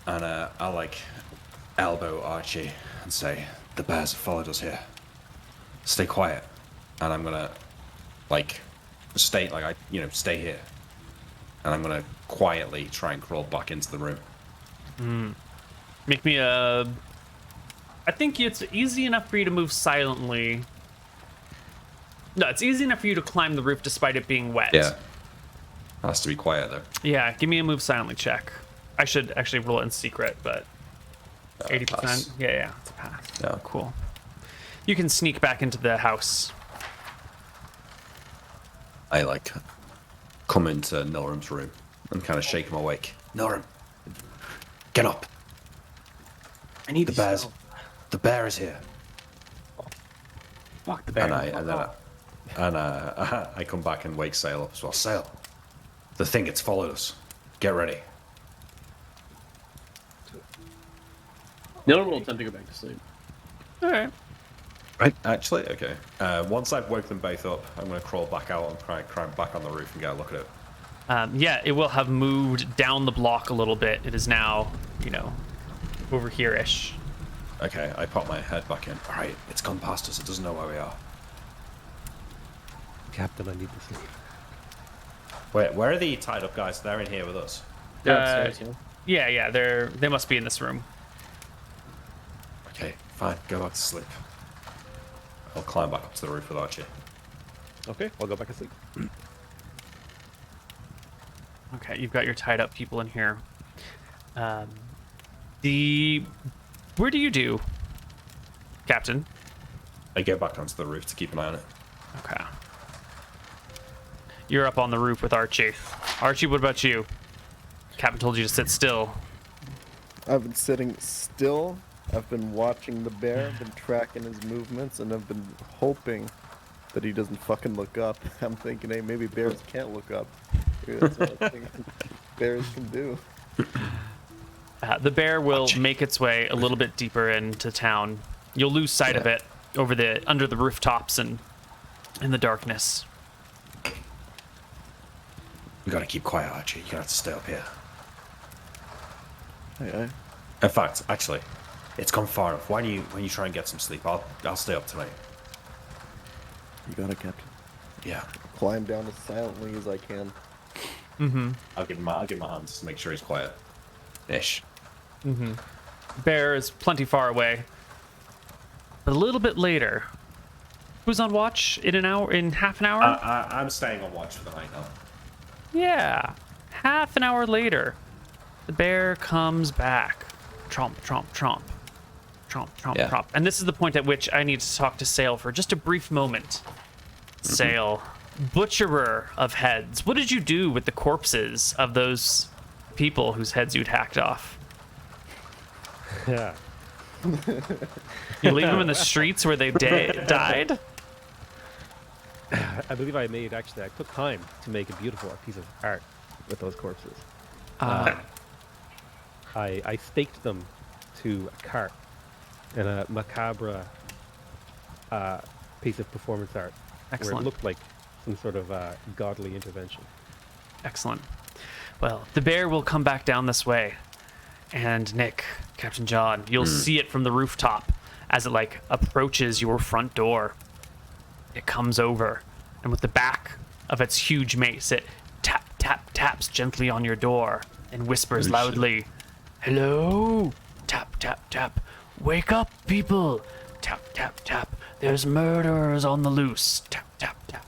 B: and I'll like elbow Archie and say, "The bears have followed us here. Stay quiet." And I'm gonna like stay here, and I'm gonna quietly try and crawl back into the room.
A: Make me a... I think it's easy enough for you to move silently. No, it's easy enough for you to climb the roof despite it being wet.
B: Yeah, has to be quiet though.
A: Yeah, give me a move silently check. I should actually roll it in secret, but 80%.
B: Pass.
A: Yeah, it's a pass.
B: Yeah.
A: Cool. You can sneak back into the house.
B: I like come into Norum's room and kind of shake him awake. Norum, get up.
C: I need
B: The bears. The bear is here.
C: Fuck the bear.
B: And I come back and wake Sail up as well. Sail, the thing, it's followed us. Get ready.
C: No one will attempt to go back to sleep.
A: All right.
B: Right. Actually, okay. Once I've woke them both up, I'm going to crawl back out and climb back on the roof and get a look at it.
A: Yeah, it will have moved down the block a little bit. It is now, over here-ish.
B: Okay, I pop my head back in. All right, it's gone past us. It doesn't know where we are.
D: Captain, I need to sleep.
B: Wait, where are the tied up guys? They're in here with us.
C: They're upstairs,
A: Yeah, they must be in this room.
B: Okay, fine. Go back to sleep. I'll climb back up to the roof with Archie.
D: Okay, I'll go back to sleep.
A: Okay, you've got your tied up people in here. Where do you do, Captain?
B: I go back onto the roof to keep an eye on it.
A: Okay. You're up on the roof with Archie. Archie, what about you? Captain told you to sit still.
E: I've been sitting still. I've been watching the bear, been tracking his movements, and I've been hoping that he doesn't fucking look up. I'm thinking, hey, maybe bears can't look up. Maybe that's what I think bears can do.
A: The bear will make its way a little bit deeper into town. You'll lose sight of it under the rooftops and in the darkness.
B: We gotta keep quiet, Archie. You have to stay up here.
E: Aye.
B: In fact, actually, it's gone far enough. Why don't you try and get some sleep? I'll stay up tonight.
E: You got it, Captain.
B: Yeah.
E: Climb down as silently as I can.
A: Mm-hmm.
B: I'll give him my hand just to make sure he's quiet. Ish.
A: Mm-hmm. Bear is plenty far away. But a little bit later. Who's on watch in half an hour?
B: I'm staying on watch for the night now.
A: Yeah. Half an hour later, the bear comes back. Tromp, tromp, tromp. Tromp, tromp, tromp. And this is the point at which I need to talk to Sail for just a brief moment. Sail, butcherer of heads. What did you do with the corpses of those people whose heads you'd hacked off?
D: Yeah.
A: You leave them in the streets where they died?
D: I believe I took time to make a beautiful piece of art with those corpses. I staked them to a cart in a macabre piece of performance art.
A: Excellent.
D: Where it looked like some sort of godly intervention.
A: Excellent. Well, the bear will come back down this way. And Nick, Captain John, you'll see it from the rooftop as it approaches your front door. It comes over, and with the back of its huge mace, it taps gently on your door and whispers loudly, "Hello? Tap, tap, tap. Wake up, people. Tap, tap, tap. There's murderers on the loose. Tap, tap, tap."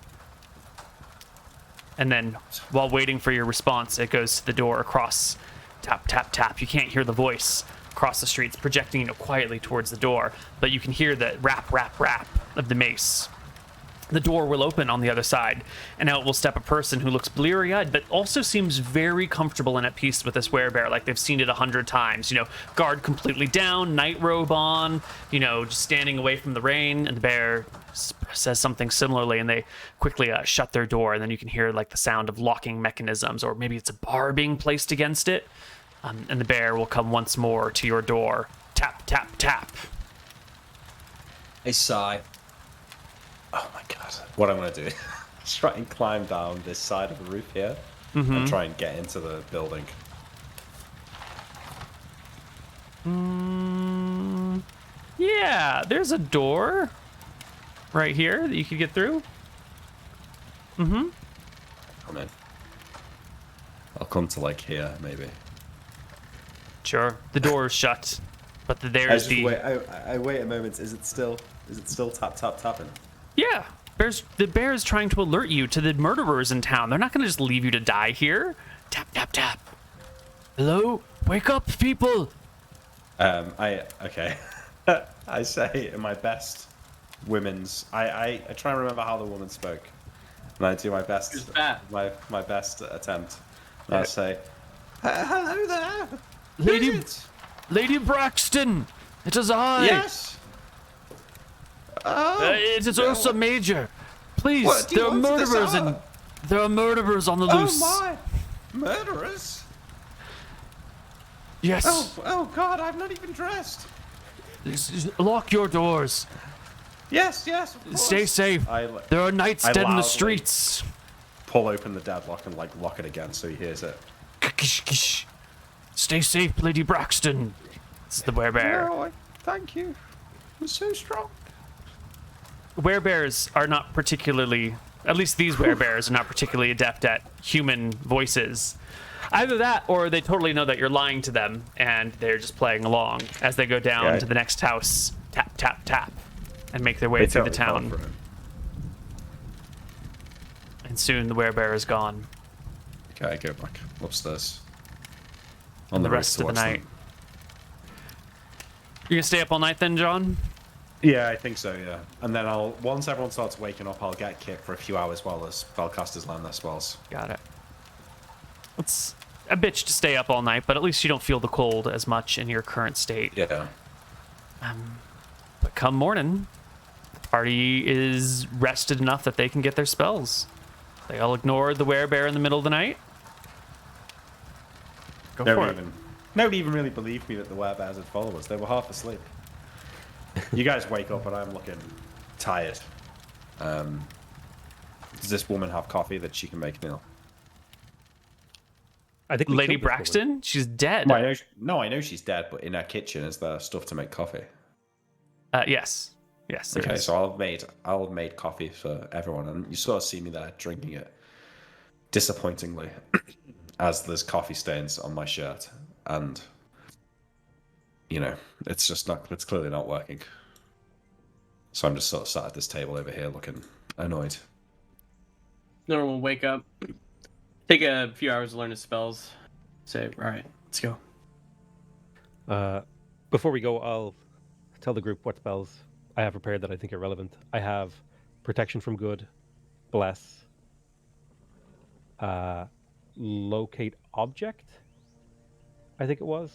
A: And then, while waiting for your response, it goes to the door across. Tap, tap, tap. You can't hear the voice across the streets projecting quietly towards the door, but you can hear the rap, rap, rap of the mace. The door will open on the other side, and out will step a person who looks bleary-eyed, but also seems very comfortable and at peace with this werebear, like they've seen it 100 times. Guard completely down, night robe on, just standing away from the rain, and the bear says something similarly, and they quickly shut their door, and then you can hear the sound of locking mechanisms, or maybe it's a bar being placed against it, and the bear will come once more to your door. Tap, tap, tap.
B: I sigh. Oh my god. What I'm going to do is try and climb down this side of the roof here and try and get into the building.
A: Yeah, there's a door right here that you could get through.
B: Come in. I'll come to here, maybe.
A: Sure. The door is shut, but there's the...
B: I wait a moment. Is it still tap, tap, tapping?
A: Yeah. The bear is trying to alert you to the murderers in town. They're not going to just leave you to die here. Tap, tap, tap. Hello? Wake up, people!
B: Okay. I say in my best women's... I try and remember how the woman spoke. And I do my best... My best attempt. And I say, hello there!
A: Lady Braxton! It is I!
B: Yes! Oh,
A: it is Ursa Major. Please,
B: What do you
A: there are
B: want this
A: murderers
B: hour?
A: there are murderers on the loose.
B: Oh my! Murderers?
A: Yes.
B: Oh God, I'm not even dressed.
A: Lock your doors.
B: Yes, yes. Of course.
A: Stay safe. There are knights
B: I
A: dead in the
B: loudly
A: streets.
B: pull open the deadlock and like lock it again so he hears it.
A: Stay safe, Lady Braxton. This is the werebear.
B: No, thank you. You're so strong.
A: Werebears are not particularly, at least these werebears are not particularly adept at human voices. Either that, or they totally know that you're lying to them, and they're just playing along as they go down to the next house. Tap, tap, tap. And make their way through the town. And soon the werebear is gone.
B: Okay, I go back upstairs.
A: On the rest of the night. You're gonna stay up all night then, John?
B: Yeah, I think so, yeah. And then once everyone starts waking up, I'll get Kit for a few hours while the spellcasters learn their spells.
A: Got it. It's a bitch to stay up all night, but at least you don't feel the cold as much in your current state.
B: Yeah.
A: But come morning, the party is rested enough that they can get their spells. They all ignored the werebear in the middle of the night. Go for it.
B: Nobody even really believed me that the werebears had followers. They were half asleep. You guys wake up and I'm looking tired. Does this woman have coffee that she can make meal?
D: I think
A: Lady Braxton? She's dead.
B: Well, I know she's dead, but in her kitchen is there stuff to make coffee?
A: Yes. Yes, there
B: Okay,
A: is.
B: so I'll have made coffee for everyone, and you sort of see me there drinking it disappointingly as there's coffee stains on my shirt, and it's clearly not working. So I'm just sort of sat at this table over here looking annoyed.
C: Norman will wake up, take a few hours to learn his spells, say, all right, let's go.
D: Before we go, I'll tell the group what spells I have prepared that I think are relevant. I have Protection from Good, Bless, Locate Object, I think it was.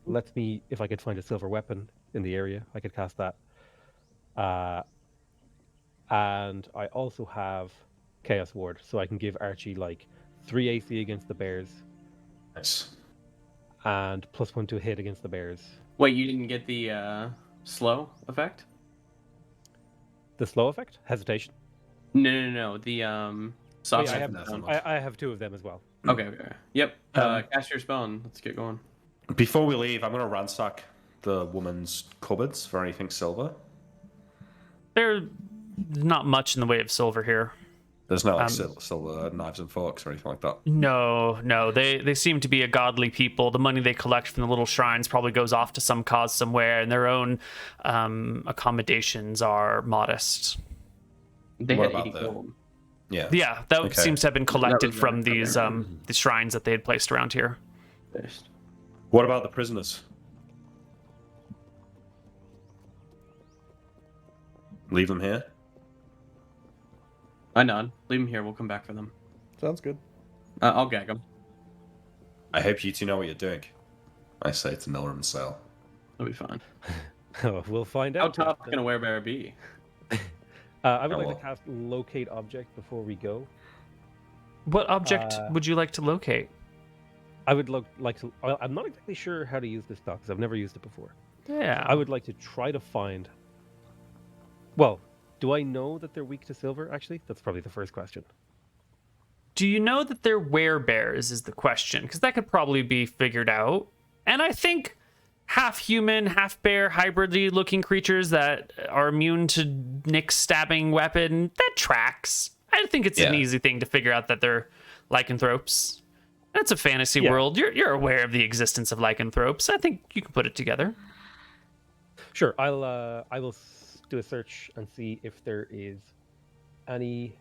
D: Lets me, if I could find a silver weapon in the area, I could cast that. And I also have Chaos Ward, so I can give Archie like 3 AC against the bears.
B: Nice.
D: And +1 to hit against the bears.
C: Wait, you didn't get the slow effect?
D: The slow effect? Hesitation?
C: No. The soft.
D: Oh, yeah, I have 2 of them as well.
C: Okay. Yep. Cast your spell and let's get going.
B: Before we leave, I'm going to ransack the woman's cupboards for anything silver.
A: There's not much in the way of silver here.
B: There's no like silver knives and forks or anything like that.
A: No. They seem to be a godly people. The money they collect from the little shrines probably goes off to some cause somewhere, and their own accommodations are modest.
C: They
B: What
C: had
B: about
C: 80
B: the-
C: gold.
B: Yeah.
A: That seems to have been collected
C: was
A: from
C: there.
A: these the shrines that they had placed around here.
C: Based.
B: What about the prisoners? Leave them here?
C: I nod. Leave them here. We'll come back for them.
E: Sounds good.
C: I'll gag them.
B: I hope you two know what you're doing. I say to Miller and Sale.
C: That'll be fine.
D: We'll find
C: How
D: out.
C: tough can a werebear be?
D: I would like
B: well.
D: to cast Locate Object before we go.
A: What object would you like to locate?
D: I would like to. I'm not exactly sure how to use this doc because I've never used it before.
A: Yeah.
D: I would like to try to find. Well, do I know that they're weak to silver? Actually, that's probably the first question.
A: Do you know that they're werebears is the question, because that could probably be figured out. And I think half human, half bear, hybridly looking creatures that are immune to Nick's stabbing weapon, that tracks. I think it's an easy thing to figure out that they're lycanthropes. It's a fantasy world. You're aware of the existence of lycanthropes. I think you can put it together.
D: Sure, I will do a search and see if there is any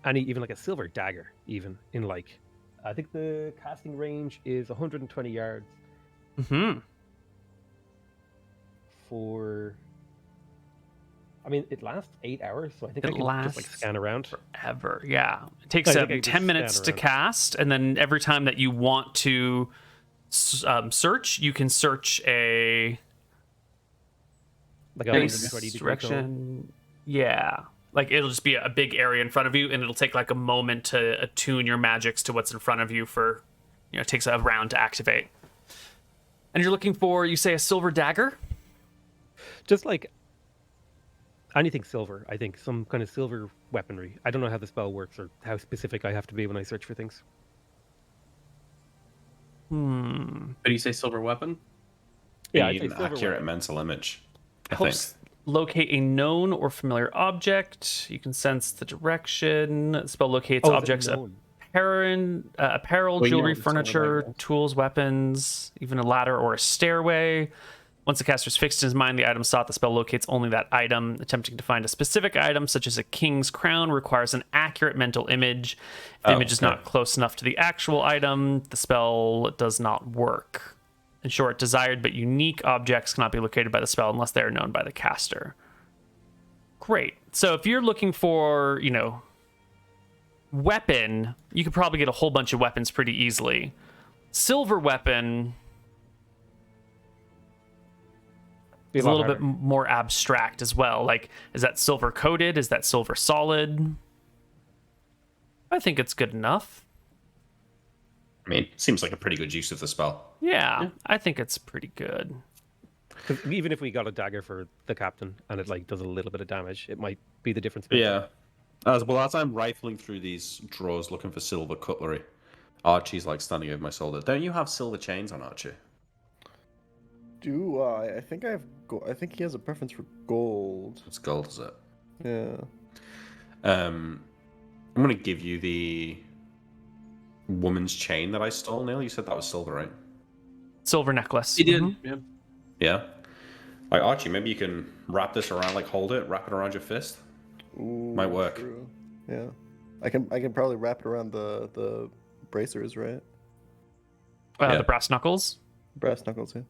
D: even like a silver dagger, even in like, I think the casting range is 120 yards.
A: Mm-hmm.
D: I mean, it lasts 8 hours, so I think I can just like scan around
A: forever. Yeah, it takes
D: I think I can
A: 10
D: just
A: minutes to
D: scan around.
A: cast, and then every time that you want to search, you can search a
D: like a
A: base
D: 120 degree
A: direction. Yeah, like it'll just be a big area in front of you, and it'll take like a moment to attune your magics to what's in front of you. For it takes a round to activate. And you're looking for, you say, a silver dagger?
D: Just like anything silver, I think. Some kind of silver weaponry. I don't know how the spell works or how specific I have to be when I search for things.
C: Did you say silver weapon?
D: Yeah,
B: You
D: I'd
B: need
D: say
B: an
D: silver
B: accurate
D: weapon.
B: mental image. I think.
A: Helps locate a known or familiar object. You can sense the direction. The spell locates
D: Oh, is it
A: objects
D: known?
A: apparel,
C: Well, you know
A: jewelry,
C: what the spell
A: furniture,
C: like is.
A: tools, weapons, even a ladder or a stairway. Once the caster is fixed in his mind the item sought, the spell locates only that item. Attempting to find a specific item, such as a king's crown, requires an accurate mental image. If the image is not close enough to the actual item, the spell does not work. In short, desired but unique objects cannot be located by the spell unless they are known by the caster. Great. So if you're looking for, weapon, you could probably get a whole bunch of weapons pretty easily. Silver weapon
D: Be
A: is a
D: lot
A: little bit
D: harder.
A: more abstract as well. Like, is that silver coated? Is that silver solid? I think it's good enough.
B: I mean, seems like a pretty good use of the spell.
A: Yeah, I think it's pretty good.
D: 'Cause even if we got a dagger for the captain and it like does a little bit of damage, it might be the difference.
B: Yeah. As I'm rifling through these drawers looking for silver cutlery, Archie's like standing over my shoulder. Don't you have silver chains on, Archie?
E: Do I? I think I have. I think he has a preference for gold.
B: It's gold, is it?
E: Yeah.
B: I'm gonna give you the woman's chain that I stole. Neil, you said that was silver, right?
A: Silver necklace.
C: He did.
A: Mhm.
C: Yeah.
B: Yeah. Like Archie, maybe you can wrap this around, like hold it, wrap it around your fist.
E: Ooh,
B: Might work.
E: True. Yeah. I can probably wrap it around the bracers, right?
B: Yeah.
A: The brass knuckles.
E: Brass knuckles, yeah.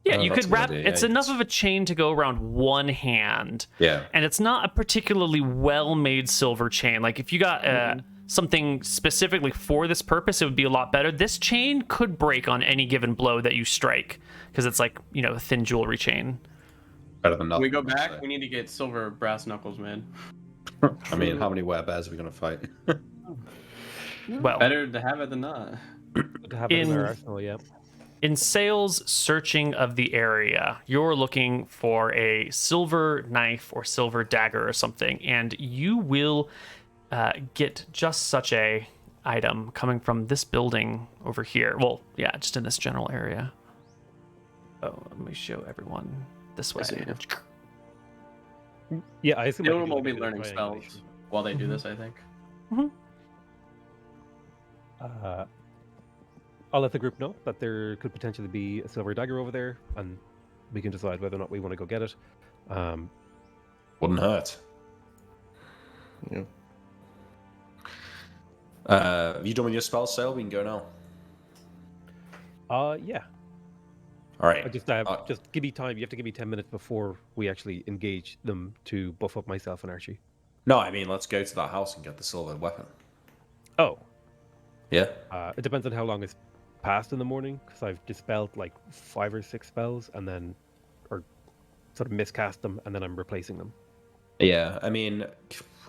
A: Yeah,
B: Oh,
A: you
B: that's
A: could
B: a good
A: wrap.
B: idea,
A: It's
B: yeah,
A: enough
B: yes.
A: of a chain to go around one hand.
B: Yeah.
A: And it's not a particularly well-made silver chain. Like, if you got something specifically for this purpose, it would be a lot better. This chain could break on any given blow that you strike, because it's like, a thin jewelry chain.
B: Better than
C: When
B: nothing.
C: we go back,
B: so.
C: we need to get silver brass knuckles, man.
B: I mean, how many werebears are we gonna fight?
A: Well,
C: Better to have it than not.
D: To have it in our
A: In-
D: arsenal, yeah.
A: in Sale's searching of the area, you're looking for a silver knife or silver dagger or something, and you will get just such a item coming from this building over here. Well, yeah, just in this general area. Oh, let me show everyone this way.
C: see.
D: Yeah, I assume I
C: Dylan
D: could do
C: will
D: a
C: be
D: bit of
C: learning spells
D: triangulation.
C: while they do this, I think.
D: I'll let the group know that there could potentially be a silver dagger over there, and we can decide whether or not we want to go get it.
B: Wouldn't hurt.
E: Yeah.
B: Have you done with your spell sale? We can go now.
D: Yeah.
B: All right.
D: Just give me time. You have to give me 10 minutes before we actually engage them to buff up myself and Archie.
B: No, I mean, let's go to that house and get the silver weapon.
D: Oh.
B: Yeah.
D: It depends on how long it's passed in the morning, because I've dispelled like 5 or 6 spells and then, or sort of miscast them, and then I'm replacing them.
B: Yeah. I mean,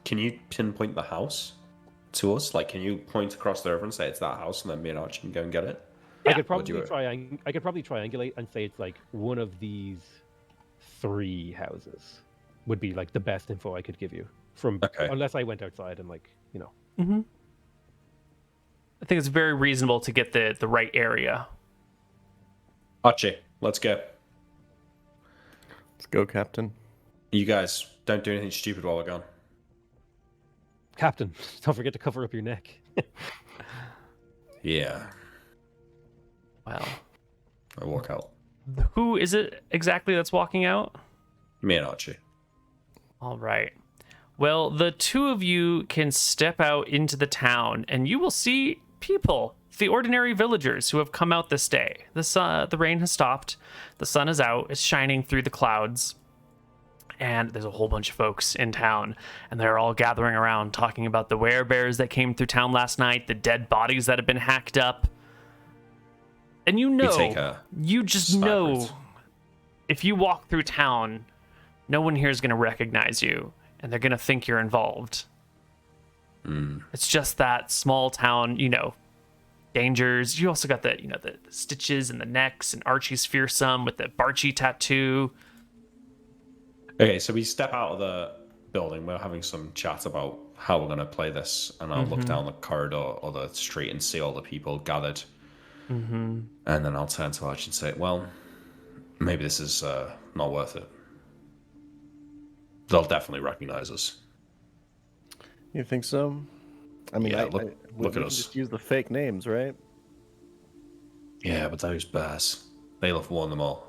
B: can you pinpoint the house to us? Like, can you point across the river and say it's that house, and then me and Archie can go and get it?
D: I could
B: Would you-
D: probably I could probably triangulate and say it's like one of these 3 houses would be like the best info I could give you from,
B: Okay.
D: unless I went outside and
A: I think it's very reasonable to get the right area.
B: Archie, let's go.
E: Let's go, Captain.
B: You guys don't do anything stupid while we're gone.
D: Captain, don't forget to cover up your neck.
B: Yeah.
A: Well,
B: I walk out.
A: who is it exactly that's walking out?
B: Me and Archie.
A: All right. Well, the two of you can step out into the town, and you will see people, the ordinary villagers who have come out this day. The rain has stopped. The sun is out. It's shining through the clouds. And there's a whole bunch of folks in town, and they're all gathering around talking about the werebears that came through town last night, the dead bodies that have been hacked up. And you just know, if you walk through town, no one here is going to recognize you, and they're going to think you're involved. It's just that small town, dangers. You also got the stitches and the necks, and Archie's fearsome with the Barchi tattoo.
B: Okay, so we step out of the building. We're having some chat about how we're going to play this, and I'll look down the corridor or the street and see all the people gathered. And then I'll turn to Arch and say, well, maybe this is not worth it. They'll definitely recognize us.
E: You think so? I mean,
B: Yeah,
E: we
B: look at
E: can
B: us.
E: just use the fake names, right?
B: Yeah, but those bears, they'll have warned them all.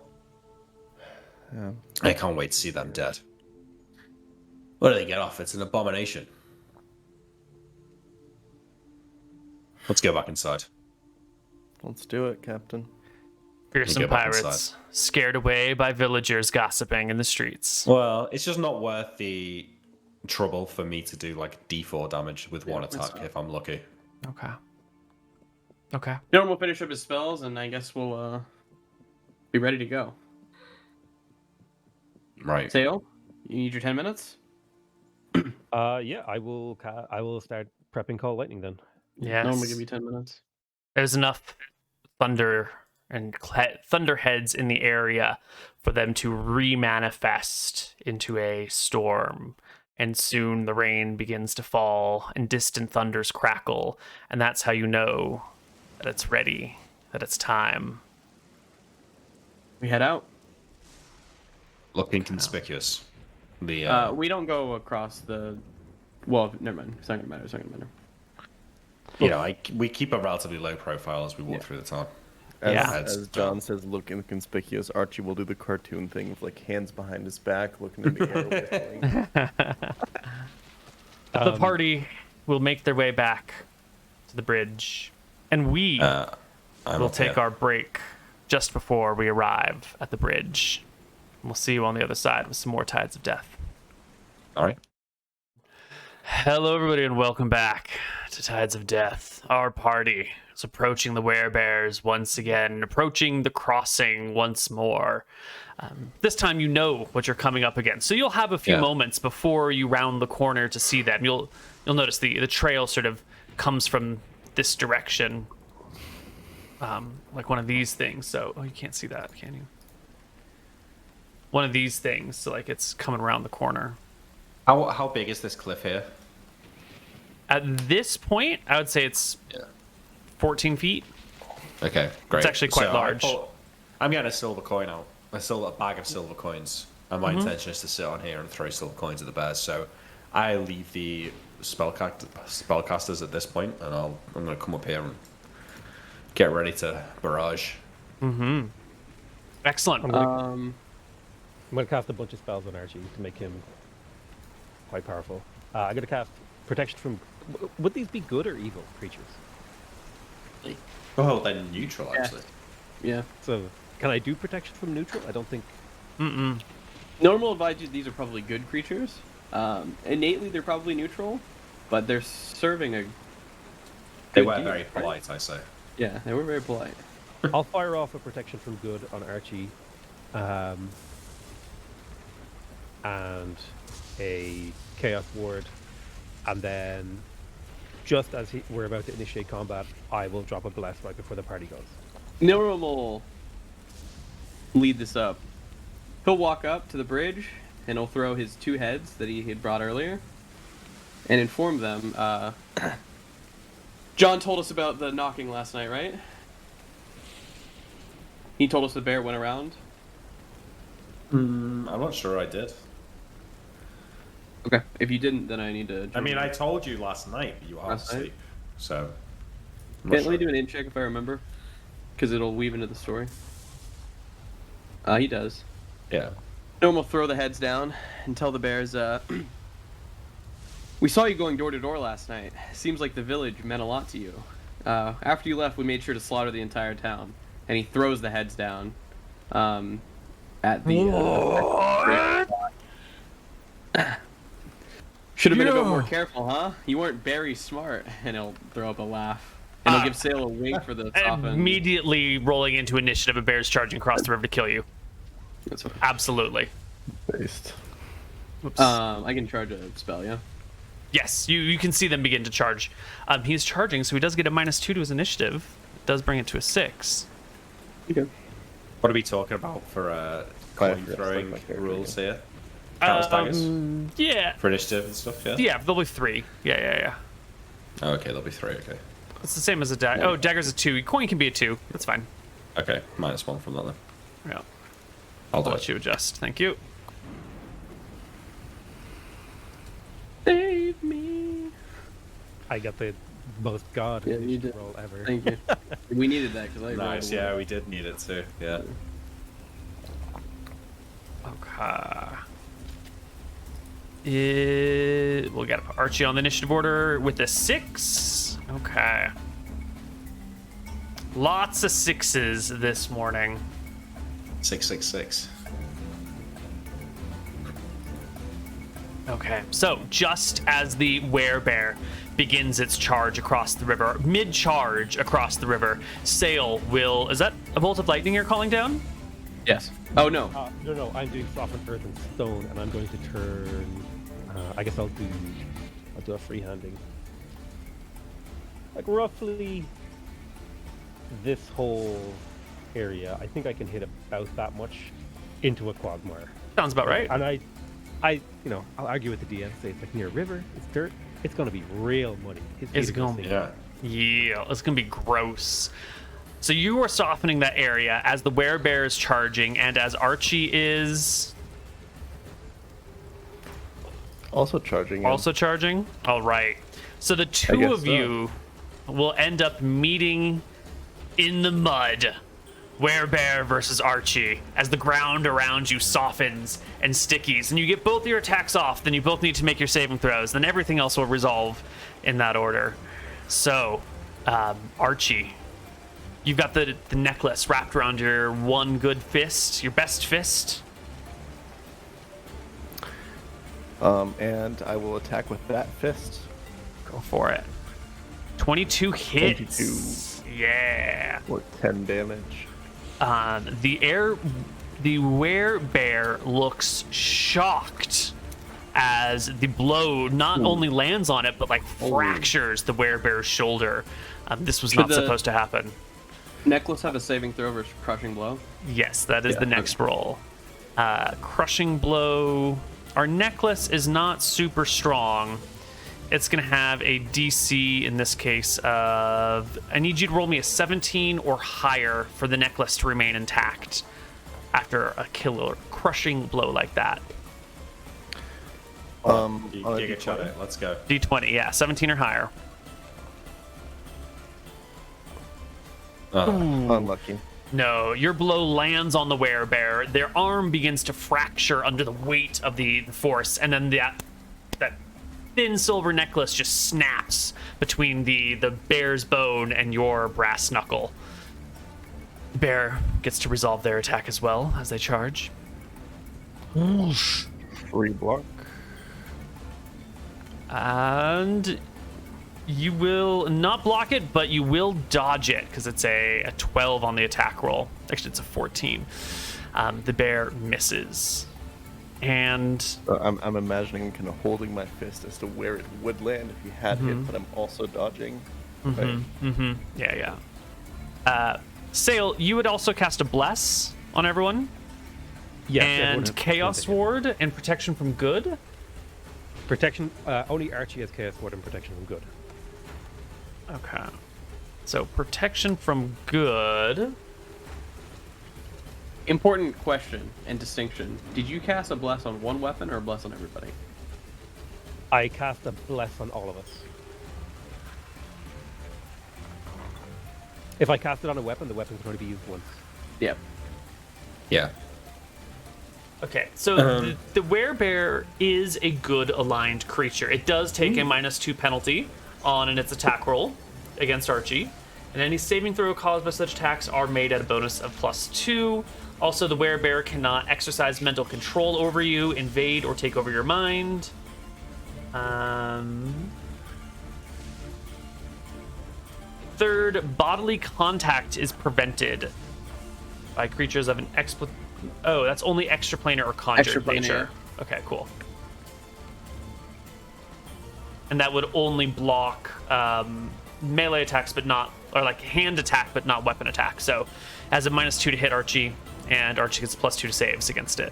E: Yeah.
B: I can't wait to see them dead. What do they get off? It's an abomination. Let's go back inside.
E: Let's do it, Captain.
A: Fearsome
B: get back
A: pirates,
B: inside.
A: scared away by villagers gossiping in the streets.
B: Well, it's just not worth the trouble for me to do like D4 damage with one attack if I'm lucky.
A: Okay.
C: Dylan will finish up his spells, and I guess we'll be ready to go.
B: Right.
C: Sail, you need your 10 minutes?
D: Yeah, I will start prepping Call Lightning then.
A: Yes.
C: Normally give you 10 minutes.
A: There's enough thunder and thunderheads in the area for them to re-manifest into a storm. And soon the rain begins to fall and distant thunders crackle. And that's how you know that it's ready, that it's time.
C: We head out.
B: Looking conspicuous. The
C: We don't go across the... Well, never mind. It's not gonna matter.
B: you know, we keep a relatively low profile as we walk through the town.
E: As John says, look inconspicuous, Archie will do the cartoon thing with like hands behind his back, looking in the air. Whistling.
A: The party will make their way back to the bridge. And we will take our break just before we arrive at the bridge. And we'll see you on the other side with some more Tides of Death.
B: All right.
A: Hello, everybody, and welcome back to Tides of Death. Our party is approaching the Werebears once again, approaching the crossing once more. This time you know what you're coming up against, so you'll have a few moments before you round the corner to see them. You'll notice the trail sort of comes from this direction, like one of these things. So, you can't see that, can you? One of these things, so like it's coming around the corner.
B: How big is this cliff here?
A: At this point, I would say it's 14 feet.
B: Okay, great.
A: It's actually quite large.
B: I'm getting a silver coin out. A bag of silver coins. And my intention is to sit on here and throw silver coins at the bears. So I leave the spellcasters at this point, and I'm going to come up here and get ready to barrage.
A: Excellent.
D: I'm going to cast a bunch of spells on Archie to make him quite powerful. I'm going to cast Protection from... Would these be good or evil creatures?
B: Oh, they're neutral, actually.
C: Yeah.
D: So, can I do Protection from neutral? I don't think...
C: Normal advice, these are probably good creatures. Innately, they're probably neutral, but they're serving a...
B: They were very polite, I say.
C: Yeah, they were very polite.
D: I'll fire off a Protection from good on Archie. And a Chaos Ward. And then, just as we're about to initiate combat, I will drop a Bless right before the party goes.
C: Nilram will lead this up. He'll walk up to the bridge, and he'll throw his 2 heads that he had brought earlier, and inform them. John told us about the knocking last night, right? He told us the bear went around.
B: I'm not sure I did.
C: Okay. If you didn't, then I need to...
B: I mean, I told you last night, but you were
C: Last night?
B: asleep. So...
C: Can't let me do an in check if I remember, because it'll weave into the story. He does.
B: Yeah.
C: Norm will throw the heads down and tell the bears, we saw you going door to door last night. Seems like the village meant a lot to you. After you left, we made sure to slaughter the entire town. And he throws the heads down at the... Should have been a bit more careful, huh? You weren't very smart. And he'll throw up a laugh. And he'll give Sail a wink for the top end.
A: Immediately rolling into initiative, a bear's charging across the river to kill you.
C: That's fine.
A: Absolutely.
E: Based.
A: Whoops.
C: I can charge a spell, yeah?
A: Yes, you can see them begin to charge. He's charging, so he does get a -2 to his initiative. It does bring it to a 6.
C: Okay.
B: What are we talking about for coin throwing
E: like my character
B: rules here? Count as daggers?
A: Yeah.
B: For initiative and stuff, yeah?
A: Yeah, there'll be 3. Yeah.
B: Oh, okay, there'll be 3, okay.
A: It's the same as a dagger. Oh, dagger's a 2. Coin can be a 2. That's fine.
B: Okay, -1 from that then.
A: Yeah.
B: I'll
A: I'll
B: do
A: let
B: it.
A: you adjust. Thank you.
C: Save me.
D: I got the most god
C: Yeah, you did.
D: roll ever.
C: Thank you. We needed that because I
B: Nice,
C: rolled
B: yeah,
C: one.
B: we did need it too, yeah.
A: Okay. We'll get Archie on the initiative order with a 6. Okay. Lots of 6s this morning.
B: 666.
A: Okay, so just as the werebear begins its charge across the river, mid-charge across the river, Sail will... Is that a bolt of lightning you're calling down?
C: Yes. Oh no.
D: No, I'm doing softened earth and stone, and I'm going to turn. I guess I'll do a free-handing. Like roughly this whole area, I think I can hit about that much into a quagmire.
A: Sounds about right.
D: And I'll argue with the DM, say it's like near a river, it's dirt, it's gonna be real money.
A: It's gonna be.
B: Yeah.
A: Yeah, it's gonna be gross. So you are softening that area as the werebear is charging, and as Archie is
E: Also charging.
A: also charging. All right. So the two
E: guess
A: of
E: so.
A: you will end up meeting in the mud. Werebear versus Archie, as the ground around you softens and stickies, and you get both your attacks off. Then you both need to make your saving throws. Then everything else will resolve in that order. So, Archie, you've got the necklace wrapped around your one good fist, your best fist.
E: And I will attack with that fist.
A: Go for it. 22 hits.
E: 22.
A: Yeah.
E: For 10 damage.
A: The werebear looks shocked as the blow not only lands on it, but like fractures the werebear's shoulder. This was
C: Should
A: not
C: the-
A: supposed to happen.
C: Necklace have a saving throw versus crushing blow.
A: Yes, that is
C: Yeah,
A: the next roll. Crushing blow. Our necklace is not super strong. It's going to have a DC in this case of... I need you to roll me a 17 or higher for the necklace to remain intact after a killer crushing blow like that.
E: On a
B: Giga
E: D20.
B: shot it, let's go.
A: D20, yeah, 17 or higher.
E: Unlucky.
A: No, your blow lands on the werebear. Their arm begins to fracture under the weight of the force, and then that thin silver necklace just snaps between the bear's bone and your brass knuckle. The bear gets to resolve their attack as well as they charge.
E: Free block.
A: And you will not block it, but you will dodge it because it's a 12 on the attack roll. Actually, it's a 14. The bear misses. And
E: I'm imagining kind of holding my fist as to where it would land if you had hit, but I'm also dodging. Right?
A: yeah. Sail, you would also cast a bless on everyone.
D: Yes, everyone
A: And
D: has
A: Chaos
D: one
A: Ward and Protection from Good.
D: hit. Protection. Only Archie has Chaos Ward and Protection from Good.
A: Okay. So Protection from Good.
C: Important question and distinction. Did you cast a bless on one weapon or a bless on everybody?
D: I cast a bless on all of us. If I cast it on a weapon, the weapon can only be used once.
C: Yep.
B: Yeah.
A: Okay, so the werebear is a good aligned creature. It does take a -2 penalty on its attack roll against Archie, and any saving throw caused by such attacks are made at a bonus of +2. Also, the werebear cannot exercise mental control over you, invade, or take over your mind. Third, bodily contact is prevented by creatures of an Oh, that's only extraplanar or conjured
C: Extraplanar.
A: nature. Okay, cool. And that would only block melee attacks, but not, or like hand attack, but not weapon attack. So, as a -2 to hit Archie, and Archie gets +2 to saves against it.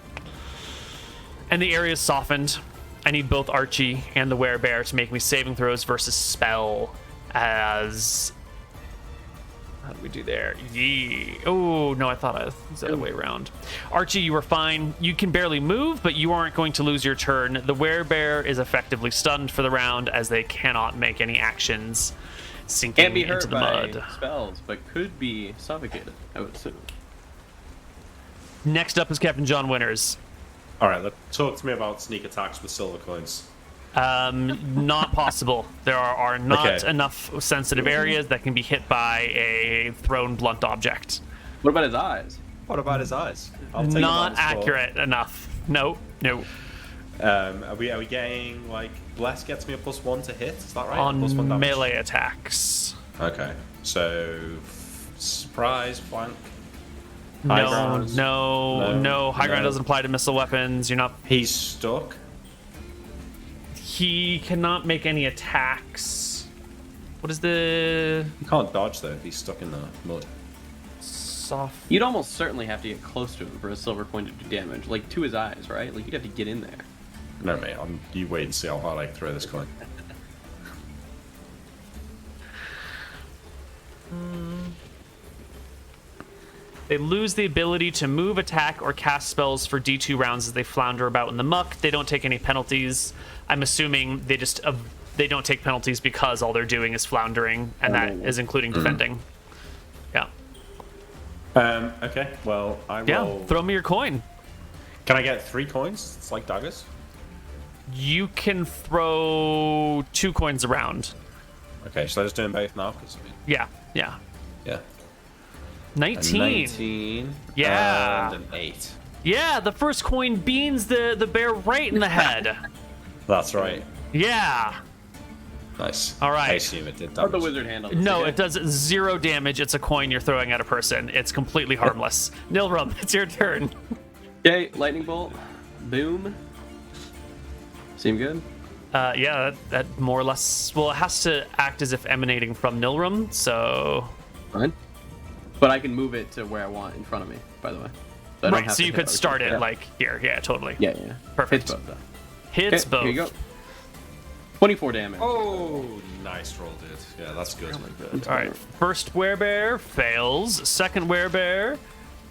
A: And the area is softened. I need both Archie and the werebear to make me saving throws versus spell as... How do we do there? Oh, no, I thought it was the other way around. Archie, you were fine. You can barely move, but you aren't going to lose your turn. The werebear is effectively stunned for the round as they cannot make any actions sinking
C: Can't be
A: into
C: hurt
A: the
C: by
A: mud.
C: spells, but could be suffocated, I would assume.
A: Next up is Captain John Winters.
B: All right, talk to me about sneak attacks with silver coins.
A: Not possible. There are not
B: Okay.
A: enough sensitive areas that can be hit by a thrown blunt object.
C: What about his eyes?
B: What about his eyes? I'll take him
A: Not
B: on the spot.
A: accurate enough. No.
B: Are we getting like bless gets me a +1 to hit? Is that right?
A: On
B: +1 damage?
A: melee attacks.
B: Okay, so surprise flank. High
A: No. High ground
B: No.
A: doesn't apply to missile weapons. You're not.
B: He's stuck.
A: He cannot make any attacks. What is the
B: You can't dodge though if he's stuck in the mud.
A: soft?
C: You'd almost certainly have to get close to him for a silver coin to do damage, like to his eyes, right? Like you'd have to get in there.
B: No, mate. You wait and see how hard I can throw this coin.
A: They lose the ability to move, attack, or cast spells for D2 rounds as they flounder about in the muck. They don't take any penalties. I'm assuming they don't take penalties because all they're doing is floundering, and that is including defending. Yeah.
B: Okay. Well, I
A: Yeah.
B: will.
A: Throw me your coin.
B: Can I get 3 coins? It's like daggers.
A: You can throw 2 coins around.
B: Okay, so let's do them both now. Cause, I mean,
A: Yeah.
B: yeah.
A: 19.
B: 19.
A: Yeah.
B: And an 8.
A: Yeah, the first coin beans the bear right in the head.
B: That's right.
A: Yeah.
B: Nice.
A: All right.
B: I assume it did
C: How'd the
B: damage.
C: wizard handle this?
A: No,
C: Okay.
A: it does 0 damage. It's a coin you're throwing at a person. It's completely harmless. Nilrum, it's your turn.
C: Okay, lightning bolt. Boom. Seem good?
A: Yeah, that more or less. Well, it has to act as if emanating from Nilrum, so.
C: Fine. But I can move it to where I want in front of me, by the way. So I don't
A: Right,
C: have
A: so
C: to
A: you
C: hit
A: could
C: Archie.
A: start it
C: Yeah.
A: like here. Yeah, totally.
C: Yeah.
A: Perfect.
C: Hits both, though.
A: Hits
C: Okay,
A: both.
C: Here you go. 24 damage.
B: Oh, nice roll, dude. Yeah, that's good.
A: All right, first werebear fails. Second werebear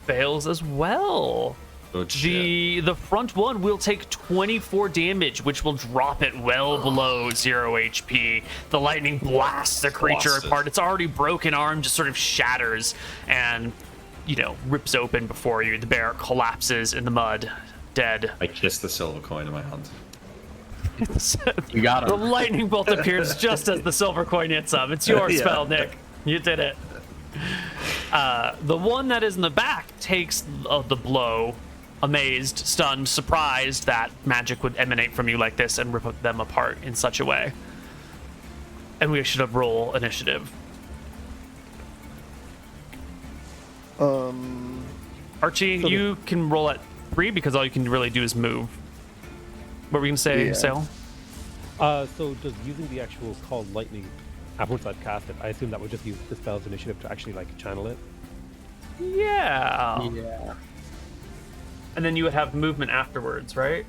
A: fails as well.
B: Good shit.
A: The front one will take 24 damage, which will drop it well below 0 HP. The lightning blasts the creature
B: Blasted.
A: apart. Its already broken arm just sort of shatters and, rips open before you. The bear collapses in the mud, dead.
B: I kissed the silver coin in my hand.
C: You got
A: The
C: him.
A: lightning bolt appears just as the silver coin hits him. It's your
B: Yeah.
A: spell, Nick. You did it. The one that is in the back takes the blow, amazed, stunned, surprised that magic would emanate from you like this and rip them apart in such a way. And we should have roll initiative. Archie, you can roll at 3 because all you can really do is move. What were we gonna say,
E: Yeah.
A: Sale?
D: So does using the actual call lightning, once I've cast it, I assume that would just use the spell's initiative to actually channel it.
A: Yeah.
C: Yeah.
A: And then you would have movement afterwards, right?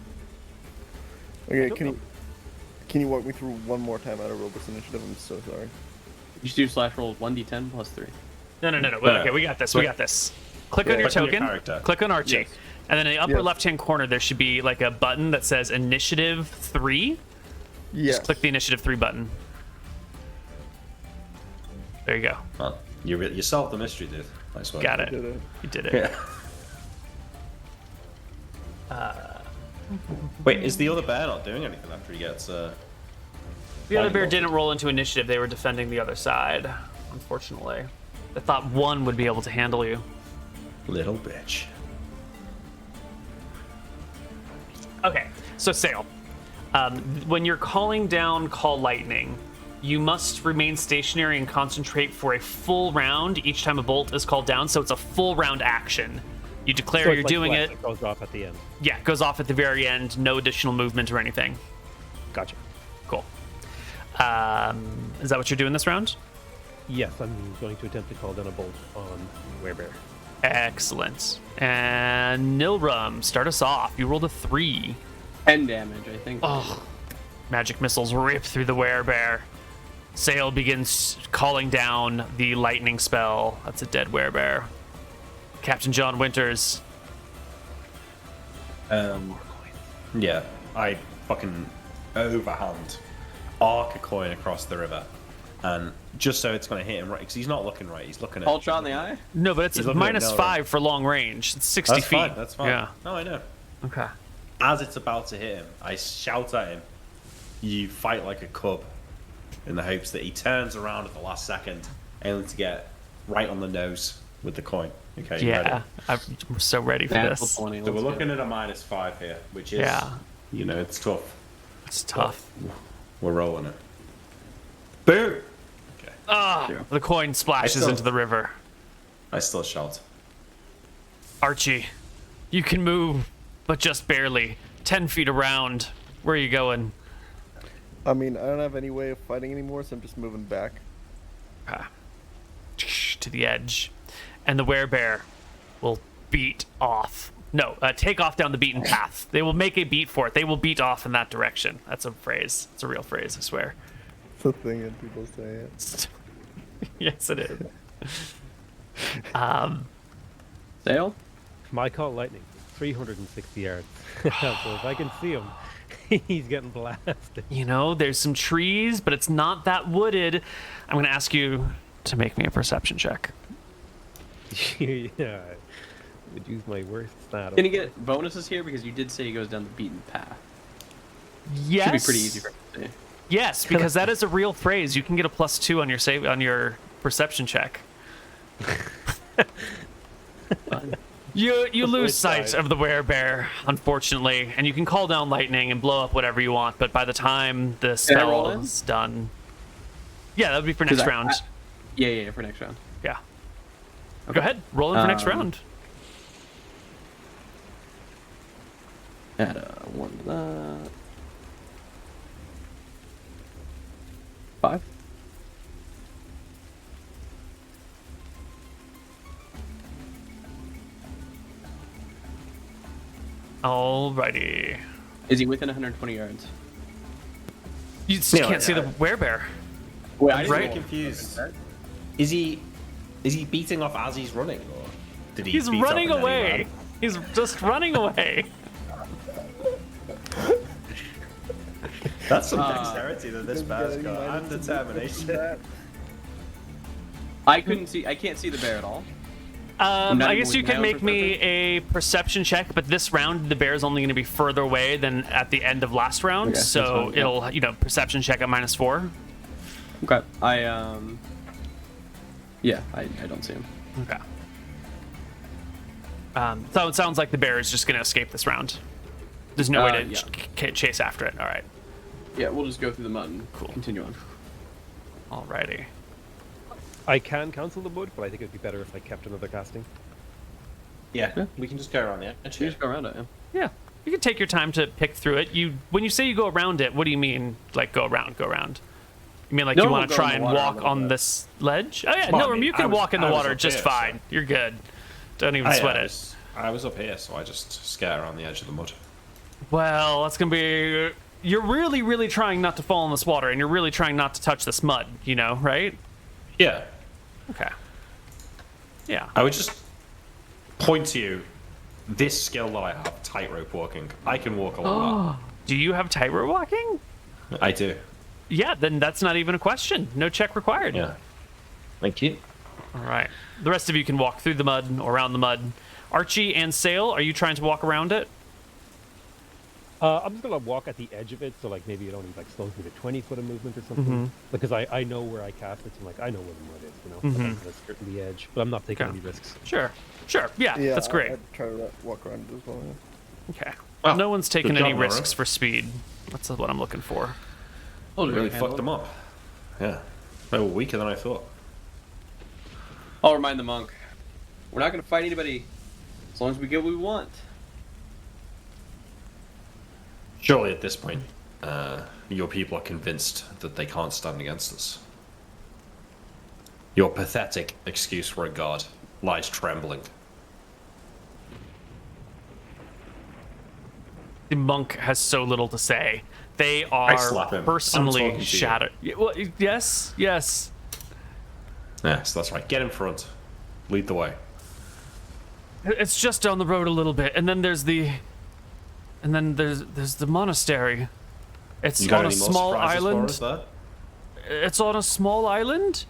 E: Okay, can you walk me through one more time how to roll this initiative? I'm so sorry.
C: You should do slash rolls 1d10 plus 3.
A: No. Okay, we got this. We got this. Click on your
B: Click on your
A: token.
B: character.
A: Click on Archie.
C: Yes.
A: And then in the upper
E: Yes.
A: left-hand corner, there should be like a button that says Initiative 3.
E: Yes.
A: Just click the Initiative 3 button. There you go.
B: Well, you solved the mystery, dude. Nice work.
A: Got it.
E: Did it.
A: You did it.
B: Yeah. Wait, is the other bear not doing anything after he gets?
A: The other bear
B: Lightning bolt.
A: didn't roll into initiative. They were defending the other side, unfortunately. I thought one would be able to handle you.
B: Little bitch.
A: Okay, so Sail. When you're calling down Call Lightning, you must remain stationary and concentrate for a full round each time a bolt is called down, so it's a full round action. You declare
D: So it's
A: you're
D: like
A: doing
D: flex,
A: it.
D: It goes off at the end.
A: Yeah, it goes off at the very end, no additional movement or anything.
D: Gotcha.
A: Cool. Is that what you're doing this round?
D: Yes, I'm going to attempt to call down a bolt on Werebear.
A: Excellent. And Nilrum, start us off. You rolled a 3.
C: 10 damage, I think.
A: Oh, magic missiles rip through the werebear. Sail begins calling down the lightning spell. That's a dead werebear. Captain John Winters.
B: Yeah, I fucking overhand arc a coin across the river, and just so it's gonna hit him right, because he's not looking right. He's looking at.
C: Cold shot in the eye?
A: No, but it's
B: He's looking at
A: minus
B: Nell,
A: 5
B: right?
A: for long range. It's 60
B: That's
A: feet.
B: fine. That's fine.
A: Yeah.
B: No, I know.
A: Okay.
B: As it's about to hit him, I shout at him. You fight like a cub, in the hopes that he turns around at the last second, aiming to get right on the nose with the coin. Okay.
A: Yeah,
B: ready?
A: I'm so ready for
C: Natural
A: this.
C: 20,
B: So we're
C: let's go.
B: looking at a -5 here, which is,
A: Yeah.
B: you know, it's tough.
A: It's tough.
B: We're rolling it. Boom. Okay.
A: Ah, the coin splashes
B: still-
A: into the river.
B: I still shout.
A: Archie, you can move, but just barely. 10 feet around. Where are you going?
E: I mean, I don't have any way of fighting anymore, so I'm just moving back.
A: To the edge. And the werebear will beat off. No, take off down the beaten path. They will make a beat for it. They will beat off in that direction. That's a phrase. It's a real phrase, I swear.
E: It's a thing that people say it.
A: Yes, it is.
C: Sail?
D: My call lightning, 360 yards. So if I can see him, he's getting blasted.
A: You know, there's some trees, but it's not that wooded. I'm going to ask you to make me a perception check.
D: Yeah, I would use my worst stat.
C: Can you get bonuses here? Because you did say he goes down the beaten path.
A: Yes.
C: Should be pretty easy for him to see.
A: Yes, because that is a real phrase. You can get a +2 on your save on your perception check. You lose sight of the werebear, unfortunately, and you can call down lightning and blow up whatever you want. But by the time the
C: roll
A: spell
C: in?
A: is done, yeah, that would be for next round.
C: Yeah, for next round.
A: Yeah. Go ahead, roll in for next round.
C: Add a 1 to that. 5.
A: Alrighty.
C: Is he within 120 yards?
A: You just can't see the werebear.
C: Wait, I
A: Right.
B: I'm confused. Is he beating off as he's running, or did he?
A: He's
B: beat up
A: running
B: and then he
A: away.
B: ran?
A: He's just running away.
B: That's some dexterity that this bear's got, and determination.
C: I can't see the bear at all.
A: I
C: even
A: guess
C: with
A: you could
C: my
A: make
C: own
A: me a perception check, but this round the bear's only going to be further away than at the end of last round,
C: Okay,
A: so
C: that's fine, yeah.
A: it'll perception check at -4.
C: Okay. I don't see him.
A: Okay. So it sounds like the bear is just going to escape this round. There's no way to
C: yeah.
A: chase after it. All right.
C: Yeah, we'll just go through the mud and
A: Cool.
C: continue on.
A: Alrighty.
D: I can cancel the wood, but I think it'd be better if I kept another casting.
B: Yeah, we can just go around the edge
C: You
B: here.
C: just go around it. Yeah.
A: Yeah. You can take your time to pick through it. When you say you go around it, what do you mean? Like go around? You mean like
C: No,
A: you
C: we'll
A: want to
C: go
A: try
C: in the
A: and
C: water a
A: walk
C: little
A: on
C: bit.
A: this ledge? Oh yeah,
B: Well,
A: no,
B: I mean,
A: you can
B: I was-
A: walk in the
B: I was
A: water
B: up
A: just
B: here,
A: fine.
B: so-
A: You're good. Don't even sweat it.
B: I was up here, so I just skate around the edge of the mud.
A: Well, that's gonna be. You're really, really trying not to fall in this water, and you're really trying not to touch this mud. You know, right?
B: Yeah,
A: Okay. Yeah.
B: I would just point to you. This skill that I have, tightrope walking, I can walk along that.
A: Do you have tightrope walking?
B: I do.
A: Yeah. Then that's not even a question. No check required.
B: Yeah. Thank you.
A: All right. The rest of you can walk through the mud or around the mud. Archie and Sail, are you trying to walk around it?
D: I'm just gonna walk at the edge of it, so like maybe it only like slows me to 20 foot of movement or something. Because I know where I cast it, so like I know where the mud is, you know. Like, I'm gonna skirt the edge, but I'm not taking
A: Okay.
D: any risks.
A: Sure. Yeah,
E: Yeah,
A: that's great.
E: I'd try to walk around it as well. Yeah.
A: Okay.
B: Well,
A: No one's taking
B: good
A: any
B: job, Laura.
A: risks for speed. That's what I'm looking for.
B: Really fucked them up. Yeah. They were weaker than I thought.
C: I'll remind the monk. We're not going to fight anybody as long as we get what we want.
B: Surely at this point, your people are convinced that they can't stand against us. Your pathetic excuse for a god lies trembling.
A: The monk has so little to say. They
B: slap
A: are
B: him. I'm
A: personally
B: talking to you.
A: shattered. Well, yes.
B: Yes, that's right. Get in front. Lead the way.
A: It's just down the road a little bit, and then there's the monastery. It's
B: You got
A: on a
B: any more
A: small
B: surprises for
A: island.
B: us there?
A: It's on a small island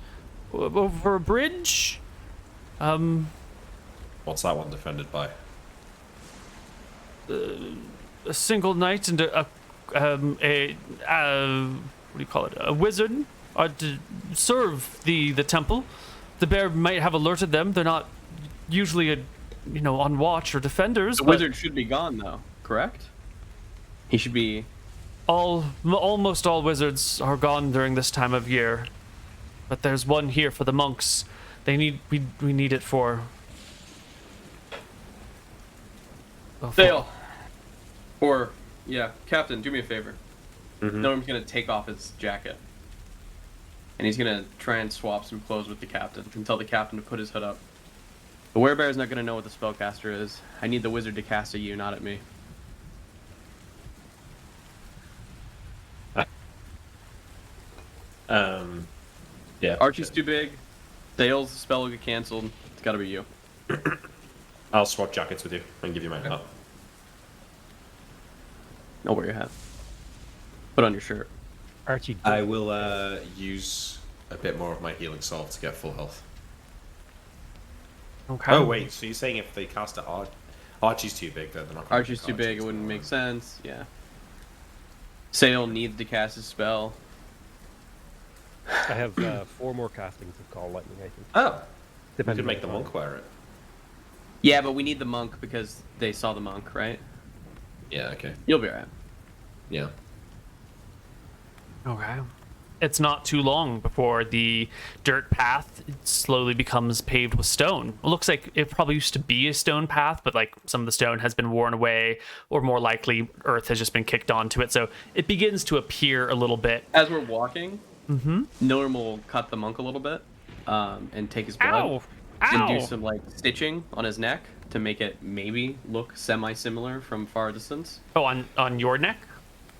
A: over a bridge.
B: What's that one defended by?
A: A single knight and a what do you call it? A wizard are to serve the temple. The bear might have alerted them. They're not usually on watch or defenders.
C: The
A: but
C: wizard should be gone, though. Correct? He should be.
A: Almost all wizards are gone during this time of year, but there's one here for the monks. We need it for.
C: Dale. Or, yeah, Captain, do me a favor.
B: Mm-hmm.
C: Norm's gonna take off his jacket. And he's gonna try and swap some clothes with the captain and tell the captain to put his hood up. The werebear's not gonna know what the spellcaster is. I need the wizard to cast at you, not at me.
B: Yeah.
C: Archie's too big. Dale's spell will get cancelled. It's gotta be you.
B: I'll swap jackets with you and give you my hat.
C: I'll wear your hat. Put on your shirt.
D: Archie,
B: I will use a bit more of my healing salve to get full health.
A: Okay.
B: Oh wait, so you're saying if they cast it, Archie's too big, then they're not. Gonna
C: Archie's
B: pick
C: too big,
B: Archie's
C: it wouldn't
B: one.
C: make sense. Yeah. Sale needs to cast his spell.
D: I have 4 more castings of Call Lightning, I think.
B: Oh, you
D: Depending
B: could make the
D: on
B: monk wear it.
C: Yeah, but we need the monk because they saw the monk, right?
B: Yeah. Okay.
C: You'll be alright.
B: Yeah.
A: Okay. It's not too long before the dirt path slowly becomes paved with stone. It looks like it probably used to be a stone path, but like some of the stone has been worn away, or more likely, earth has just been kicked onto it. So it begins to appear a little bit.
C: As we're walking, Norm will cut the monk a little bit, and take his blood
A: Ow!
C: and do
A: Ow!
C: some like stitching on his neck to make it maybe look semi-similar from far distance.
A: Oh, on your neck?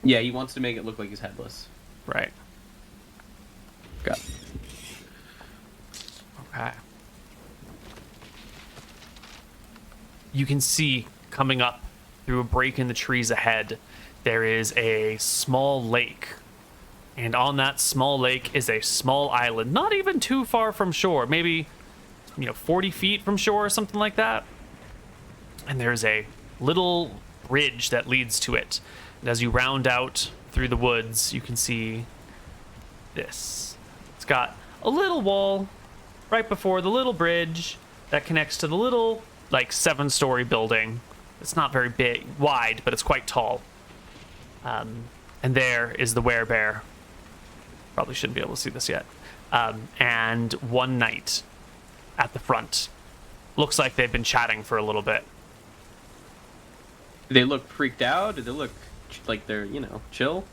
C: Yeah, he wants to make it look like he's headless.
A: Right.
C: Got
A: Okay. You can see coming up through a break in the trees ahead, there is a small lake. And on that small lake is a small island, not even too far from shore, maybe 40 feet from shore or something like that. And there's a little bridge that leads to it. And as you round out through the woods, you can see this. It's got a little wall right before the little bridge that connects to the little, 7-story building. It's not very wide, but it's quite tall. And there is the werebear. Probably shouldn't be able to see this yet. And one knight at the front. Looks like they've been chatting for a little bit.
C: Do they look freaked out? Do they look like they're, chill?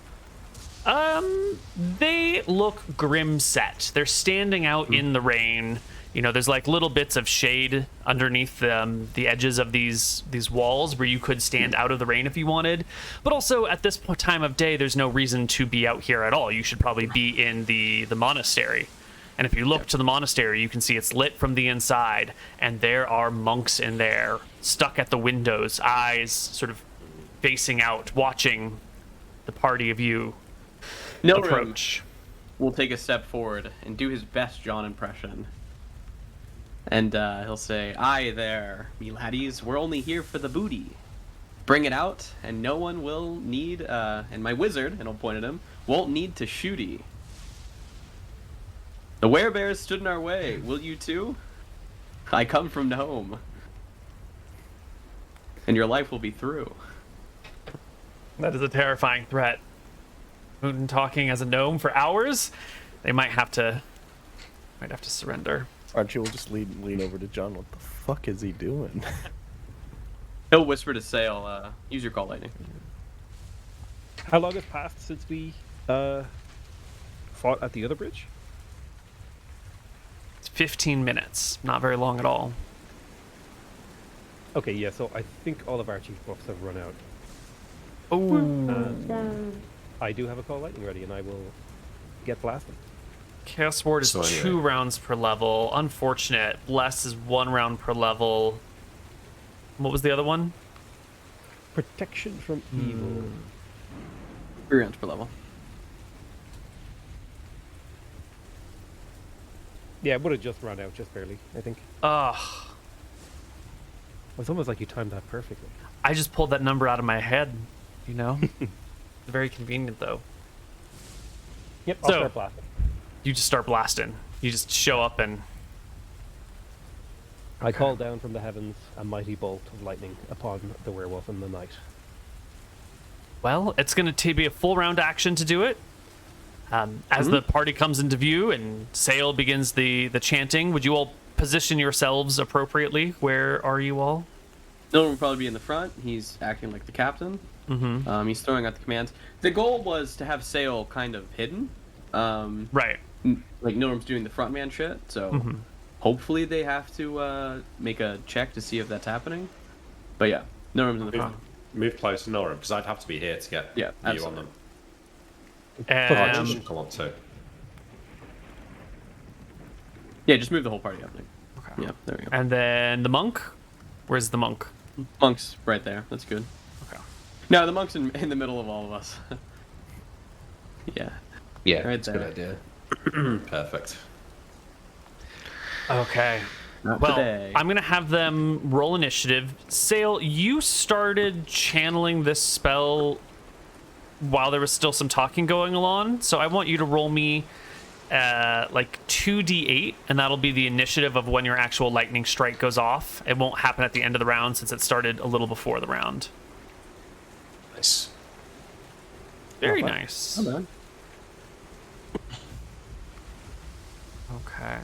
A: They look grim set. They're standing out in the rain. There's little bits of shade underneath the edges of these walls where you could stand out of the rain if you wanted. But also at this time of day, there's no reason to be out here at all. You should probably be in the monastery. And if you look to the monastery, you can see it's lit from the inside, and there are monks in there, stuck at the windows, eyes sort of facing out, watching the party of you approach.
C: Will take a step forward and do his best John impression. And he'll say, "Aye there, me laddies, we're only here for the booty. Bring it out, and no one will need, and my wizard," and I'll point at him, "won't need to shoot 'ee. The werebears stood in our way, will you too? I come from home. And your life will be through."
A: That is a terrifying threat. Moon talking as a gnome for hours. They might have to surrender.
E: Archie will just lean over to John. What the fuck is he doing?
C: He'll whisper to Sail, "Use your call lightning."
D: How long has passed since we fought at the other bridge?
A: It's 15 minutes. Not very long at all.
D: Okay, yeah, so I think all of Archie's buffs have run out.
A: Oh.
D: I do have a Call Lightning ready, and I will get blasted.
A: Chaos Ward is
B: So anyway.
A: 2 rounds per level. Unfortunate. Bless is 1 round per level. What was the other one?
D: Protection from evil.
C: 3 rounds per level.
D: Yeah, it would have just run out, just barely, I think.
A: Ugh.
D: It's almost like you timed that perfectly.
A: I just pulled that number out of my head, you know? Very convenient, though.
D: Yep, I'll
A: So-
D: start blasting.
A: You just start blasting. You just show up and...
D: I call down from the heavens a mighty bolt of lightning upon the werewolf in the night.
A: Well, it's going to be a full round action to do it. As the party comes into view and Sail begins the chanting, would you all position yourselves appropriately? Where are you all?
C: Dylan will probably be in the front. He's acting like the captain.
A: Mm-hmm.
C: He's throwing out the commands. The goal was to have Sail kind of hidden.
A: Right.
C: Like Nilrum's doing the front man shit, so hopefully they have to make a check to see if that's happening. But yeah, Nilrum's in the front.
B: Move close to Nora, because I'd have to be here to get
C: Yeah,
B: view
C: absolutely.
B: on them. I
A: And,
B: just come on too.
C: Yeah, just move the whole party up. Like,
A: okay.
C: yeah, there we go.
A: And then the monk? Where's the monk?
C: Monk's right there. That's good.
A: Okay.
C: No, the monk's in the middle of all of us. Yeah.
B: Yeah,
C: Right
B: that's a good idea. Perfect.
A: Okay.
C: Not
A: Well,
C: today.
A: I'm going to have them roll initiative. Sail, you started channeling this spell while there was still some talking going on, so I want you to roll me like 2d8, and that'll be the initiative of when your actual lightning strike goes off. It won't happen at the end of the round since it started a little before the round.
B: Nice.
A: Very
C: Not bad.
A: nice.
C: Not bad.
A: Okay.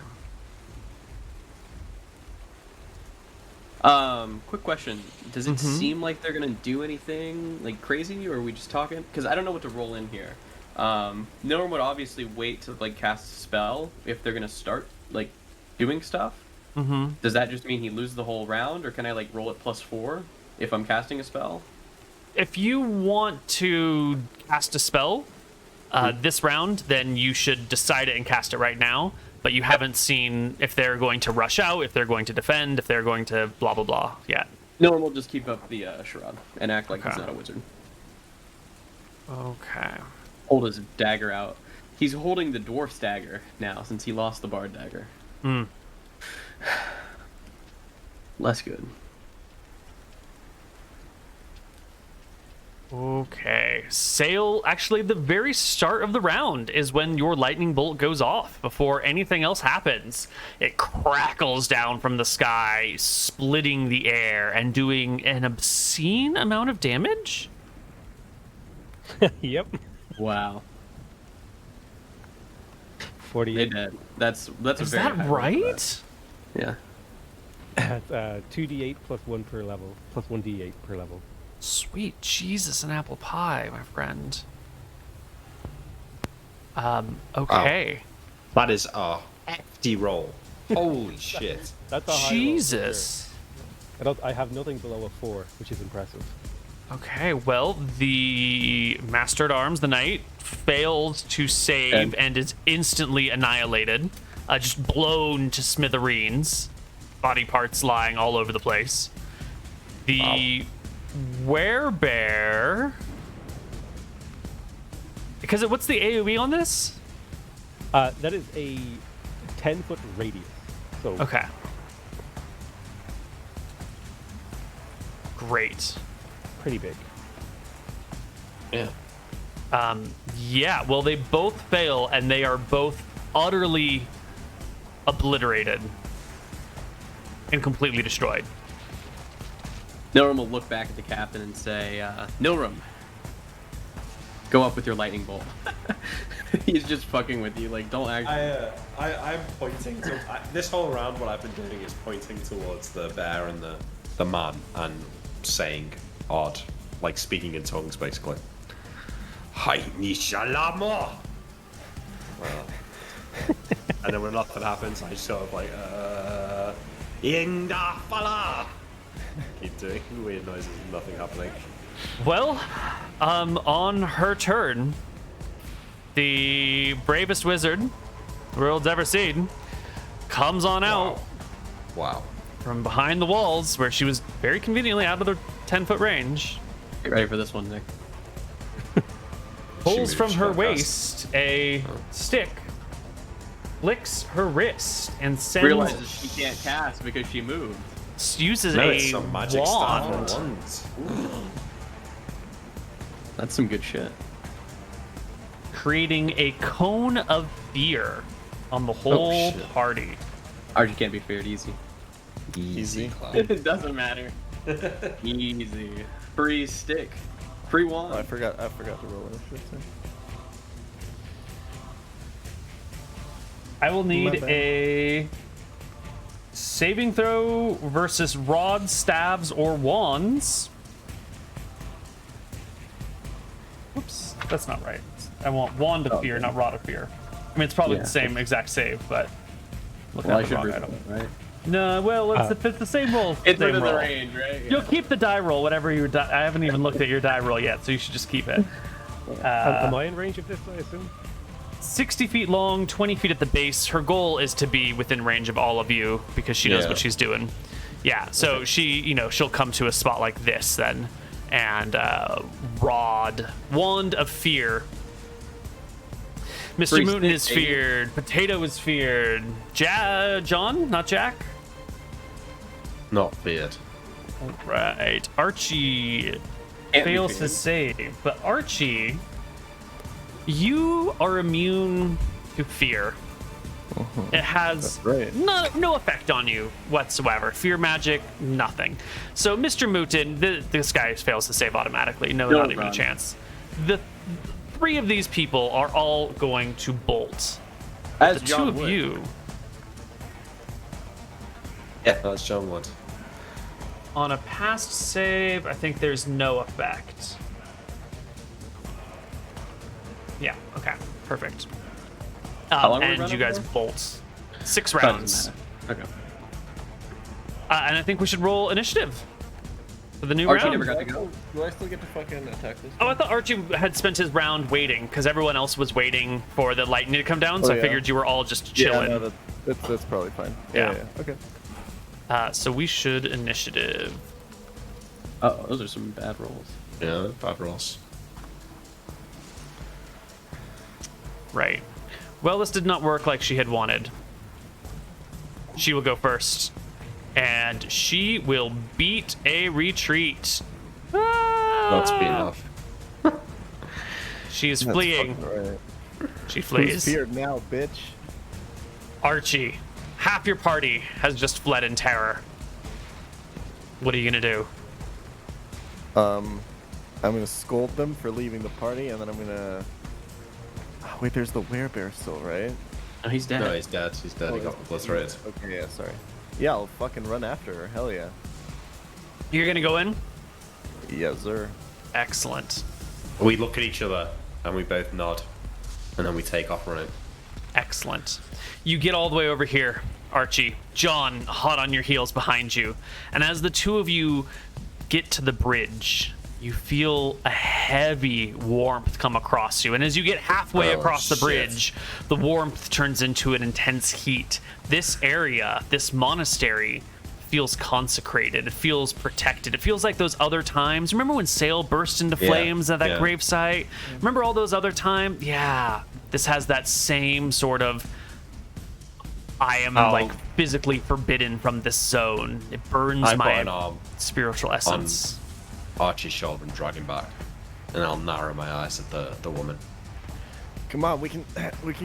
C: Quick question. Does it seem like they're gonna do anything like crazy, or are we just talking? Because I don't know what to roll in here. Nilrun would obviously wait to like cast a spell if they're gonna start like doing stuff.
A: Mm-hmm.
C: Does that just mean he loses the whole round, or can I like roll it +4 if I'm casting a spell?
A: If you want to cast a spell this round, then you should decide it and cast it right now. But you haven't seen if they're going to rush out, if they're going to defend, if they're going to blah, blah, blah yet.
C: Nilrun will just keep up the charade and act like he's
A: Okay.
C: not a wizard.
A: Okay.
C: Hold his dagger out. He's holding the dwarf's dagger now since he lost the bard dagger.
A: Hmm.
C: Less good.
A: Okay. Sail, actually, the very start of the round is when your lightning bolt goes off before anything else happens. It crackles down from the sky, splitting the air and doing an obscene amount of damage.
D: Yep.
C: Wow.
D: 48.
C: They did. That's a
A: Is
C: very
A: that
C: high roll for
A: right?
C: that. Yeah.
D: That's 2d8 plus 1 per level, plus 1d8 per level.
A: Sweet Jesus and apple pie, my friend. Okay.
B: That is a hefty roll. Holy shit.
D: That's a high roll for
A: Jesus.
D: sure. I have nothing below a 4, which is impressive.
A: Okay, well, the Master at Arms, the knight, failed to save and is instantly annihilated. Just blown to smithereens. Body parts lying all over the place. The werebear... Because what's the AoE on this?
D: That is a 10-foot radius. So
A: Okay. Great.
D: pretty big.
B: Yeah.
A: Yeah, well, they both fail, and they are both utterly obliterated and completely destroyed.
C: Nilrun will look back at the captain and say, Nilrun, go up with your lightning bolt. He's just fucking with you. Like, don't act.
B: I'm pointing to this whole round. What I've been doing is pointing towards the bear and the man and saying odd, like speaking in tongues, basically. Hi, ni shalamo. Well, and then when nothing happens, I just sort of like Inda fala. Keep doing weird noises and nothing happening.
A: Well, on her turn, the bravest wizard the world's ever seen comes on out
B: Wow.
A: from behind the walls where she was very conveniently out of the 10-foot range.
C: Get ready for this one, Nick.
A: Pulls
B: She
A: from
B: moved
A: her
B: so fast.
A: waist a stick, licks her wrist, and sends
C: Realizes she can't cast because she moved.
A: uses
B: No,
A: a
B: it's some magic stuff.
A: wand,
B: Wands.
C: That's some good shit.
A: creating a cone of fear on the whole
B: shit.
A: party.
C: Archie can't be feared. Easy.
E: Easy.
C: It doesn't matter. Easy. Free stick. Free wand.
E: Oh, I forgot to roll initiative.
A: I will need
E: bad.
A: a saving throw versus rods, staves, or wands. Whoops, that's not right. I want wand of fear, not rod of fear. I mean, it's probably
C: Yeah.
A: the same exact save, but looking
C: Well, I
A: at the
C: should
A: wrong
C: read
A: item.
C: it, right?
A: No, well, it's the same roll.
C: It's
A: same
C: within the
A: roll.
C: range, right?
A: You'll keep the die roll, whatever your die. I haven't even looked at your die roll yet, so you should just keep it.
D: Am I in range of this, I assume?
A: 60 feet long, 20 feet at the base. Her goal is to be within range of all of you because she knows
B: Yeah.
A: what she's doing. Yeah, so she'll come to a spot like this then. And wand of fear. Mr.
C: Free
A: Mooton
C: stick,
A: is
C: baby.
A: feared. Potato is feared. John, not Jack.
B: Not feared.
A: Right. Archie
C: Can't be
A: fails
C: feared.
A: his save, but Archie, you are immune to fear. It has
E: right.
A: no effect on you whatsoever. Fear magic, nothing. So, Mr. Mooton, this guy fails to save automatically. No, not even a
C: run.
A: chance. The three of these people are all going to bolt.
C: As
A: The
C: John
A: two of
C: would.
A: you,
B: Yeah, that's John Wood.
A: on a past save, I think there's no effect. Yeah, okay, perfect.
C: long we
A: And
C: running
A: you guys
C: for?
A: bolt. 6
C: Doesn't
A: rounds.
C: matter. Okay.
A: And I think we should roll initiative for the new
C: Archie
A: round.
C: never got to go.
E: Do I still get to fucking attack this?
A: Oh, I thought Archie had spent his round waiting because everyone else was waiting for the lightning to come down. So
E: Oh,
A: I
E: yeah.
A: figured you were all just chilling.
E: Yeah, no, that's probably fine.
A: Yeah.
E: Okay.
A: So we should initiative.
C: Oh, those are some bad rolls.
B: Yeah, bad rolls.
A: Right. Well, this did not work like she had wanted. She will go first. And she will beat a retreat.
B: That's being enough.
A: She is
E: That's
A: fleeing.
E: fucking right.
A: She
E: Who's
A: flees.
E: feared now, bitch?
A: Archie, half your party has just fled in terror. What are you gonna do?
E: I'm gonna scold them for leaving the party, and then I'm gonna. Oh, wait, there's the werebear still, right?
C: Oh, he's dead.
B: No, he's dead. He's dead. He got obliterated.
E: Okay, yeah, sorry. Yeah, I'll fucking run after her. Hell yeah.
A: You're gonna go in?
E: Yes, sir.
A: Excellent.
B: We look at each other and we both nod, and then we take off running.
A: Excellent. You get all the way over here, Archie. John, hot on your heels behind you. And as the two of you get to the bridge, you feel a heavy warmth come across you. And as you get halfway
B: Oh,
A: across the
B: shit.
A: bridge, the warmth turns into an intense heat. This area, this monastery, feels consecrated. It feels protected. It feels like those other times. Remember when Sail burst into
B: Yeah,
A: flames at that
B: yeah.
A: gravesite? Remember all those other times? Yeah. This has that same sort of I am like physically forbidden from this zone. It burns
B: I put
A: my
B: an arm
A: spiritual essence.
B: Archie's shoulder and drag him back, and I'll narrow my eyes at the woman.
E: Come on, we can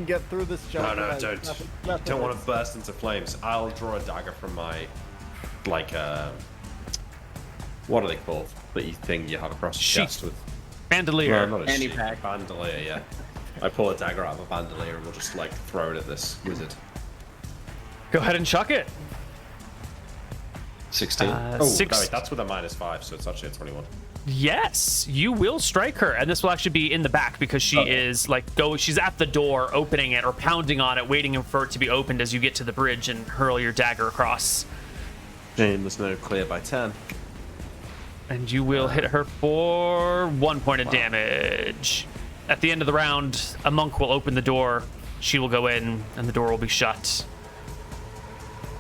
E: get through this, John.
B: No,
E: Guys,
B: don't.
E: nothing
B: Don't want
E: else.
B: to burst into flames. I'll draw a dagger from my, like, what are they called? The thing you have across your
A: Sheath.
B: chest with.
A: Bandolier.
B: No, not a
C: Fanny
B: sheath.
C: pack.
B: Bandolier, yeah. I pull a dagger out of a bandolier and we'll just, like, throw it at this wizard.
A: Go ahead and chuck it.
B: 16. That's with a -5, so it's actually a 21.
A: Yes, you will strike her, and this will actually be in the back because she is like she's at the door, opening it or pounding on it, waiting for it to be opened as you get to the bridge and hurl your dagger across.
B: Shame there's no clear by 10.
A: And you will hit her for 1 point of damage. At the end of the round, a monk will open the door. She will go in, and the door will be shut.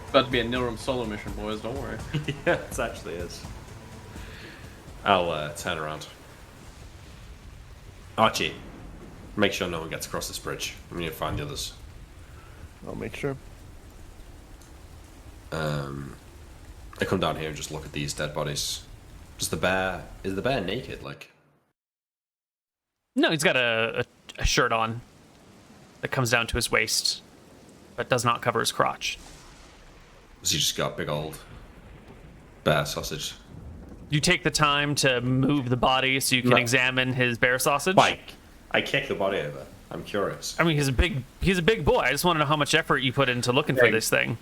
C: About to be a Nilram solo mission, boys. Don't worry.
B: Yeah, it actually is. I'll turn around. Archie, make sure no one gets across this bridge. We need to find the others.
E: I'll make sure.
B: I come down here and just look at these dead bodies. Is the bear naked? Like,
A: No, he's got a shirt on that comes down to his waist, but does not cover his crotch.
B: has he just got big old bear sausage?
A: You take the time to move the body so you can
B: No.
A: examine his bear sausage.
B: Like, I kick the body over. I'm curious.
A: I mean, he's a big boy. I just want to know how much effort you put into looking for this thing.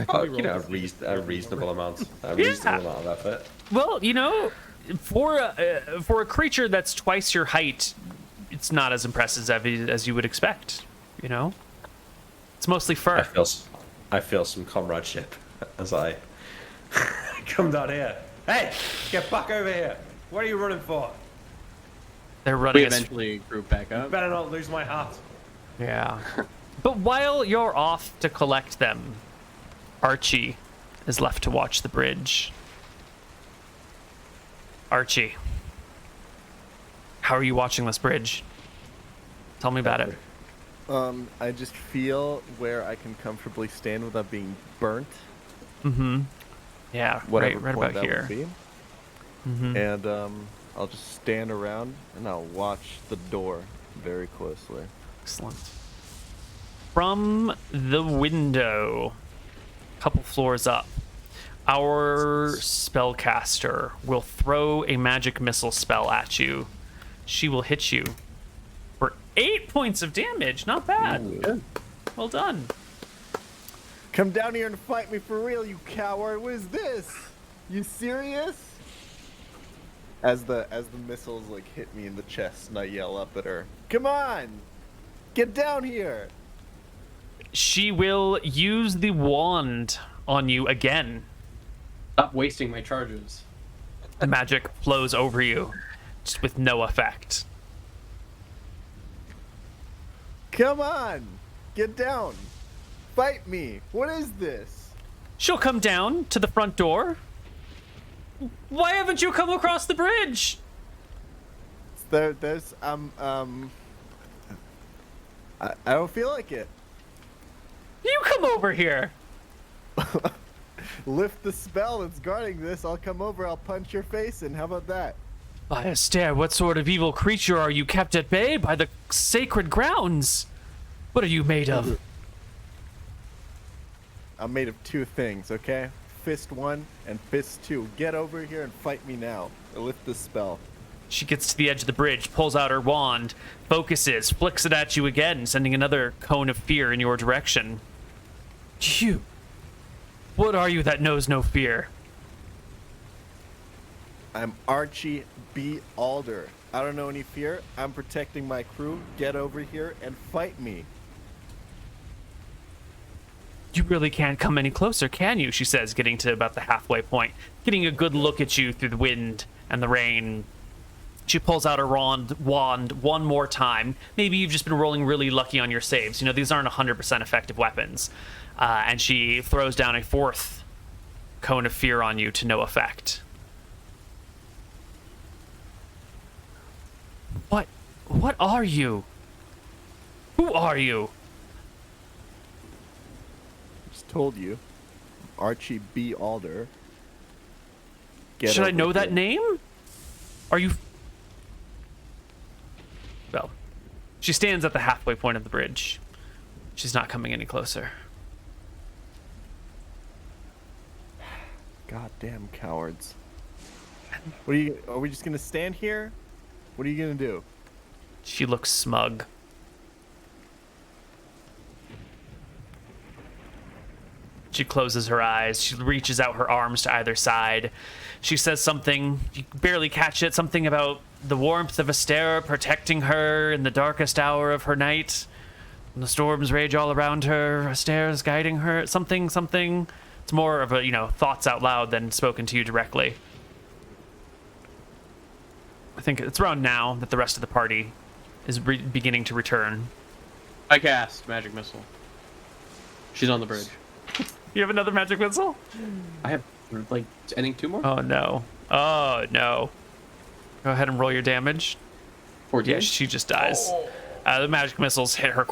B: Oh, you know, a reasonable amount. A reasonable amount of effort.
A: Well, you know, for a creature that's twice your height, it's not as impressive as you would expect. You know, it's mostly fur.
B: I feel some comradeship as I come down here. Hey, get back over here! What are you running for?
A: They're running.
C: We eventually group back up.
B: Better not lose my hat.
A: Yeah. But while you're off to collect them, Archie is left to watch the bridge. Archie, how are you watching this bridge? Tell me about it.
E: I just feel where I can comfortably stand without being burnt.
A: Yeah,
E: Whatever
A: right
E: point
A: about
E: that
A: here.
E: would be. And I'll just stand around and I'll watch the door very closely.
A: Excellent. From the window, a couple floors up, our spellcaster will throw a magic missile spell at you. She will hit you for 8 points of damage. Not bad.
E: Ooh.
A: Well done.
E: Come down here and fight me for real, you coward! What is this? You serious? As the missiles like hit me in the chest and I yell up at her, "Come on! Get down here!"
A: She will use the wand on you again.
C: Stop wasting my charges.
A: The magic flows over you, just with no effect.
E: Come on! Get down! Fight me! What is this?
A: She'll come down to the front door. Why haven't you come across the bridge?
E: There's I don't feel like it.
A: You come over here.
E: Lift the spell that's guarding this. I'll come over. I'll punch your face in. How about that?
A: By a stare, what sort of evil creature are you kept at bay by the sacred grounds? What are you made of?
E: I'm made of two things, okay? Fist 1 and fist 2. Get over here and fight me now. I lift the spell.
A: She gets to the edge of the bridge, pulls out her wand, focuses, flicks it at you again, sending another cone of fear in your direction. You. What are you that knows no fear?
E: I'm Archie B. Alder. I don't know any fear. I'm protecting my crew. Get over here and fight me.
A: You really can't come any closer, can you? She says, getting to about the halfway point, getting a good look at you through the wind and the rain. She pulls out her wand one more time. Maybe you've just been rolling really lucky on your saves. You know, these aren't 100% effective weapons. And she throws down a fourth cone of fear on you to no effect. What are you? Who are you?
E: Just told you. Archie B. Alder. Get
A: Should I
E: over
A: know that
E: here.
A: name? Are you... Well, she stands at the halfway point of the bridge. She's not coming any closer.
E: Goddamn cowards. Are we just gonna stand here? What are you gonna do?
A: She looks smug. She closes her eyes. She reaches out her arms to either side. She says something, you barely catch it, something about the warmth of Astera protecting her in the darkest hour of her night. When the storms rage all around her, Astera's guiding her. Something. It's more of a, thoughts out loud than spoken to you directly. think it's around now that the rest of the party is beginning to return.
C: I cast magic missile. She's on the bridge.
A: You have another magic missile?
C: I have like I think 2 more.
A: Oh no. Oh no. Go ahead and roll your damage.
C: 14.
A: Yeah, she just dies. The magic missiles hit her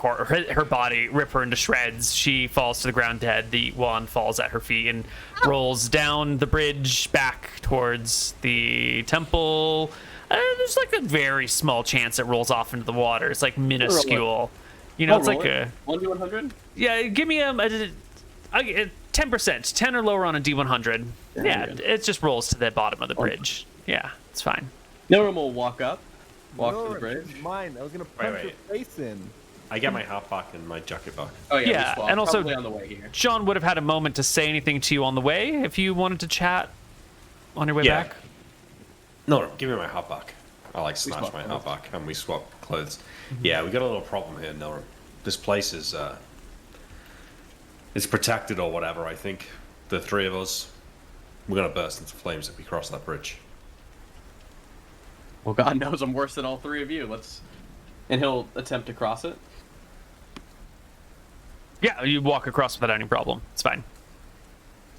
A: body, rip her into shreds. She falls to the ground dead. The wand falls at her feet and rolls down the bridge back towards the temple. There's like a very small chance it rolls off into the water. It's like minuscule. You know, it's like a
C: 1d100.
A: Yeah, give me a 10%, 10 or lower on a D100. Yeah, it just rolls to the bottom of the bridge. Yeah, it's fine.
C: Norum will walk to the bridge.
E: Mine. I was gonna punch your face in.
B: I get my hat back and my jacket back.
C: Oh yeah,
A: Yeah,
C: we swapped.
A: and also
C: Probably on the way here.
A: John would have had a moment to say anything to you on the way if you wanted to chat on your way
B: Yeah.
A: back.
B: No, give me my hat back. I like snatch
C: swap
B: my hat
C: clothes.
B: back and we swap clothes. Yeah, we got a little problem here, Nora. This place is it's protected or whatever. I think the 3 of us, we're gonna burst into flames if we cross that bridge.
C: Well, God knows I'm worse than all 3 of you. And he'll attempt to cross it.
A: Yeah, you walk across without any problem. It's fine.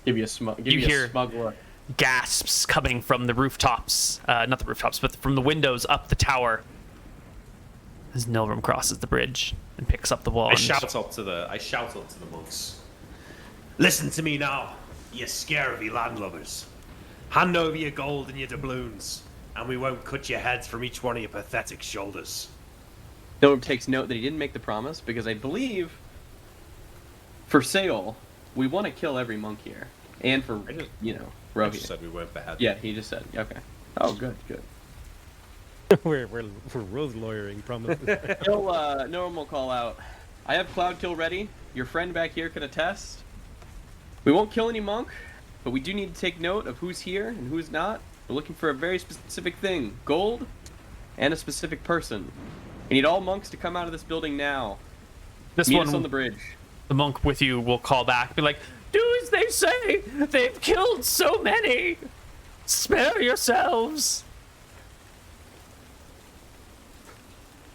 C: Give you a smug.
A: You hear-
C: a smug look.
A: Gasps coming from the rooftops, not the rooftops, but from the windows up the tower as Nilrim crosses the bridge and picks up the wand.
B: I shout up to the monks. Listen to me now, you scurvy landlubbers. Hand over your gold and your doubloons, and we won't cut your heads from each one of your pathetic shoulders.
C: Norum takes note that he didn't make the promise because I believe, for sale, we want to kill every monk here, and for
B: I
C: Rohi.
B: just said we weren't beheaded.
C: Yeah, he just said okay. Oh, good.
D: we're rose lawyering promises.
C: Norum will call out. I have Cloud Kill ready. Your friend back here could attest. We won't kill any monk, but we do need to take note of who's here and who's not. We're looking for a very specific thing: gold, and a specific person. We need all monks to come out of this building now.
A: This
C: Meet
A: one,
C: us on the bridge.
A: the monk with you will call back, be like, "Do as they say. They've killed so many. Spare yourselves."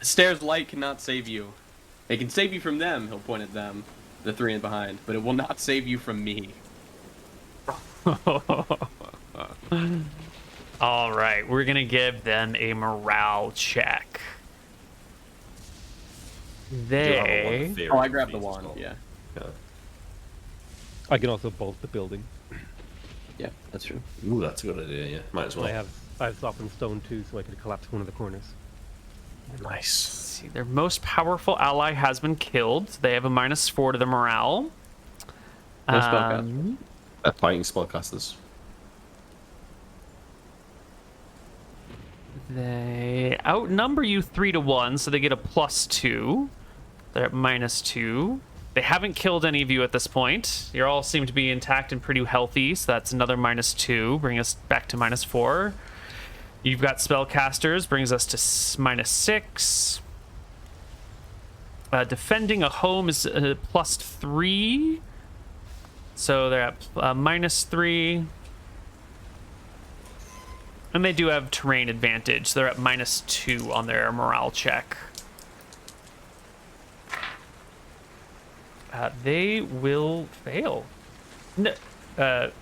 C: The stairs' light cannot save you. It can save you from them. He'll point at them, the 3 in behind, but it will not save you from me.
A: All right, we're gonna give them a morale check. They
C: Oh, I grabbed the wand. Yeah,
D: I can also bolt the building.
C: yeah, that's true.
B: Ooh, that's a good idea. Yeah, might as well.
D: I have softened stone too, so I could collapse one of the corners.
B: Nice.
A: see their most powerful ally has been killed. They have a -4 to the morale.
C: No spellcaster.
B: They're fighting spellcasters.
A: They outnumber you 3 to 1, so they get a +2. They're at -2. They haven't killed any of you at this point. You all seem to be intact and pretty healthy, so that's another -2, bring us back to -4. You've got spellcasters, brings us to -6. Defending a home is +3, so they're at -3. And they do have terrain advantage, so they're at -2 on their morale check. They will fail. No,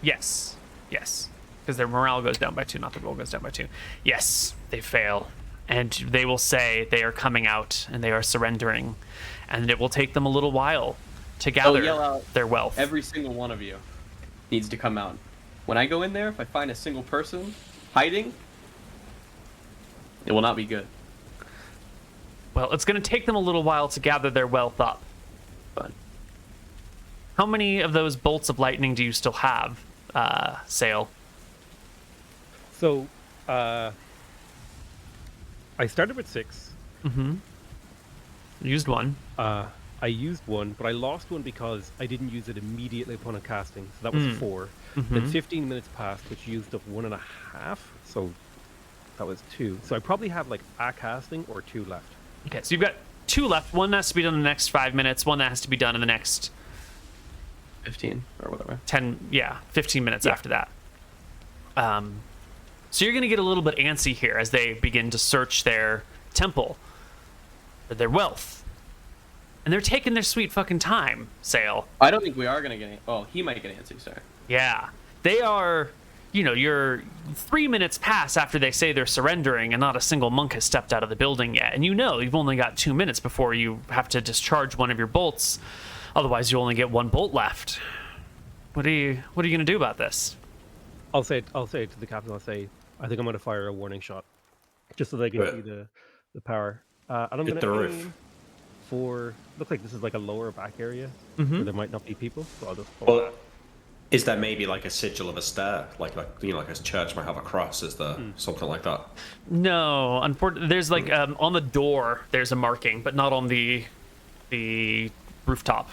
A: yes, because their morale goes down by 2, not the roll goes down by 2. Yes, they fail, and they will say they are coming out and they are surrendering, and it will take them a little while to gather
C: yell out,
A: their wealth.
C: Every single one of you needs to come out. When I go in there, if I find a single person hiding, it will not be good.
A: Well, it's going to take them a little while to gather their wealth up.
C: But
A: How many of those bolts of lightning do you still have, Sail?
D: So, I started with 6.
A: Used one.
D: I used one, but I lost one because I didn't use it immediately upon a casting. So that was 4. Then 15 minutes passed, which used up 1.5. So that was 2. So I probably have like a casting or 2 left.
A: Okay, so you've got 2 left. One has to be done in the next 5 minutes. One that has to be done in the next
C: 15 or whatever.
A: 15 minutes after that. So you're going to get a little bit antsy here as they begin to search their temple, or their wealth. And they're taking their sweet fucking time, Sale.
C: I don't think we are going to get... Oh, he might get antsy, sorry.
A: Yeah. They are, you're 3 minutes pass after they say they're surrendering and not a single monk has stepped out of the building yet. And you've only got 2 minutes before you have to discharge one of your bolts. Otherwise, you only get one bolt left. What are you going to do about this?
D: I'll say it to the captain. I'll say, I think I'm going to fire a warning shot, just so they can see the power. And I'm going to aim for. Looks like this is like a lower back area where there might not be people. So I'll just.
B: Well, is there maybe like a sigil of a stair, like a church might have a cross? Is there something like that?
A: No, unfortunately, there's like on the door. There's a marking, but not on the rooftop.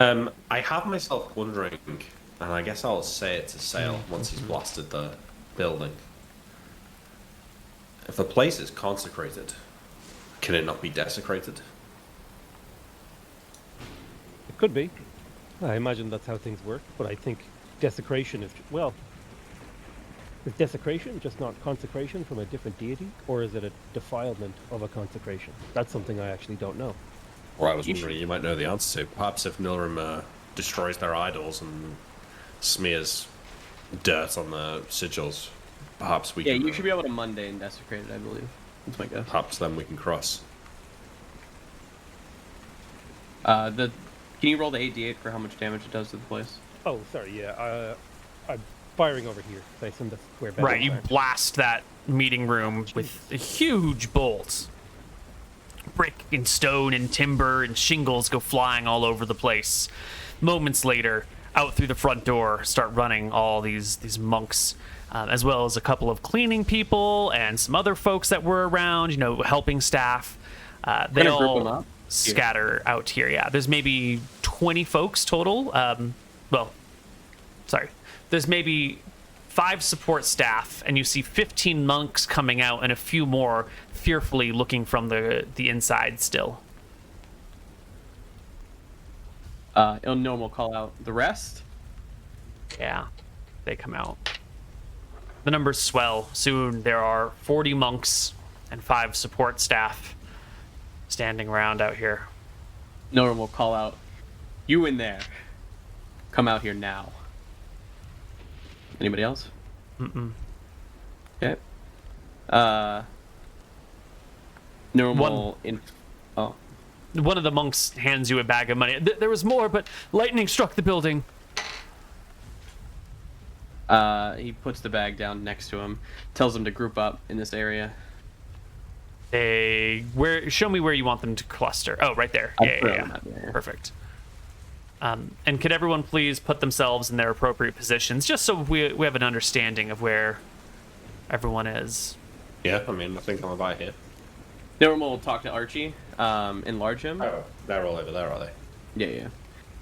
B: I have myself wondering, and I guess I'll say it to Sale once he's blasted the building. If the place is consecrated, can it not be desecrated?
D: It could be. I imagine that's how things work, but I think desecration is is desecration just not consecration from a different deity, or is it a defilement of a consecration? That's something I actually don't know.
B: Or I was wondering, you might know the answer to. Perhaps if Milram destroys their idols and smears dirt on the sigils, perhaps we can...
C: Yeah, you should be able to mundane desecrate it, I believe. That's my guess.
B: Perhaps then we can cross.
C: Can you roll the 8d8 for how much damage it does to the place?
D: Oh, sorry, yeah. I'm firing over here. So I assume that's where...
A: Right, you blast that meeting room with a huge bolt. Brick and stone and timber and shingles go flying all over the place. Moments later, out through the front door start running all these monks, as well as a couple of cleaning people and some other folks that were around, helping staff. They all scatter out here. Yeah, there's maybe 20 folks total. There's maybe 5 support staff, and you see 15 monks coming out and a few more fearfully looking from the inside still.
C: Norm will call out the rest.
A: Yeah, they come out. The numbers swell. Soon there are 40 monks and 5 support staff standing around out here.
C: Norm will call out, "You in there. Come out here now." Anybody else?
A: Mm-mm.
C: Okay. Normal
A: One of the monks hands you a bag of money. There was more, but lightning struck the building.
C: He puts the bag down next to him, tells them to group up in this area.
A: Show me where you want them to cluster. Oh, right there. Yeah. Perfect. And could everyone please put themselves in their appropriate positions, just so we have an understanding of where everyone is.
B: Yeah, I think I'm about here.
C: Normal will talk to Archie, enlarge him.
B: Oh, they're all over there, are they?
C: Yeah.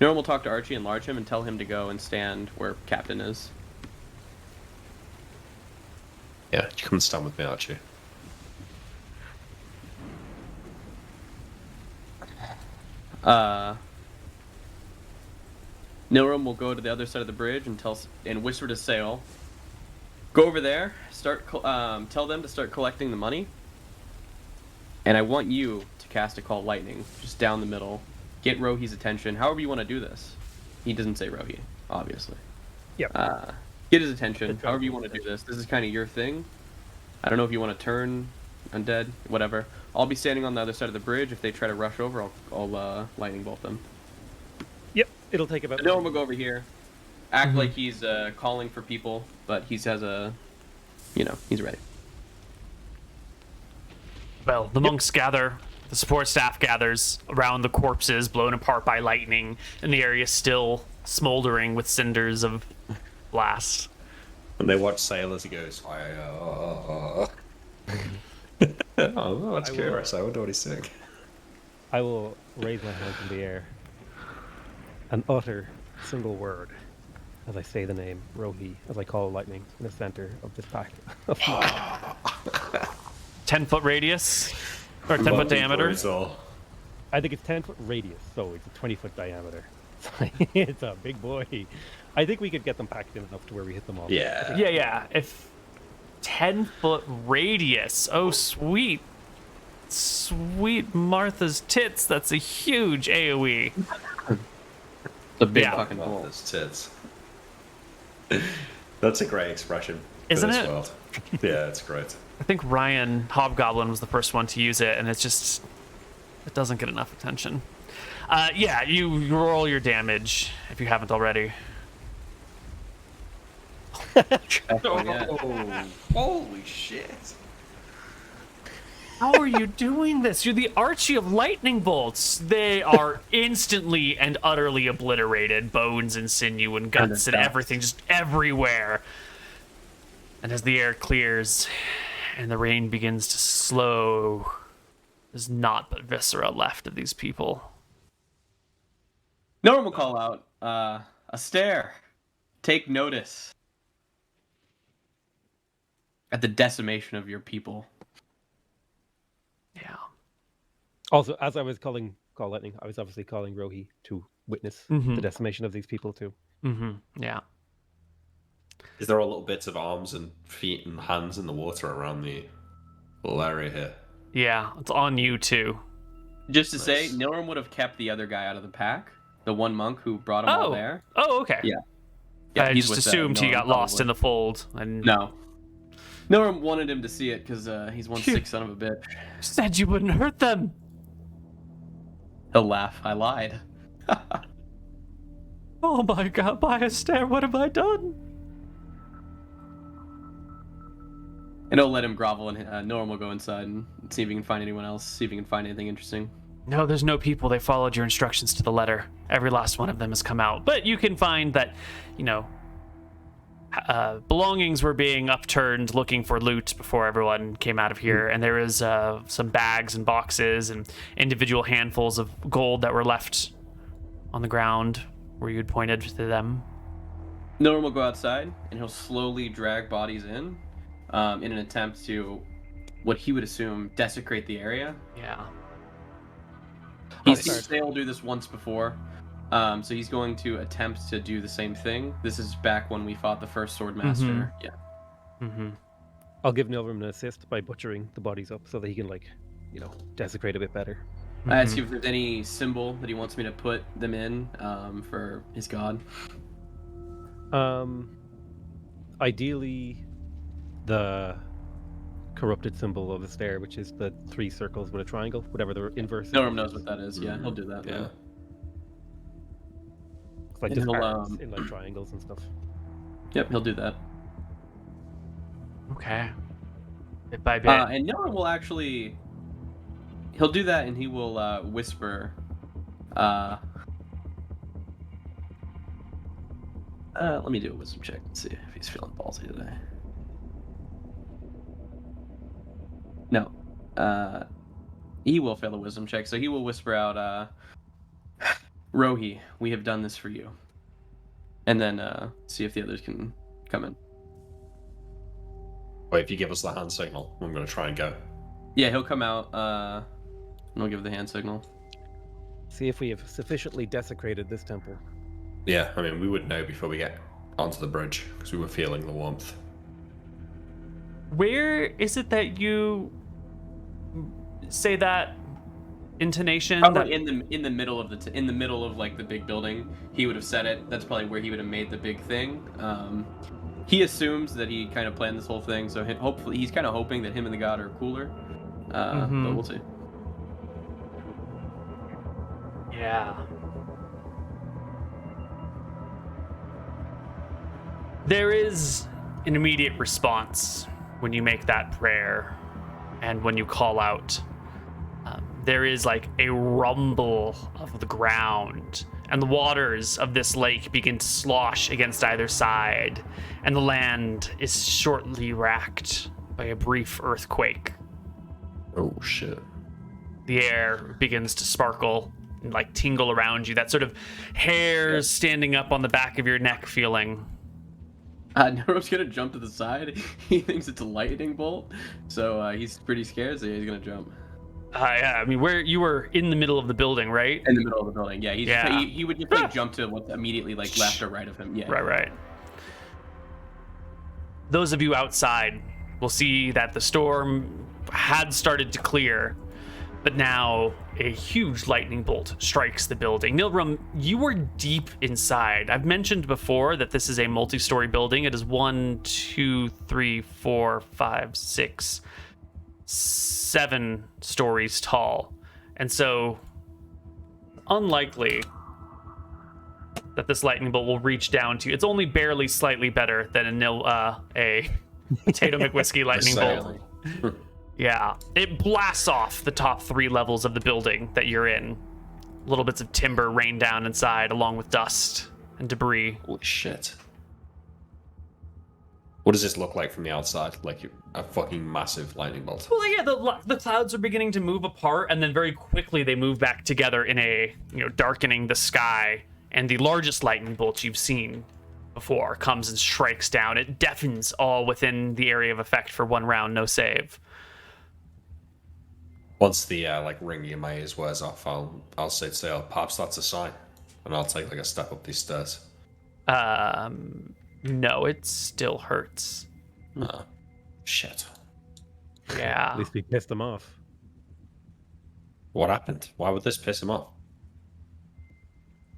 C: Normal will talk to Archie, enlarge him, and tell him to go and stand where Captain is.
B: Yeah, you come stand with me, Archie.
C: Nilram will go to the other side of the bridge and whisper to Sail, "Go over there, tell them to start collecting the money, and I want you to cast a Call Lightning, just down the middle. Get Rohi's attention, however you want to do this." He doesn't say Rohi, obviously.
D: Yep.
C: Get his attention, however you want to do this. This is kind of your thing. I don't know if you want to turn undead, whatever. I'll be standing on the other side of the bridge. If they try to rush over, I'll lightning bolt them.
D: Yep, it'll take about...
C: Norm will go over here, act like he's calling for people, but he has he's ready.
A: Well, the monks gather, the support staff gathers around the corpses blown apart by lightning, and the area still smoldering with cinders of blast.
B: And they watch Sail as he goes, oh, that's curious. I wonder what he's saying.
D: I will raise my hands in the air and utter a single word as I say the name Rohi, as I call lightning in the center of this pack.
A: 10-foot radius? Or 10-foot diameter?
D: I think it's 10-foot radius, so it's a 20-foot diameter. It's a big boy. I think we could get them packed in enough to where we hit them all.
B: Yeah.
A: Yeah. If 10-foot radius. Oh, sweet. Sweet Martha's tits. That's a huge AoE.
C: It's a big
A: Yeah.
C: fucking
B: Oh,
C: hole.
B: there's tits. That's a great expression. For
A: Isn't
B: this
A: it?
B: World. Yeah, it's great.
A: I think Ryan Hobgoblin was the first one to use it, and it doesn't get enough attention. Yeah, you roll your damage if you haven't already.
C: Yeah.
B: Holy shit.
A: How are you doing this? You're the Archie of lightning bolts. They are instantly and utterly obliterated. Bones and sinew and guts and
C: dust.
A: everything just everywhere. And as the air clears and the rain begins to slow, there's not but viscera left of these people.
C: No one will call out. A stare. Take notice. At the decimation of your people.
A: Yeah.
D: Also, as I was calling Call Lightning, I was obviously calling Rohi to witness the decimation of these people too.
A: Yeah.
B: Is there all little bits of arms and feet and hands in the water around the little area here?
A: Yeah, it's on you too.
C: Just to say,
B: Nice.
C: Nilrim would have kept the other guy out of the pack. The one monk who brought him all there.
A: Oh, okay.
C: Yeah.
A: I
C: he's
A: just
C: with,
A: assumed he
C: Nilrim,
A: got lost
C: probably.
A: in the fold. And
C: No. Nilrim wanted him to see it because he's one sick son of a bitch.
A: said you wouldn't hurt them.
C: He'll laugh. I lied.
A: Oh my god, by a stare, what have I done?
C: And he'll let him grovel, and Nilrim will go inside and see if he can find anyone else, see if he can find anything interesting.
A: No, there's no people. They followed your instructions to the letter. Every last one of them has come out. But you can find that, belongings were being upturned looking for loot before everyone came out of here. And there is some bags and boxes and individual handfuls of gold that were left on the ground where you had pointed to them.
C: Nilrim will go outside, and he'll slowly drag bodies in an attempt to, what he would assume, desecrate the area.
A: Yeah.
C: He's seen Sale do this once before, so he's going to attempt to do the same thing. This is back when we fought the first Sword Master. Yeah.
A: Mm-hmm.
D: I'll give Nilrim an assist by butchering the bodies up so that he can, desecrate a bit better.
C: I ask you if there's any symbol that he wants me to put them in for his god.
D: Ideally, the corrupted symbol of the stair, which is the 3 circles with a triangle, whatever the inverse.
C: Nilrim knows what that is. Yeah, he'll do that.
B: Yeah.
D: It's like
C: And
D: just
C: he'll,
D: arcs in triangles and stuff.
C: Yep, he'll do that.
A: Okay. Bit by bit.
C: And Nilrim will actually... He'll do that, and he will whisper... let me do a wisdom check and see if he's feeling ballsy today. No. He will fail a wisdom check, so he will whisper out, Rohi, we have done this for you. And then see if the others can come in.
B: Wait, if you give us the hand signal, I'm going to try and go.
C: Yeah, he'll come out, and he'll give the hand signal.
D: See if we have sufficiently desecrated this temple.
B: Yeah, I mean, we would know before we get onto the bridge, because we were feeling the warmth.
A: Where is it that you say that intonation?
C: Probably in the middle of in the middle of like the big building, he would have said it. That's probably where he would have made the big thing. He assumes that he kind of planned this whole thing, so hopefully he's kind of hoping that him and the god are cooler. But we'll see.
A: Yeah. There is an immediate response when you make that prayer and when you call out. There is like a rumble of the ground, and the waters of this lake begin to slosh against either side, and the land is shortly racked by a brief earthquake.
B: Oh, shit.
A: The air begins to sparkle and like tingle around you. That sort of hairs standing up on the back of your neck feeling.
C: Nero's gonna jump to the side. He thinks it's a lightning bolt, so he's pretty scared, so he's gonna jump.
A: Yeah, I mean, where you were in the middle of the building, right?
C: In the middle of the building, yeah.
A: Yeah.
C: He would just like jump to what's immediately like left or right of him. Yeah.
A: Right. Those of you outside will see that the storm had started to clear, but now a huge lightning bolt strikes the building. Nilram, you were deep inside. I've mentioned before that this is a multi-story building. It is 1, 2, 3, 4, 5, 6, 7 stories tall. And so, unlikely that this lightning bolt will reach down to you. It's only barely slightly better than a Potato McWhiskey lightning bolt. Yeah, it blasts off the top 3 levels of the building that you're in. Little bits of timber rain down inside, along with dust and debris.
B: Holy shit. What does this look like from the outside? Like a fucking massive lightning bolt.
A: Well, yeah, the clouds are beginning to move apart, and then very quickly they move back together in a, darkening the sky. And the largest lightning bolt you've seen before comes and strikes down. It deafens all within the area of effect for 1 round, no save.
B: Once the ringing in my ears wears off, I'll say to Sale, perhaps that's a sign, and I'll take like a step up these stairs.
A: No, it still hurts.
B: Shit.
A: Yeah.
D: At least we pissed them off.
B: What happened? Why would this piss him off?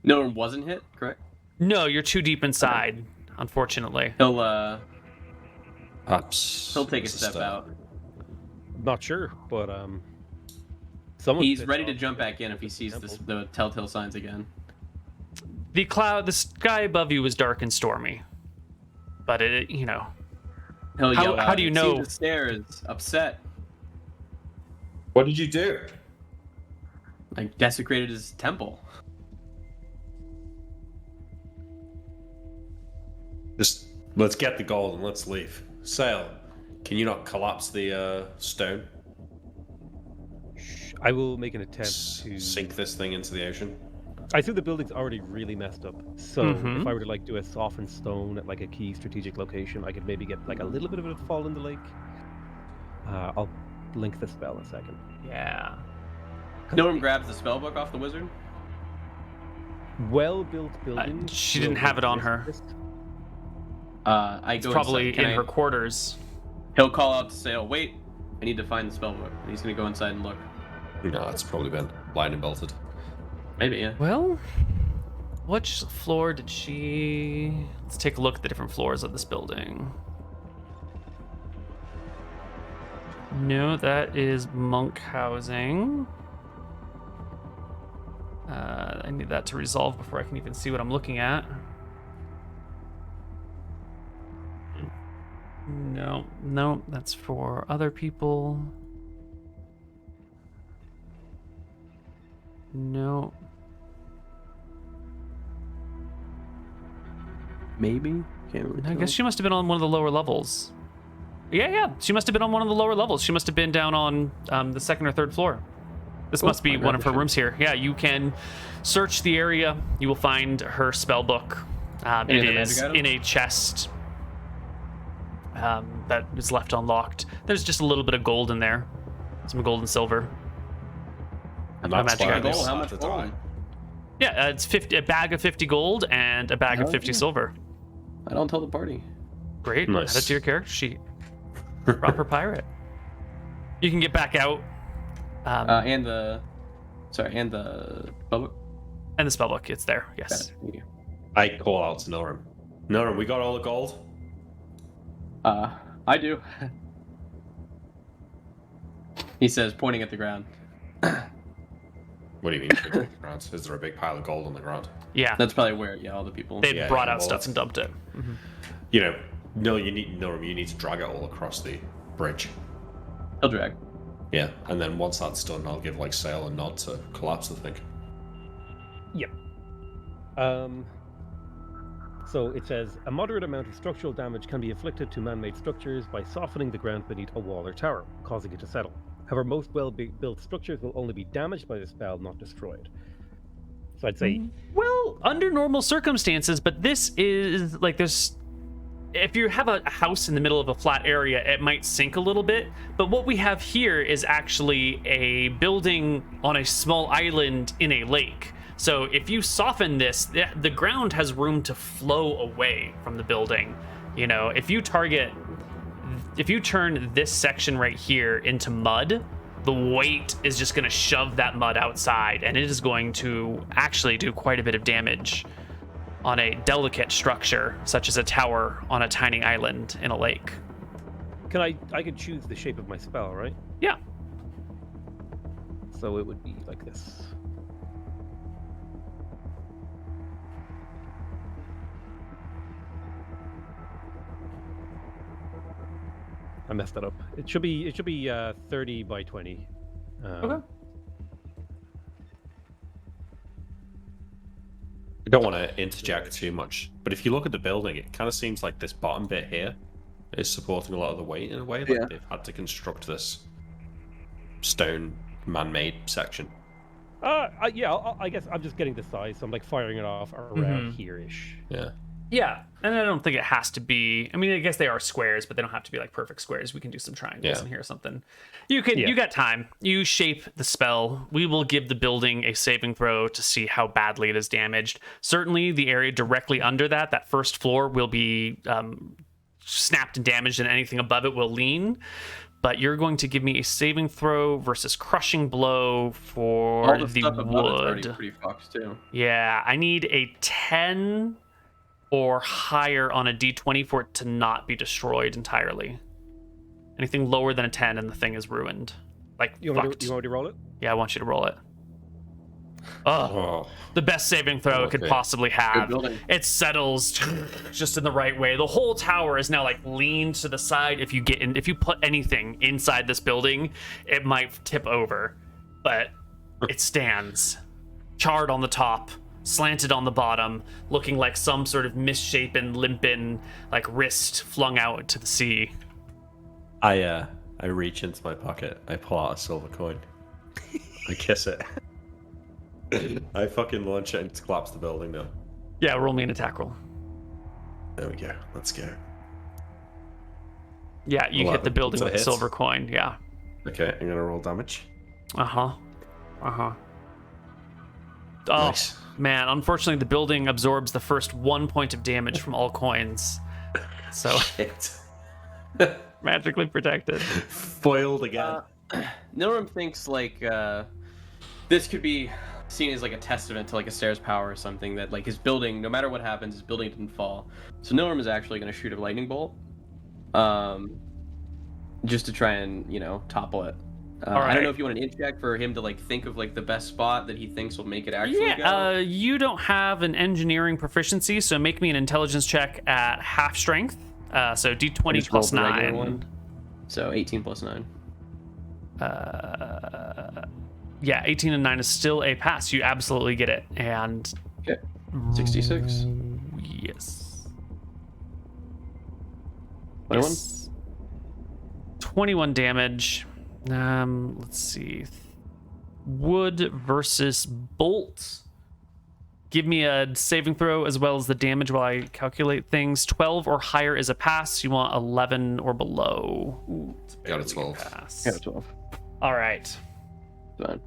C: No one wasn't hit, correct?
A: No, you're too deep inside, unfortunately.
B: Perhaps
C: He'll take a
B: it's
C: step out.
D: Not sure, but someone.
C: He's ready to jump back in if he sees the telltale signs again.
A: The sky above you is dark and stormy, but
C: He'll
A: How-
C: yell
A: how
C: out,
A: do you
C: "See
A: know?"
C: the stairs, upset.
B: What did you do?
C: I desecrated his temple.
B: Just let's get the gold and let's leave. Sail, can you not collapse the stone?
D: I will make an attempt to
B: Sink this thing into the ocean?
D: I see the building's already really messed up. So
A: Mhm.
D: if I were to do a softened stone at like a key strategic location, I could maybe get like a little bit of it fall in the lake. I'll link the spell in a second.
A: yeah.
C: No one grabs the spell book off the wizard.
D: Well-built building.
A: She didn't have it on her.
C: I
A: It's
C: go
A: probably
C: inside.
A: in her quarters.
C: He'll call out to Sale, "Wait, I need to find the spell book." And he's gonna go inside and look.
B: No, it's probably been lightning bolted.
C: Maybe, yeah.
A: Well, which floor did she... Let's take a look at the different floors of this building. No, that is monk housing. I need that to resolve before I can even see what I'm looking at. No, that's for other people. No.
C: Maybe? Can't really
A: I
C: tell.
A: guess she must have been on one of the lower levels. Yeah. She must have been on one of the lower levels. She must have been down on the 2nd or 3rd floor. This must be
C: I'll
A: one
C: grab
A: of
C: the
A: her rooms here. Yeah, you can search the area. You will find her spell book. It
C: Any other
A: is
C: magic
A: in a chest that is left unlocked. There's just a little bit of gold in there. Some gold and silver.
B: And
A: How
B: that's
A: much
B: why
A: gold?
B: they
C: How
B: start
C: much
B: to
C: gold?
B: die.
A: Yeah, it's a bag of 50 gold and a bag of 50 silver.
C: I don't tell the party.
A: Great.
B: Nice.
A: Add it to your character sheet. Proper pirate. You can get back out.
C: And the spell book.
A: And the spellbook, it's there.
C: Got
A: Yes.
C: it. Thank you.
B: I call out to Norum. Norum, we got all the gold?
C: I do. He says, pointing at the ground.
B: What do you mean? big on the ground? Is there a big pile of gold on the ground?
A: Yeah.
C: That's probably where, all the people.
A: They
B: Yeah,
A: brought out
B: well,
A: stuff
B: it's-
A: and dumped it.
B: You need to drag it all across the bridge.
C: He'll drag.
B: Yeah, and then once that's done, I'll give Sail a nod to collapse the thing.
D: Yep. So it says a moderate amount of structural damage can be inflicted to man-made structures by softening the ground beneath a wall or tower, causing it to settle. However, most well-built structures will only be damaged by the spell, not destroyed. So I'd say
A: Well, under normal circumstances, but this is like there's if you have a house in the middle of a flat area, it might sink a little bit. But what we have here is actually a building on a small island in a lake. So if you soften this, the ground has room to flow away from the building. You know, if you turn this section right here into mud, the weight is just going to shove that mud outside, and it is going to actually do quite a bit of damage on a delicate structure such as a tower on a tiny island in a lake.
D: I could choose the shape of my spell, right?
A: Yeah.
D: So it would be like this. I messed that up. It should be 30 by 20.
A: Okay.
B: I don't want to interject too much, but if you look at the building, it kind of seems like this bottom bit here is supporting a lot of the weight in a way. Like they've had to construct this stone man-made section.
D: Yeah, I guess I'm just getting the size, so I'm like firing it off around here-ish.
B: Yeah.
A: Yeah, and I don't think it has to be. I mean, I guess they are squares, but they don't have to be like perfect squares. We can do some triangles in here or something. You got time. You shape the spell. We will give the building a saving throw to see how badly it is damaged. Certainly, the area directly under that first floor, will be snapped and damaged, and anything above it will lean. But you're going to give me a saving throw versus crushing blow for
C: All the
A: the
C: stuff above it's
A: wood.
C: already pretty fucked too.
A: Yeah, I need a 10 or higher on a d20 for it to not be destroyed entirely. Anything lower than a 10 and the thing is ruined. Like,
D: You want me to roll it?
A: Yeah, I want you to roll it. Oh, the best saving throw it could possibly have. It settles just in the right way. The whole tower is now like leaned to the side. If you put anything inside this building, it might tip over, but it stands charred on the top, slanted on the bottom, looking like some sort of misshapen, limping, like wrist flung out to the sea.
B: I reach into my pocket. I pull out a silver coin. I kiss it. I fucking launch it and collapse the building now.
A: Yeah, roll me an attack roll.
B: There we go. Let's go.
A: Yeah, you hit the building with a silver coin. Yeah.
B: Okay, I'm gonna roll damage.
A: Oh,
B: Nice.
A: Man, unfortunately the building absorbs the first 1 point of damage from all coins. So
B: Shit.
A: magically protected.
B: Foiled again.
C: Nilrim thinks like this could be seen as like a testament to like a stairs power or something, that like his building, no matter what happens, his building didn't fall. So Nilrim is actually going to shoot a lightning bolt, just to try and topple it. I don't know if you want an int check for him to like think of like the best spot that he thinks will make it actually go.
A: You don't have an engineering proficiency, so make me an intelligence check at half strength. So d20 plus 9.
C: So 18 plus 9.
A: Yeah, 18 and 9 is still a pass. You absolutely get it. And
C: 66.
A: Yes.
C: 21.
A: Yes. 21 damage. Let's see. Wood versus bolt. Give me a saving throw as well as the damage while I calculate things. 12 or higher is a pass. You want 11 or below. Ooh,
B: I got a 12.
A: Pass.
C: I got a 12.
A: All right.
C: Fine.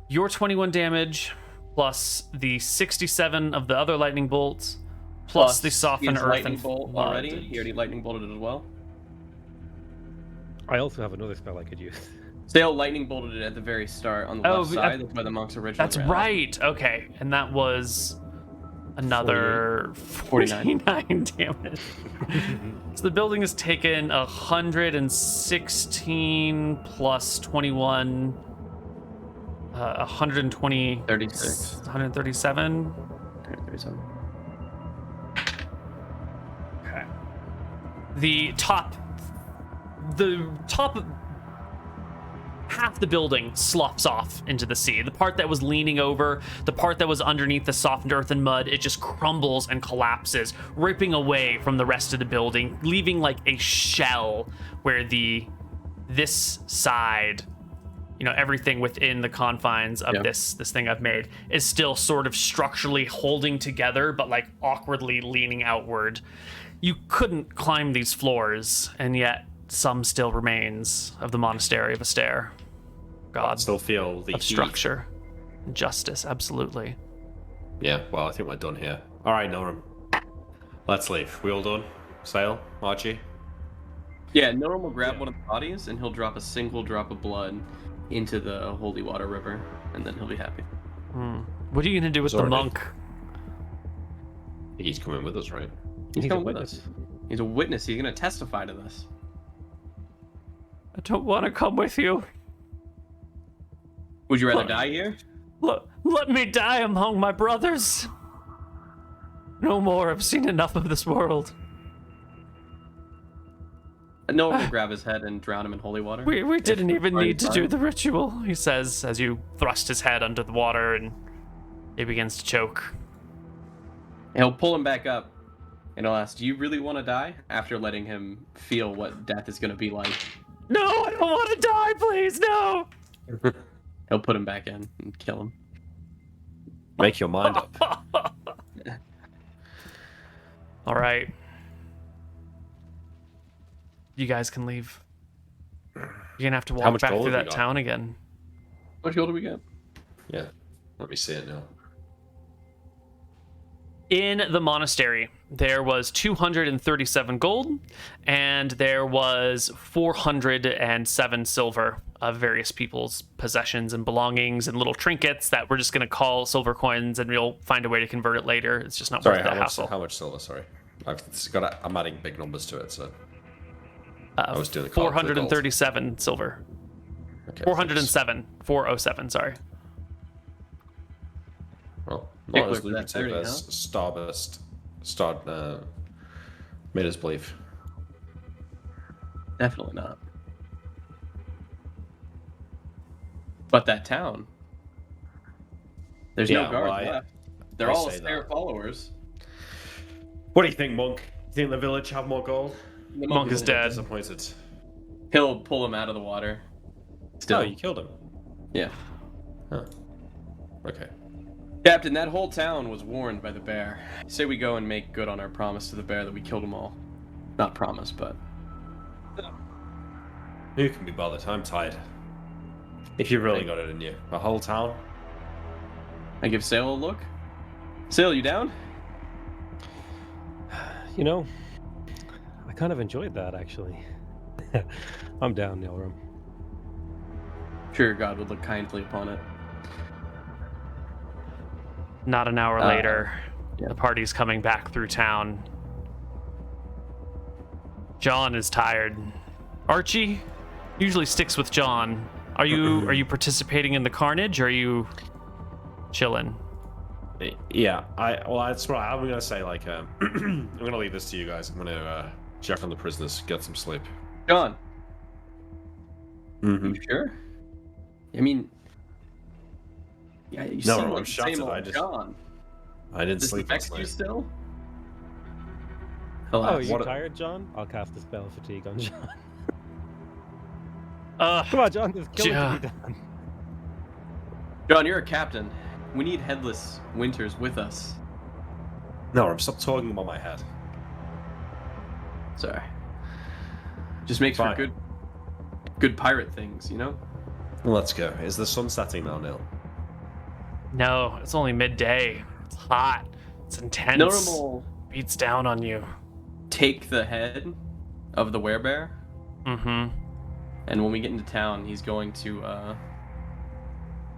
A: Your 21 damage plus the 67 of the other lightning bolts plus the soften earth and
C: bolt
A: flood.
C: already. He already lightning bolted it as well.
D: I also have another spell I could use.
C: Sail lightning bolted it at the very start on the left side. That's why the monks originally.
A: That's right. Okay, and that was another 49 damage. So the building has taken 116 plus 21, 120,
C: 36,
A: 137.
C: 137.
A: Okay. The top half the building sloughs off into the sea. The part that was leaning over, the part that was underneath the softened earth and mud, it just crumbles and collapses, ripping away from the rest of the building, leaving like a shell where this side, everything within the confines of this thing I've made is still sort of structurally holding together, but like awkwardly leaning outward. You couldn't climb these floors, and yet some still remains of the monastery of Astaire. God
F: Still feel the
A: of
F: heat.
A: structure. Justice, absolutely.
F: Yeah, well, I think we're done here. All right, Norum. Let's leave. We all done? Sail, Archie?
C: Yeah, Norum will grab one of the bodies and he'll drop a single drop of blood into the holy water river, and then he'll be happy.
A: What are you going to do with the
F: Sorry.
A: monk?
F: He's coming with us, right?
C: He's
D: a
C: coming with
D: witness.
C: us. He's a witness. He's going to testify to this.
A: I don't want to come with you.
C: Would you rather die here?
A: Let me die among my brothers. No more. I've seen enough of this world.
C: Norum will grab his head and drown him in holy water.
A: We didn't even
C: Fine,
A: need to
C: fine.
A: do the ritual, he says, as you thrust his head under the water and he begins to choke.
C: He'll pull him back up, and he'll ask, "Do you really want to die?" After letting him feel what death is going to be like.
A: No, I don't want to die, please, no!
C: He'll put him back in and kill him.
F: Make your mind up.
A: All right. You guys can leave. You're going to have to
F: How
A: walk
F: much
A: back
F: gold
A: through
F: have we
A: that
F: got?
A: town again.
C: What gold do we get?
F: Yeah. Let me see it now.
A: In the monastery, there was 237 gold, and there was 407 silver of various people's possessions and belongings and little trinkets that we're just going to call silver coins, and we'll find a way to convert it later. It's just not
F: Sorry,
A: worth the
F: how much,
A: hassle.
F: how much silver? Sorry. I'm adding big numbers to it, so. I was doing the calc for the gold.
A: 437 silver.
F: Okay,
A: 407. 407, sorry.
F: Well,
C: Yeah,
F: not as
C: clear for that
F: lucrative
C: 30,
F: as Starburst made us believe.
C: Definitely not. But that town, there's
F: Yeah,
C: no guards
F: well,
C: left. They're
F: I
C: all
F: say
C: Astaire
F: that.
C: followers.
F: What do you think, Monk? You think the village have more gold?
C: The
A: Monk is dead.
F: Disappointed.
C: He'll pull him out of the water. Still,
F: Oh, you killed him.
C: yeah.
F: Huh. Okay.
C: Captain, that whole town was warned by the bear. Say we go and make good on our promise to the bear that we killed them all. Not promise, but
F: Who can be bothered? I'm tired. If you really got it in you. A whole town?
C: I give Sail a look. Sail, you down?
D: You know, I kind of enjoyed that, actually. I'm down, Nilram.
C: Sure, God would look kindly upon it.
A: Not an hour later,
C: yeah.
A: the party's coming back through town. John is tired. Archie usually sticks with John. Are you participating in the carnage, or are you chilling?
F: Yeah, that's what I'm gonna say. Like, I'm gonna leave this to you guys. I'm gonna check on the prisoners, get some sleep.
C: John,
F: Mm-hmm.
C: you sure? I mean, yeah, you
F: No,
C: seem
F: I'm
C: like the
F: shattered.
C: same old
F: I just-
C: John.
F: I didn't
C: Does
F: sleep
C: this
F: last
C: vex you
F: night.
C: still?
D: Oh,
C: Alas.
D: you
F: what a-
D: tired, John? I'll cast a spell fatigue on John.
A: Ugh.
D: Come on, John, there's killing
A: John.
D: to be done.
C: John, you're a captain. We need Headless Winters with us.
F: No, I'm stop talking about my head.
C: Sorry. Just makes for
F: Fine.
C: good pirate things, you know?
F: Let's go. Is the sun setting now, Neil?
A: No, it's only midday. It's hot. It's intense.
C: Normal.
A: Beats down on you.
C: Take the head of the werebear,
A: Mm-hmm.
C: and when we get into town, he's going to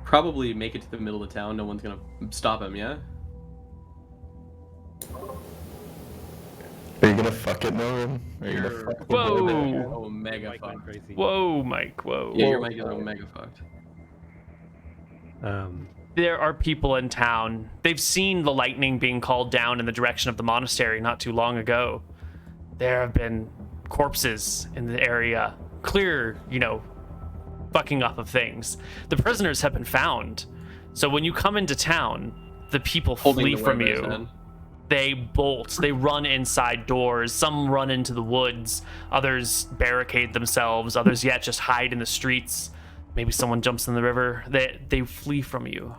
C: probably make it to the middle of town. No one's gonna stop him, yeah?
E: Are you gonna fuck it, Norum? Are you gonna
C: You're
E: fuck
A: Whoa.
C: Omega
D: Mike went
C: fucked.
D: crazy.
A: Whoa, Mike, whoa.
C: Yeah, your mic is Omega fucked.
A: There are people in town. They've seen the lightning being called down in the direction of the monastery not too long ago. There have been corpses in the area. Clear, fucking up of things. The prisoners have been found. So when you come into town, the people
C: Holding
A: flee
C: the
A: from
C: werebear's
A: you.
C: head.
A: They bolt. They run inside doors. Some run into the woods. Others barricade themselves. Others yet just hide in the streets. Maybe someone jumps in the river. They flee from you.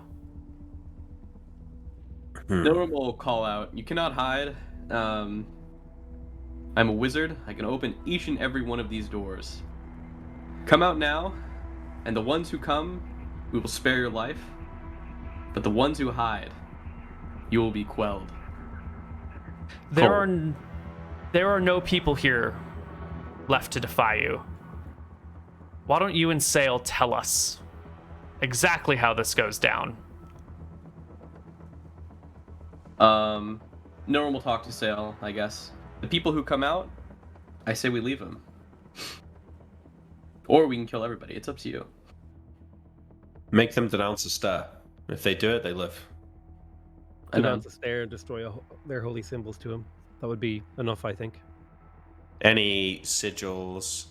C: Normal will call out. You cannot hide. I'm a wizard. I can open each and every one of these doors. Come out now, and the ones who come, we will spare your life. But the ones who hide, you will be quelled.
A: There are no people here left to defy you. Why don't you and Sale tell us exactly how this goes down?
C: No one will talk to Sale, I guess. The people who come out, I say we leave them. Or we can kill everybody. It's up to you.
F: Make them denounce the star. If they do it, they live.
D: Denounce the stare and destroy their holy symbols to him. That would be enough, I think.
F: Any sigils,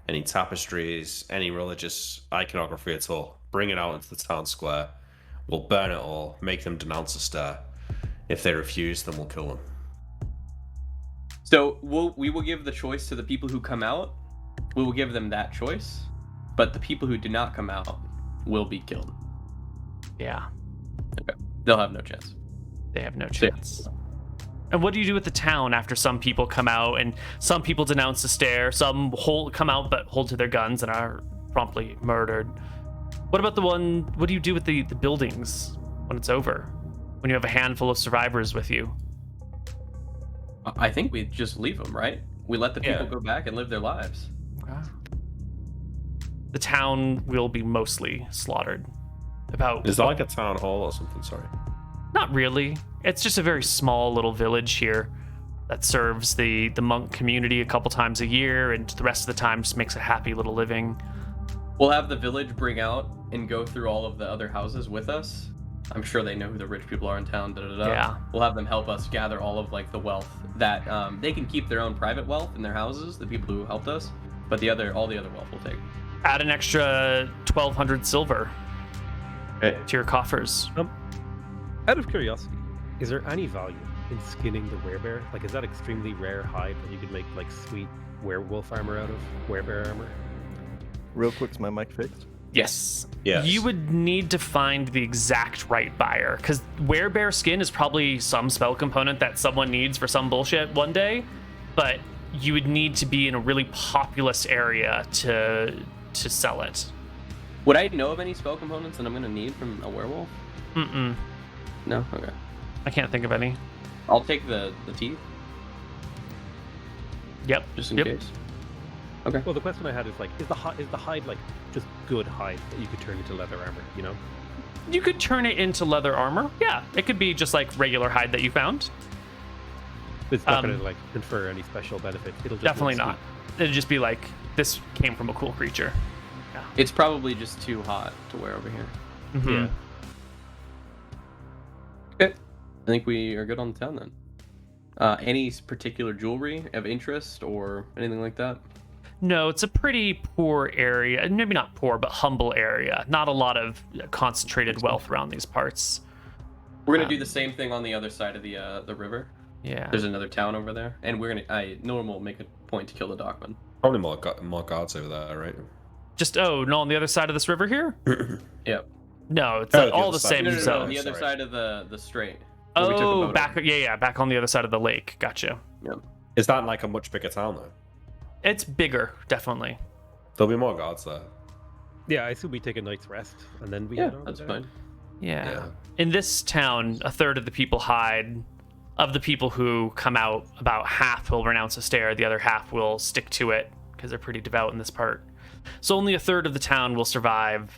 F: any tapestries, any religious iconography at all, bring it out into the town square. We'll burn it all, make them denounce the star. If they refuse, then we'll kill them.
C: So we will give the choice to the people who come out. We will give them that choice. But the people who do not come out will be killed.
A: Yeah.
C: Okay. They'll have no chance.
A: They have no chance. And what do you do with the town after some people come out and some people denounce the stare, some come out but hold to their guns and are promptly murdered? What about what do you do with the buildings when it's over? When you have a handful of survivors with you?
C: I think we just leave them, right? We let the people go back and live their lives.
A: Okay. The town will be mostly slaughtered.
F: Is that like a town hall or something? Sorry.
A: Not really. It's just a very small little village here that serves the monk community a couple times a year, and the rest of the time just makes a happy little living.
C: We'll have the village bring out and go through all of the other houses with us. I'm sure they know who the rich people are in town.
A: Yeah.
C: We'll have them help us gather all of like the wealth that they can keep their own private wealth in their houses, the people who helped us, but all the other wealth we'll take.
A: Add an extra 1,200 silver to your coffers.
D: Out of curiosity, is there any value in skinning the werebear? Like, is that extremely rare hide that you could make like sweet werewolf armor out of? Werebear armor?
E: Real quick, is my mic fixed?
A: Yes.
F: Yes.
A: You would need to find the exact right buyer, because werebear skin is probably some spell component that someone needs for some bullshit one day, but you would need to be in a really populous area to sell it.
C: Would I know of any spell components that I'm going to need from a werewolf?
A: Mm-mm.
C: No? Okay.
A: I can't think of any.
C: I'll take the teeth,
A: Yep.
C: just in
A: Yep.
C: case. Okay.
D: Well, the question I had is like, is the hide like just good hide that you could turn into leather armor? You know?
A: You could turn it into leather armor. Yeah, it could be just like regular hide that you found.
D: It's not going to like confer any special benefit. It'll just
A: Definitely
D: look
A: not. It'd just be like, this came from a cool creature.
C: It's probably just too hot to wear over here.
A: Mhm.
D: Yeah.
C: Okay. I think we are good on the town then. Any particular jewelry of interest or anything like that?
A: No, it's a pretty poor area. Maybe not poor, but humble area. Not a lot of concentrated wealth around these parts.
C: We're gonna do the same thing on the other side of the river.
A: Yeah.
C: There's another town over there, and Norm will make a point to kill the dockman.
F: Probably more guards over there, right?
A: Just no, on the other side of this river here?
C: Yep.
A: No, it's
F: Oh, the
A: all
F: other
A: the
F: side.
A: same
F: No,
A: zone.
C: The other
F: Sorry.
C: side of the strait. where we took a
A: Oh,
C: boat
A: back
C: over.
A: back on the other side of the lake. Gotcha.
C: Yep.
F: Is that like a much bigger town though?
A: It's bigger, definitely.
F: There'll be more guards there.
D: Yeah, I assume we take a night's rest and then we
C: Yeah,
D: head on
C: that's
D: there.
C: fine.
A: Yeah.
F: Yeah.
A: In this town, a third of the people hide. Of the people who come out, about half will renounce a stare. The other half will stick to it because they're pretty devout in this part. So only a third of the town will survive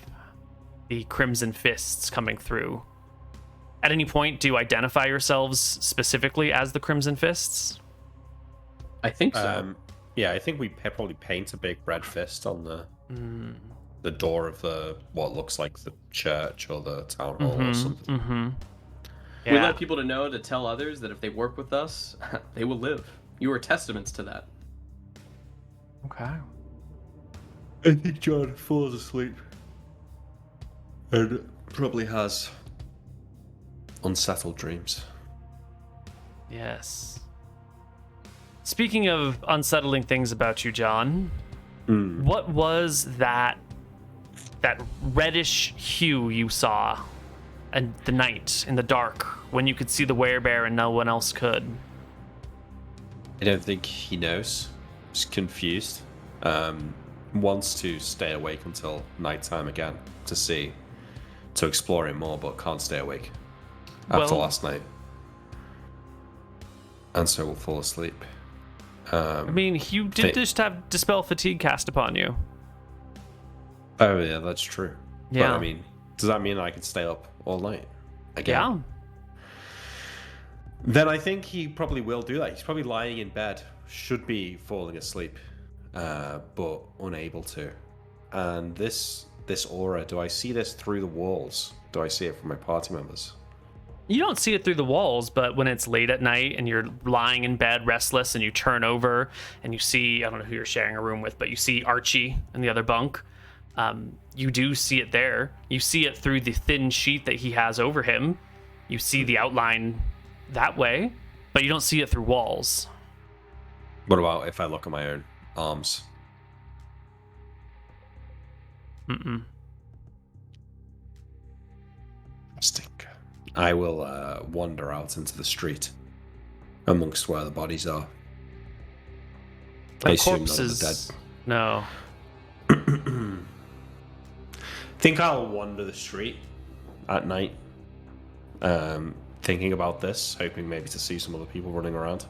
A: the Crimson Fists coming through. At any point, do you identify yourselves specifically as the Crimson Fists?
C: I think so.
F: Yeah, I think we probably paint a big red fist on the door of what looks like the church or the town hall or something.
A: Mm-hmm.
C: We let people to know to tell others that if they work with us, they will live. You are testaments to that.
A: Okay.
F: I think John falls asleep and probably has unsettled dreams.
A: Yes. Speaking of unsettling things about you, John, what was that reddish hue you saw in the night, in the dark, when you could see the werebear and no one else could?
F: I don't think he knows. He's confused. Wants to stay awake until nighttime again to explore it more, but can't stay awake after last night. And so will fall asleep.
A: I mean, you did just have Dispel Fatigue cast upon you.
F: Oh, yeah, that's true.
A: Yeah.
F: But, I mean, does that mean I can stay up all night again?
A: Yeah.
F: Then I think he probably will do that. He's probably lying in bed, should be falling asleep, but unable to. And this aura, do I see this through the walls? Do I see it from my party members?
A: You don't see it through the walls, but when it's late at night and you're lying in bed restless and you turn over and you see, I don't know who you're sharing a room with, but you see Archie in the other bunk. You do see it there. You see it through the thin sheet that he has over him. You see the outline that way, but you don't see it through walls.
F: What about if I look at my own arms?
A: Mm-mm.
F: Interesting. I will wander out into the street amongst where the bodies are. I assume none of the dead.
A: No.
F: Think I'll wander the street at night, thinking about this, hoping maybe to see some other people running around.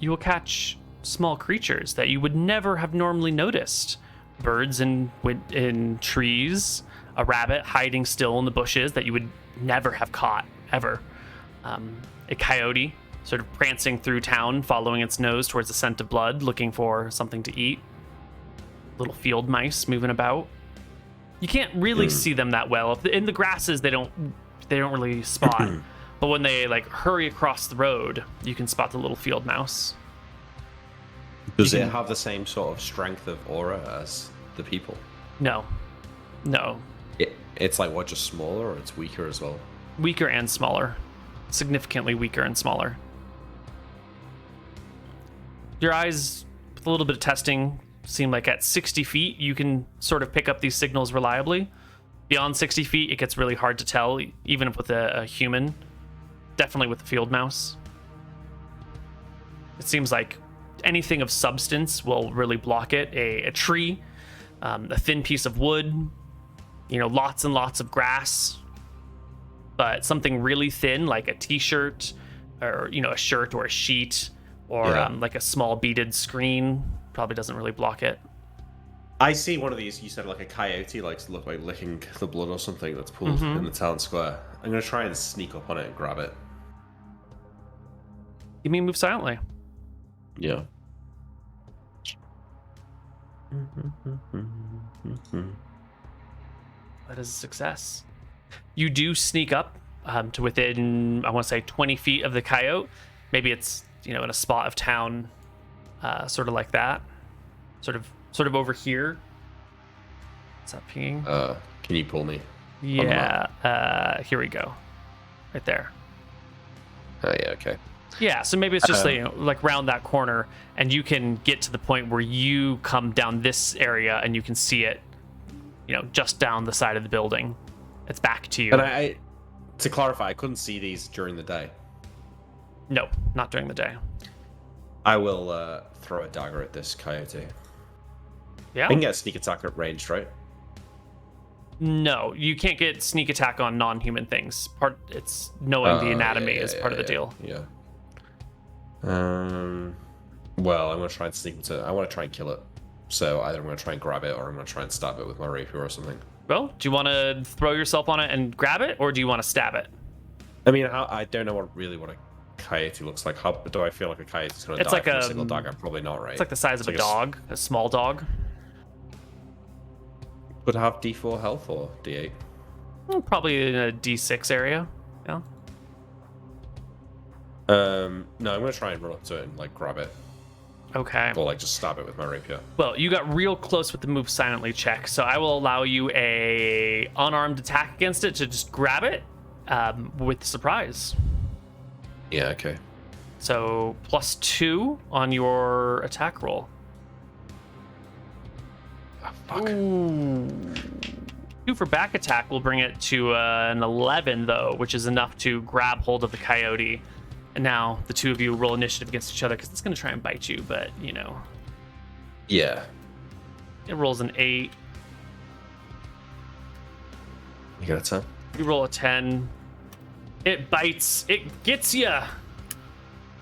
A: You will catch small creatures that you would never have normally noticed. Birds in trees, a rabbit hiding still in the bushes that you would never have caught, ever. A coyote sort of prancing through town, following its nose towards the scent of blood, looking for something to eat. Little field mice moving about. You can't really see them that well. In the grasses, they don't really spot. But when they like hurry across the road, you can spot the little field mouse.
F: Does it have the same sort of strength of aura as the people?
A: No.
F: It's like what, just smaller, or it's weaker as well?
A: Weaker and smaller. Significantly weaker and smaller. Your eyes, with a little bit of testing, seem like at 60 feet, you can sort of pick up these signals reliably. Beyond 60 feet, it gets really hard to tell, even with a human. Definitely with a field mouse. It seems like anything of substance will really block it. A tree, a thin piece of wood, lots and lots of grass. But something really thin, like a t-shirt, or, a shirt or a sheet, or like a small beaded screen, probably doesn't really block it.
F: I see one of these, you said like a coyote likes to look like licking the blood or something that's pulled in the town square. I'm going to try and sneak up on it and grab it.
A: You mean move silently?
F: Yeah.
A: That is a success. You do sneak up to within, I want to say, 20 feet of the coyote. Maybe it's, in a spot of town, sort of like that. Sort of over here. Is that pinging?
F: Can you pull me?
A: Yeah. Here we go. Right there.
F: Oh, yeah, okay.
A: Yeah, so maybe it's just like round that corner, and you can get to the point where you come down this area and you can see it, just down the side of the building. It's back to you.
F: And to clarify, I couldn't see these during the day.
A: No, not during the day.
F: I will throw a dagger at this coyote.
A: Yeah.
F: I can get a sneak attack at range, right?
A: No, you can't get sneak attack on non-human things. It's knowing the anatomy is part of the deal.
F: Yeah. Well, I'm gonna try and sneak into. I want to try and kill it. So either I'm gonna try and grab it, or I'm gonna try and stab it with my rapier or something.
A: Well, do you want to throw yourself on it and grab it, or do you want to stab it?
F: I mean, I don't know what a coyote looks like. How do I feel like a coyote's gonna die
A: like
F: from a single dagger? Probably not, right?
A: It's like the size of a dog, a small dog.
F: Would have D4 health or D8?
A: Probably in a D6 area. Yeah.
F: No, I'm gonna try and run up to it and like grab it,
A: Okay.
F: or like just stab it with my rapier.
A: Well, you got real close with the move silently check, so I will allow you a unarmed attack against it to just grab it with surprise.
F: Yeah. Okay.
A: So +2 on your attack roll.
F: Oh, fuck.
A: Ooh. 2 for back attack will bring it to an 11, though, which is enough to grab hold of the coyote And now the two of you roll initiative against each other because it's going to try and bite you, but, you know.
F: Yeah.
A: It rolls an 8.
F: You got a 10?
A: You roll a 10. It bites. It gets you.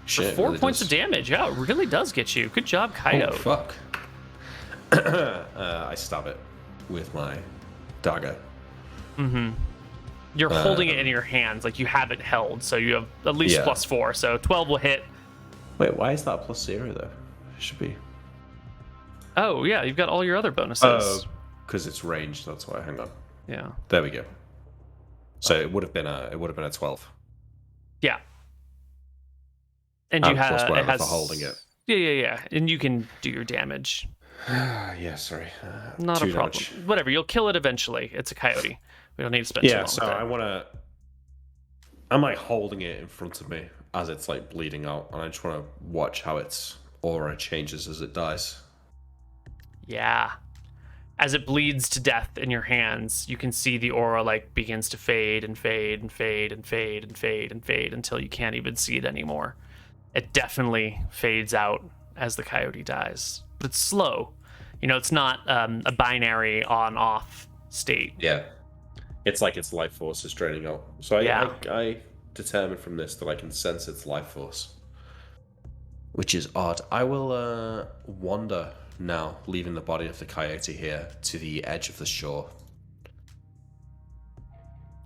F: Shit,
A: 4
F: really
A: points
F: does.
A: of damage. Yeah, it really does get you. Good job, Kaido.
F: Oh, fuck. I stab it with my dagger.
A: You're holding it in your hands, like you have it held, so you have at least
F: Yeah.
A: +4. So 12 will hit.
F: Wait, why is that +0 though? It should be.
A: Oh, yeah, you've got all your other bonuses.
F: Oh, because it's ranged. That's why. Hang on.
A: Yeah.
F: There we go. So it would have been a 12.
A: Yeah. And you have
F: plus
A: it
F: whatever
A: has
F: for holding it.
A: Yeah. And you can do your damage.
F: Yeah, sorry.
A: Not a
F: 2
A: problem.
F: damage.
A: Whatever, you'll kill it eventually. It's a coyote. We don't need to spend too
F: Yeah,
A: long
F: so
A: with it.
F: I want to. I'm like holding it in front of me as it's like bleeding out, and I just want to watch how its aura changes as it dies.
A: Yeah. As it bleeds to death in your hands, you can see the aura like begins to fade and fade and fade and fade and fade and fade until you can't even see it anymore. It definitely fades out as the coyote dies. But it's slow. You know, it's not a binary on-off state.
F: Yeah, it's like its life force is draining out. So I determine from this that I can sense its life force, which is odd. I will wander now, leaving the body of the coyote here to the edge of the shore.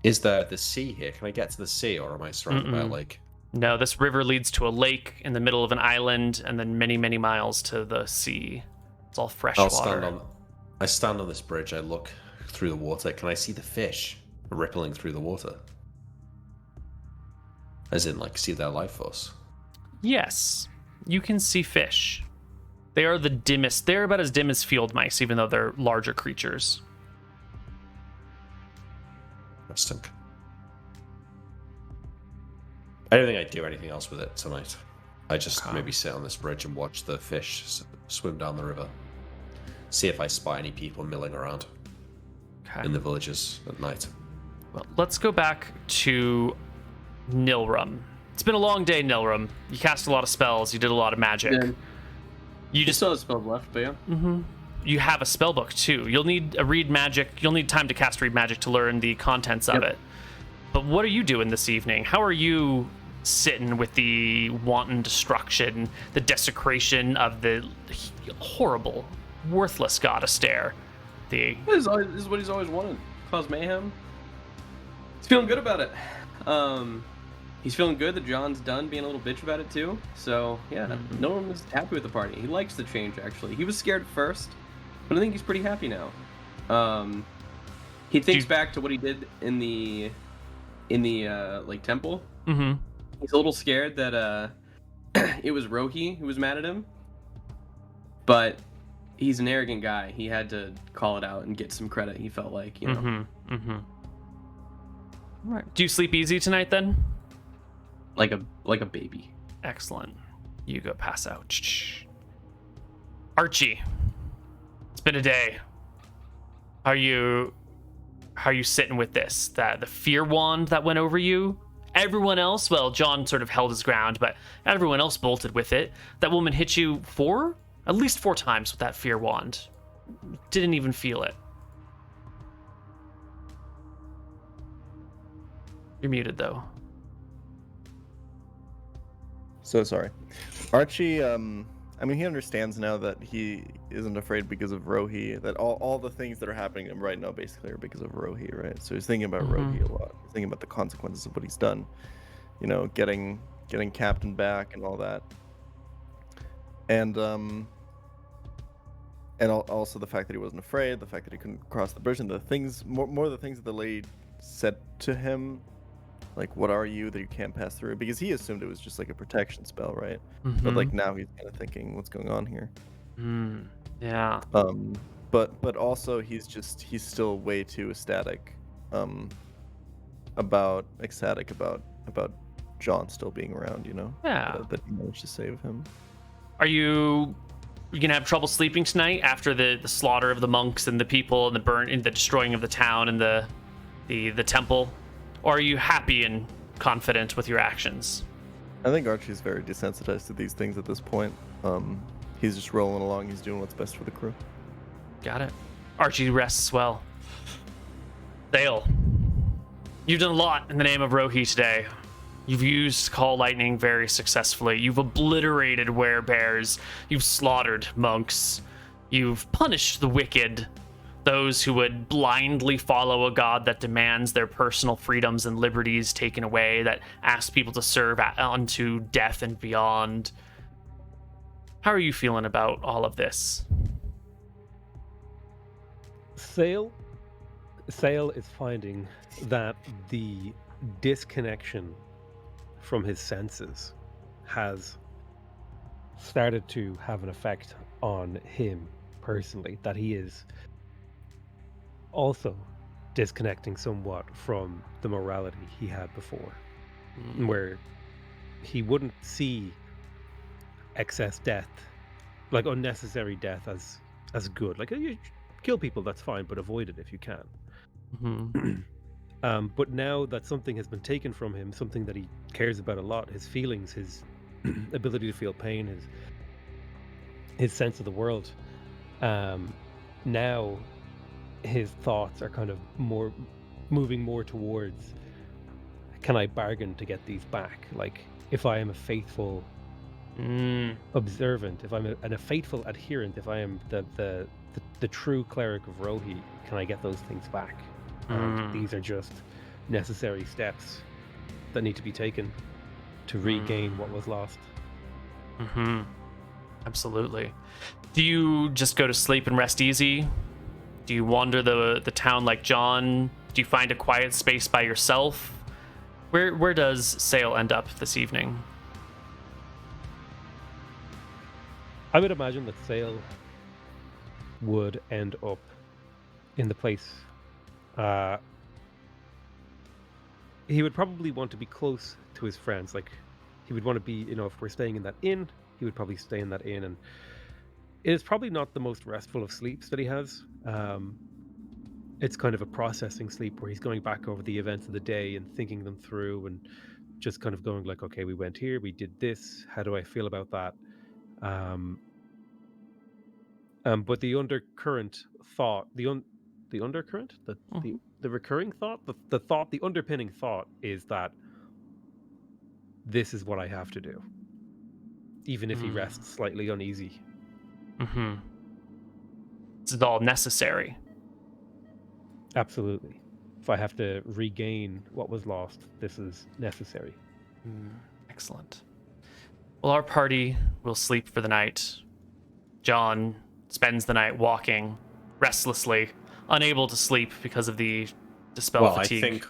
F: Is there the sea here? Can I get to the sea, or am I surrounded by a lake?
A: No, this river leads to a lake in the middle of an island and then many, many miles to the sea. It's all fresh water.
F: I stand on this bridge. I look through the water. Can I see the fish rippling through the water? As in, like, see their life force?
A: Yes, you can see fish. They are the dimmest. They're about as dim as field mice, even though they're larger creatures.
F: Interesting. I don't think I'd do anything else with it tonight. I just maybe sit on this bridge and watch the fish swim down the river. See if I spot any people milling around in the villages at night.
A: Well, let's go back to Nilrum. It's been a long day, Nilrum. You cast a lot of spells. You did a lot of magic.
C: Yeah.
A: You
C: Just still have spells left, but yeah.
A: You have a spell book too. You'll need a read magic. You'll need time to cast read magic to learn the contents of it. But what are you doing this evening? How are you sitting with the wanton destruction, the desecration of the horrible, worthless god Astaire? This
C: is what he's always wanted. Cause mayhem. He's feeling good about it. He's feeling good that John's done being a little bitch about it too. So yeah, no one was happy with the party. He likes the change actually. He was scared at first, but I think he's pretty happy now. He thinks back to what he did in the like temple.
A: Mm-hmm.
C: He's a little scared that it was Rohi who was mad at him, but he's an arrogant guy. He had to call it out and get some credit. He felt like, you know,
A: All right. Do you sleep easy tonight then?
C: like a baby.
A: Excellent. You go pass out. Archie, it's been a day. How are you sitting with this? That the fear wand that went over you? Everyone else, well, John sort of held his ground, but everyone else bolted with it. That woman hit you at least four times with that fear wand. Didn't even feel it. You're muted though.
E: So sorry. Archie, I mean, he understands now that he isn't afraid because of Rohi, that all the things that are happening to him right now basically are because of Rohi, right? So he's thinking about Rohi a lot. He's thinking about the consequences of what he's done. You know, getting Captain back and all that. And also the fact that he wasn't afraid, the fact that he couldn't cross the bridge, and the things, more the things that the lady said to him. Like, what are you that you can't pass through? Because he assumed it was just like a protection spell, right? But like now he's kind of thinking, what's going on here?
A: Yeah.
E: But also he's still way too ecstatic about John still being around, you know?
A: Yeah.
E: That he managed to save him.
A: Are you gonna have trouble sleeping tonight after the slaughter of the monks and the people and the destroying of the town and the temple? Or are you happy and confident with your actions?
E: I think Archie's very desensitized to these things at this point. He's just rolling along. He's doing what's best for the crew.
A: Got it. Archie rests well. Dale, you've done a lot in the name of Rohi today. You've used Call Lightning very successfully. You've obliterated werebears. You've slaughtered monks. You've punished the wicked, those who would blindly follow a god that demands their personal freedoms and liberties taken away, that asks people to serve unto death and beyond. How are you feeling about all of this?
D: Sale is finding that the disconnection from his senses has started to have an effect on him personally, that he is also disconnecting somewhat from the morality he had before, where he wouldn't see excess death, like unnecessary death, as good. Like, you kill people, that's fine, but avoid it if you can. But now that something has been taken from him, something that he cares about a lot, his feelings, his ability to feel pain, his sense of the world, now his thoughts are kind of moving more towards, can I bargain to get these back? Like, if I am a faithful observant, if I'm a faithful adherent, if I am the true cleric of Rohi, can I get those things back? And these are just necessary steps that need to be taken to regain what was lost.
A: Absolutely. Do you just go to sleep and rest easy? Do you wander the town like John? Do you find a quiet space by yourself? Where does Sale end up this evening?
D: I would imagine that Sale would end up in the place. He would probably want to be close to his friends. Like, he would want to be, if we're staying in that inn, he would probably stay in that inn. And it is probably not the most restful of sleeps that he has. It's kind of a processing sleep where he's going back over the events of the day and thinking them through and just kind of going like, okay, we went here, we did this. How do I feel about that? But the undercurrent thought, the undercurrent, the recurring thought, the underpinning thought is that this is what I have to do, even if he rests slightly uneasy.
A: This is all necessary.
D: Absolutely. If I have to regain what was lost, this is necessary.
A: Excellent. Well, our party will sleep for the night. John spends the night walking restlessly, unable to sleep because of the dispel fatigue.
F: I think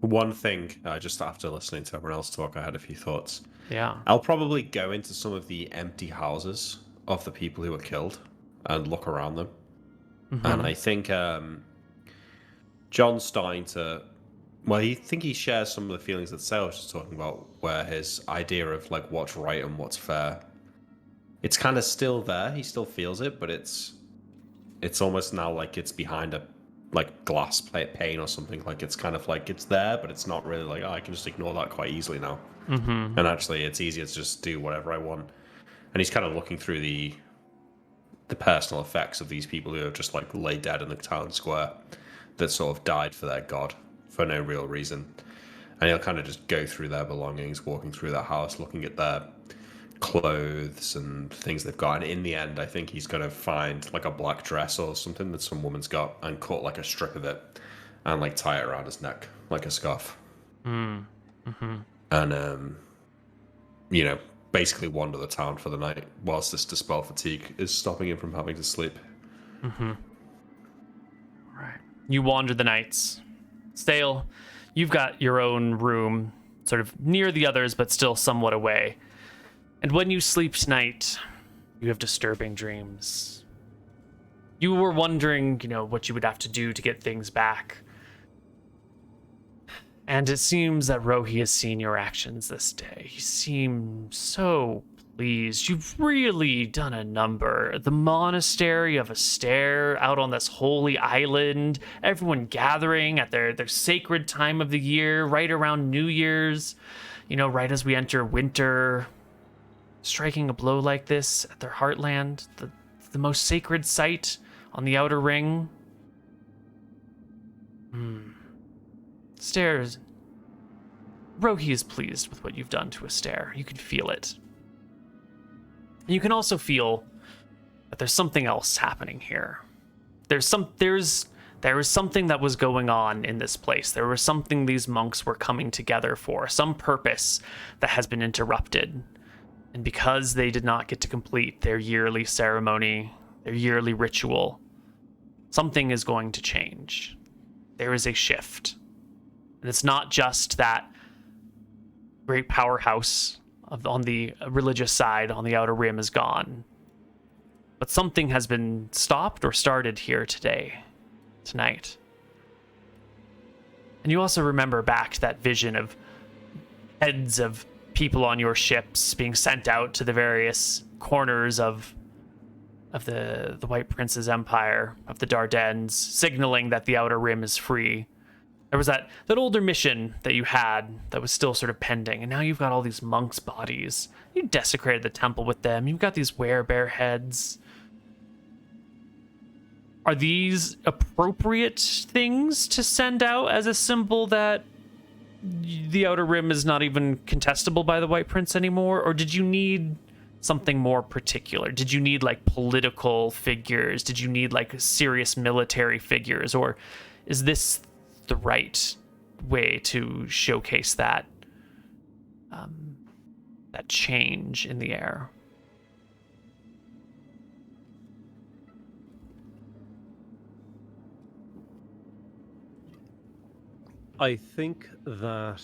F: one thing, just after listening to everyone else talk, I had a few thoughts.
A: Yeah.
F: I'll probably go into some of the empty houses of the people who were killed and look around them. And I think John's starting to... Well, he shares some of the feelings that Sale was just talking about, where his idea of like what's right and what's fair, it's kind of still there. He still feels it, but it's almost now like it's behind a like glass pane or something. Like it's kind of like it's there, but it's not really like, oh, I can just ignore that quite easily now. And actually, it's easier to just do whatever I want. And he's kind of looking through the personal effects of these people who have just like lay dead in the town square that sort of died for their god for no real reason. And he'll kind of just go through their belongings, walking through their house, looking at their clothes and things they've got. And in the end, I think he's going to find like a black dress or something that some woman's got and cut like a strip of it and like tie it around his neck like a scarf. And, basically wander the town for the night whilst this dispel fatigue is stopping him from having to sleep.
A: Right. You wander the nights. Stale, you've got your own room, sort of near the others, but still somewhat away. And when you sleep tonight, you have disturbing dreams. You were wondering, what you would have to do to get things back. And it seems that Rohi has seen your actions this day. He seems so pleased. You've really done a number. The monastery of Astaire out on this holy island, everyone gathering at their sacred time of the year, right around New Year's. right as we enter winter, striking a blow like this at their heartland, the most sacred site on the Outer Ring. Stairs. Rohi is pleased with what you've done to Astaire. You can feel it. And you can also feel that there's something else happening here. There was something that was going on in this place. There was something these monks were coming together for, some purpose that has been interrupted. And because they did not get to complete their yearly ceremony, their yearly ritual, something is going to change. There is a shift. And it's not just that great powerhouse on the religious side on the Outer Rim is gone, but something has been stopped or started here tonight. And you also remember back to that vision of heads of people on your ships being sent out to the various corners of the White Prince's empire, of the Dardannes, signaling that the Outer Rim is free. There was that older mission that you had that was still sort of pending, and now you've got all these monks' bodies. You desecrated the temple with them. You've got these werebear heads. Are these appropriate things to send out as a symbol that the Outer Rim is not even contestable by the White Prince anymore? Or did you need something more particular? Did you need like political figures? Did you need like serious military figures? Or is this the right way to showcase that that change in the air?
D: I think that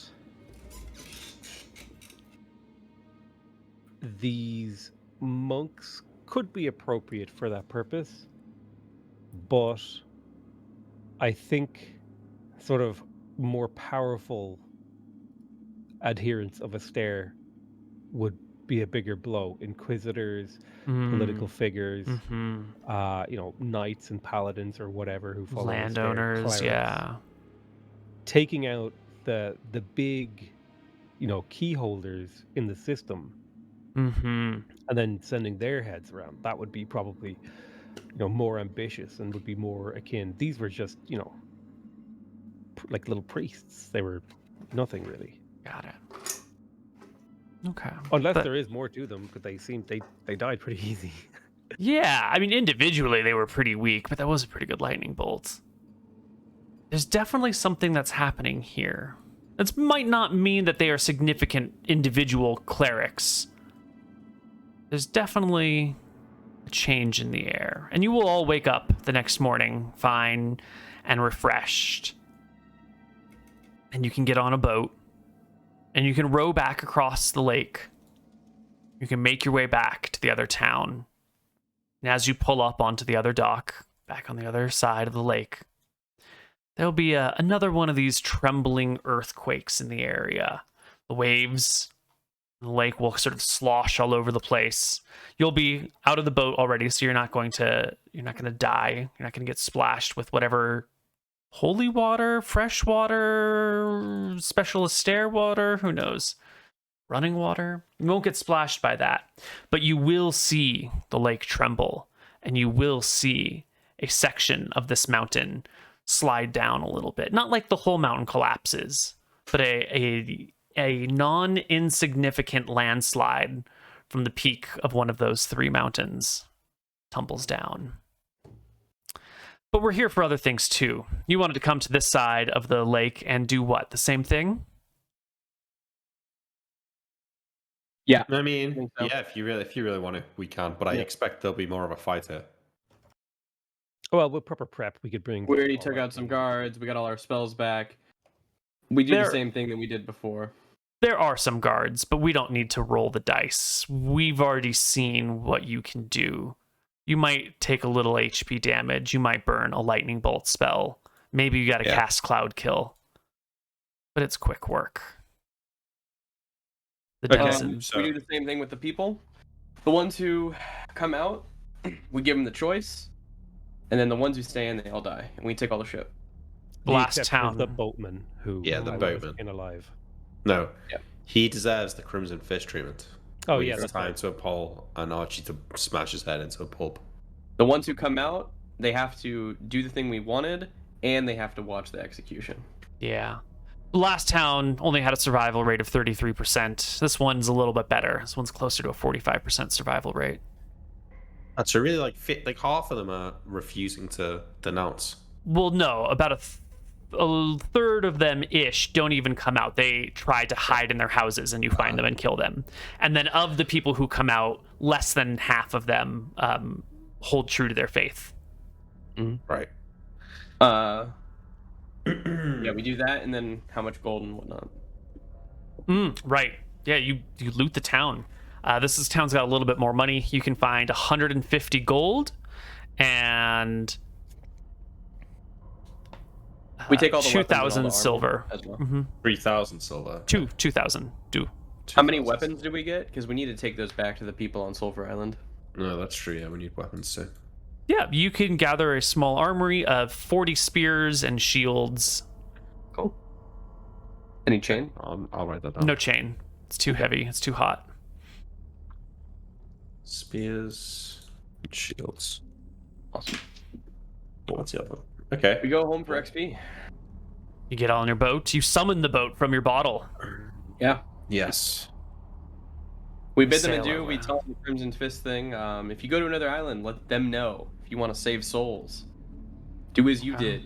D: these monks could be appropriate for that purpose, but I think sort of more powerful adherents of Astaire would be a bigger blow. Inquisitors, political figures, knights and paladins or whatever who follow
A: landowners,
D: Astaire, clerics.
A: yeah.
D: Taking out the big, key holders in the system, and then sending their heads around. That would be probably, more ambitious and would be more akin. These were just, like little priests. They were nothing really.
A: Got it. Okay.
D: Unless there is more to them, because they died pretty easy.
A: Yeah, I mean, individually they were pretty weak, but that was a pretty good lightning bolt. There's definitely something that's happening here. This might not mean that they are significant individual clerics. There's definitely a change in the air. And you will all wake up the next morning fine and refreshed. And you can get on a boat. And you can row back across the lake. You can make your way back to the other town. And as you pull up onto the other dock, back on the other side of the lake, there'll be another one of these trembling earthquakes in the area. The waves, the lake will sort of slosh all over the place. You'll be out of the boat already, so you're not going to die. You're not going to get splashed with whatever holy water, fresh water, special Astaire water, who knows? Running water. You won't get splashed by that, but you will see the lake tremble, and you will see a section of this mountain slide down a little bit. Not like the whole mountain collapses, but a non-insignificant landslide from the peak of one of those three mountains tumbles down. But we're here for other things too. You wanted to come to this side of the lake and do what? The same thing?
C: Yeah.
B: I mean,
C: I think so.
B: yeah, if you really want to, we can. But I expect there'll be more of a fight here.
D: Well, with proper prep, we could bring.
C: We already took out some guards. We got all our spells back. We do the same thing that we did before.
A: There are some guards, but we don't need to roll the dice. We've already seen what you can do. You might take a little HP damage. You might burn a lightning bolt spell. Maybe you got to cast Cloud Kill. But it's quick work. The denizens.
C: We do the same thing with the people. The ones who come out, we give them the choice. And then the ones who stay in, they all die. And we take all the ship.
A: Blast
D: Except for
A: town.
D: the boatman who
B: the boatman
D: in alive.
B: No.
C: Yeah.
F: He deserves the Crimson Fist treatment.
D: Oh,
F: We
D: yeah,
F: throw
D: that's
F: time
D: right.
F: to a pole and Archie to smash his head into a pulp.
C: The ones who come out, they have to do the thing we wanted, and they have to watch the execution.
A: Yeah. Last town only had a survival rate of 33%. This one's a little bit better. This one's closer to a 45% survival rate.
F: So really, like half of them are refusing to denounce.
A: Well, no, about a third of them ish don't even come out. They try to hide in their houses, and you find them and kill them. And then of the people who come out, less than half of them hold true to their faith.
F: Right.
C: Yeah, we do that, and then how much gold and whatnot.
A: Right. Yeah, you loot the town. This town's got a little bit more money. You can find 150 gold and
C: We take all the
A: 2,000 silver.
C: as well.
F: 3,000 silver.
A: 2,000. Do.
C: How many weapons do we get? Because we need to take those back to the people on Sulphur Island.
F: No, that's true. Yeah, we need weapons too.
A: Yeah, you can gather a small armory of 40 spears and shields.
C: Cool. Any chain?
F: I'll write that down.
A: No chain. It's too heavy. It's too hot.
F: Spears and shields.
C: Awesome.
F: What's the other? Okay.
C: We go home for XP.
A: You get on your boat. You summon the boat from your bottle.
C: Yeah.
F: Yes.
C: We bid them
A: Sail
C: adieu. We
A: away.
C: tell them the Crimson Fist thing. If you go to another island, let them know. If you want to save souls, do as you did.